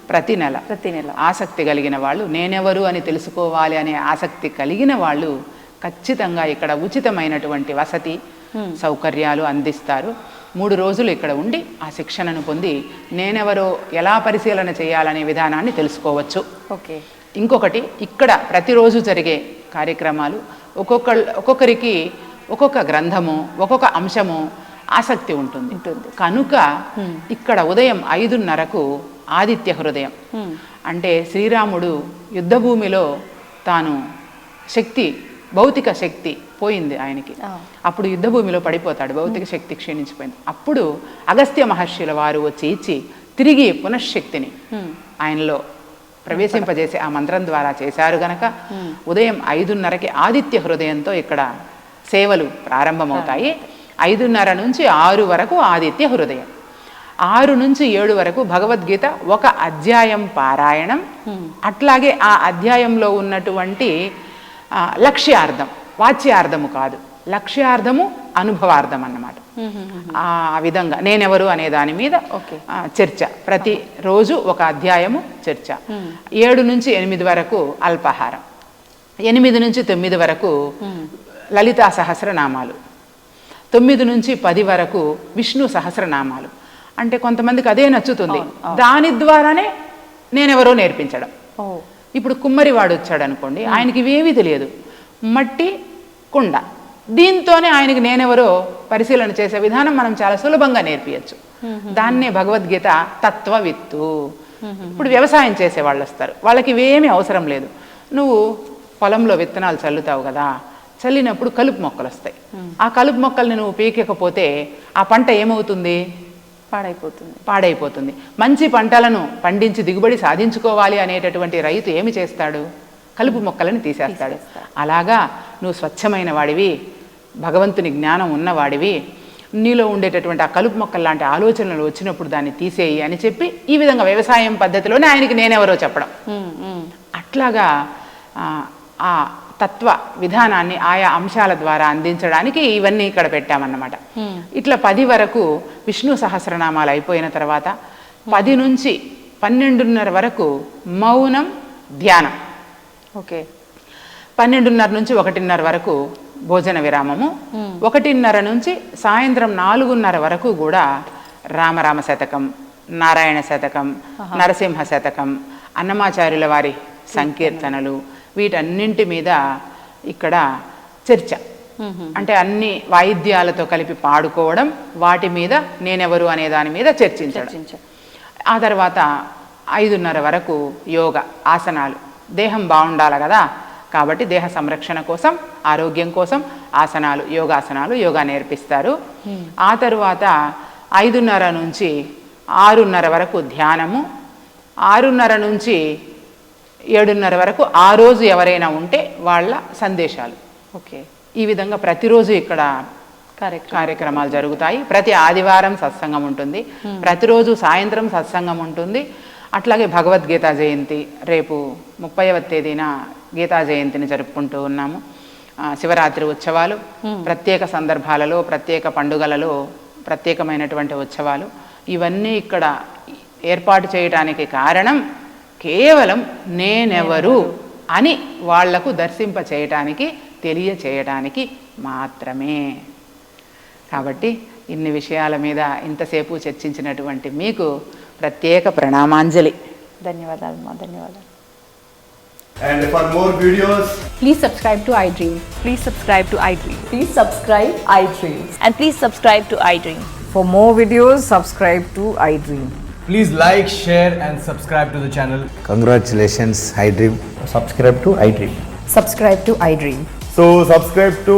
ప్రతి నెల ఆసక్తి కలిగిన వాళ్ళు, నేనెవరు అని తెలుసుకోవాలి అనే ఆసక్తి కలిగిన వాళ్ళు ఖచ్చితంగా ఇక్కడ ఉచితమైనటువంటి వసతి సౌకర్యాలు అందిస్తారు. 3 రోజులు ఇక్కడ ఉండి ఆ శిక్షణను పొంది నేనెవరో ఎలా పరిశీలన చేయాలనే విధానాన్ని తెలుసుకోవచ్చు. ఓకే. ఇంకొకటి, ఇక్కడ ప్రతిరోజు జరిగే కార్యక్రమాలు ఒక్కొక్కరికి ఒక్కొక్క గ్రంథము, ఒక్కొక్క అంశము ఆసక్తి ఉంటుంది కనుక ఇక్కడ ఉదయం 5:30కు ఆదిత్య హృదయం, అంటే శ్రీరాముడు యుద్ధభూమిలో తాను భౌతిక శక్తి పోయింది ఆయనకి, అప్పుడు యుద్ధభూమిలో పడిపోతాడు, భౌతిక శక్తి క్షీణించిపోయింది. అప్పుడు అగస్త్య మహర్షుల వారు వచ్చి ఇచ్చి తిరిగి పునఃశక్తిని ఆయనలో ప్రవేశింపజేసి ఆ మంత్రం ద్వారా చేశారు గనక ఉదయం 5:30కి ఆదిత్య హృదయంతో ఇక్కడ సేవలు ప్రారంభమవుతాయి. 5:30 నుంచి 6 వరకు ఆదిత్య హృదయం, 6 నుంచి 7 వరకు భగవద్గీత ఒక అధ్యాయం పారాయణం, అట్లాగే ఆ అధ్యాయంలో ఉన్నటువంటి లక్ష్యార్థం, వాచ్యార్థము కాదు, లక్ష్యార్థము అనుభవార్థం అన్నమాట. ఆ విధంగా నేనెవరు అనే దాని మీద చర్చ, ప్రతి రోజు ఒక అధ్యాయము చర్చ. 7 నుంచి 8 వరకు అల్పాహారం, 8 నుంచి 9 వరకు లలితా సహస్రనామాలు, 9 నుంచి 10 వరకు విష్ణు సహస్రనామాలు. అంటే కొంతమందికి అదే నచ్చుతుంది, దాని ద్వారానే నేనెవరో నేర్పించడం. ఇప్పుడు కుమ్మరివాడు వచ్చాడు అనుకోండి, ఆయనకి ఇవేమీ తెలియదు, మట్టి కుండ, దీంతోనే ఆయనకి నేనెవరో పరిశీలన చేసే విధానం మనం చాలా సులభంగా నేర్పించచ్చు. దాన్నే భగవద్గీత తత్వవిత్తు. ఇప్పుడు వ్యవసాయం చేసే వాళ్ళు వస్తారు, వాళ్ళకి ఇవేమీ అవసరం లేదు. నువ్వు పొలంలో విత్తనాలు చల్లుతావు కదా, చల్లినప్పుడు కలుపు మొక్కలు వస్తాయి. ఆ కలుపు మొక్కల్ని నువ్వు పీకకపోతే ఆ పంట ఏమవుతుంది? పాడైపోతుంది. మంచి పంటలను పండించి దిగుబడి సాధించుకోవాలి అనేటటువంటి రైతు ఏమి చేస్తాడు? కలుపు మొక్కలను తీసేస్తాడు. అలాగా నువ్వు స్వచ్ఛమైన వాడివి, భగవంతుని జ్ఞానం ఉన్నవాడివి, నీలో ఉండేటటువంటి ఆ కలుపు మొక్కలు లాంటి ఆలోచనలు వచ్చినప్పుడు దాన్ని తీసేయి అని చెప్పి ఈ విధంగా వ్యవసాయం పద్ధతిలోనే ఆయనకి నేనెవరో చెప్పడం. అట్లాగా ఆ తత్వ విధానాన్ని ఆయా అంశాల ద్వారా అందించడానికి ఇవన్నీ ఇక్కడ పెట్టామన్నమాట. ఇట్లా 10 వరకు విష్ణు సహస్రనామాలు అయిపోయిన తర్వాత 10 నుంచి 12:30 వరకు మౌనం, ధ్యానం. 12:30 నుంచి 1:30 వరకు భోజన విరామము. 1:30 నుంచి సాయంత్రం 4:30 వరకు కూడా రామరామ శతకం, నారాయణ శతకం, నరసింహ శతకం, అన్నమాచార్యుల వారి సంకీర్తనలు, వీటన్నింటి మీద ఇక్కడ చర్చ. అంటే అన్ని వాయిద్యాలతో కలిపి పాడుకోవడం, వాటి మీద నేనెవరు అనే దాని మీద చర్చించడం. ఆ తర్వాత 5:30 వరకు యోగ ఆసనాలు. దేహం బాగుండాలి కదా, కాబట్టి దేహ సంరక్షణ కోసం, ఆరోగ్యం కోసం ఆసనాలు, యోగాసనాలు, యోగా నేర్పిస్తారు. ఆ తరువాత 5:30 నుంచి 6:30 వరకు ధ్యానము. 6:30 నుంచి 7:30 వరకు ఆ రోజు ఎవరైనా ఉంటే వాళ్ళ సందేశాలు. ఈ విధంగా ప్రతిరోజు ఇక్కడ కార్యక్రమాలు జరుగుతాయి. ప్రతి ఆదివారం సత్సంగం ఉంటుంది, ప్రతిరోజు సాయంత్రం సత్సంగం ఉంటుంది. అట్లాగే భగవద్గీత జయంతి, రేపు 30వ తేదీన గీతా జయంతిని జరుపుకుంటూ ఉన్నాము. శివరాత్రి ఉత్సవాలు, ప్రత్యేక సందర్భాలలో, ప్రత్యేక పండుగలలో ప్రత్యేకమైనటువంటి ఉత్సవాలు, ఇవన్నీ ఇక్కడ ఏర్పాటు చేయడానికి కారణం కేవలం నేనెవరు అని వాళ్లకు దర్శింప చేయటానికి, తెలియచేయటానికి మాత్రమే. కాబట్టి ఇన్ని విషయాల మీద ఇంతసేపు చర్చించినటువంటి మీకు ప్రత్యేక ప్రణామాంజలి. ధన్యవాదాలు మా, ధన్యవాదాలు. And for more videos, Please subscribe to iDream. Please subscribe to iDream. Please subscribe iDream. And please subscribe to iDream. For more videos, subscribe to iDream. please like, share and subscribe to the channel. Congratulations, iDream. Subscribe to iDream. Subscribe to iDream. So subscribe to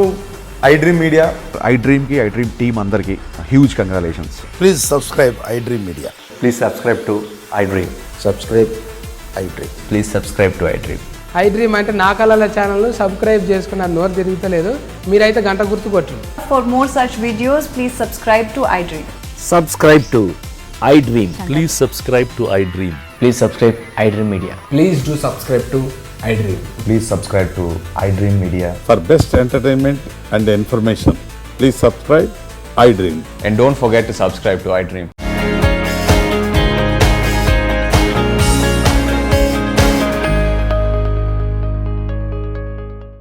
iDream Media. iDream ki iDream team andarki huge congratulations. Please subscribe iDream Media. Please subscribe to iDream. Subscribe iDream. Please subscribe to iDream. iDream అంటే నా కళల channel subscribe చేసుకున్న నోరు తిరుగుతలేదు, మీరైతే గంట గుర్తు కొట్టండి. For more such videos, please subscribe to iDream. Subscribe to iDream. Please subscribe to iDream. Please subscribe iDream Media. Please do subscribe to iDream. Please subscribe to iDream Media. For best entertainment and information, please subscribe iDream. And don't forget to subscribe to iDream.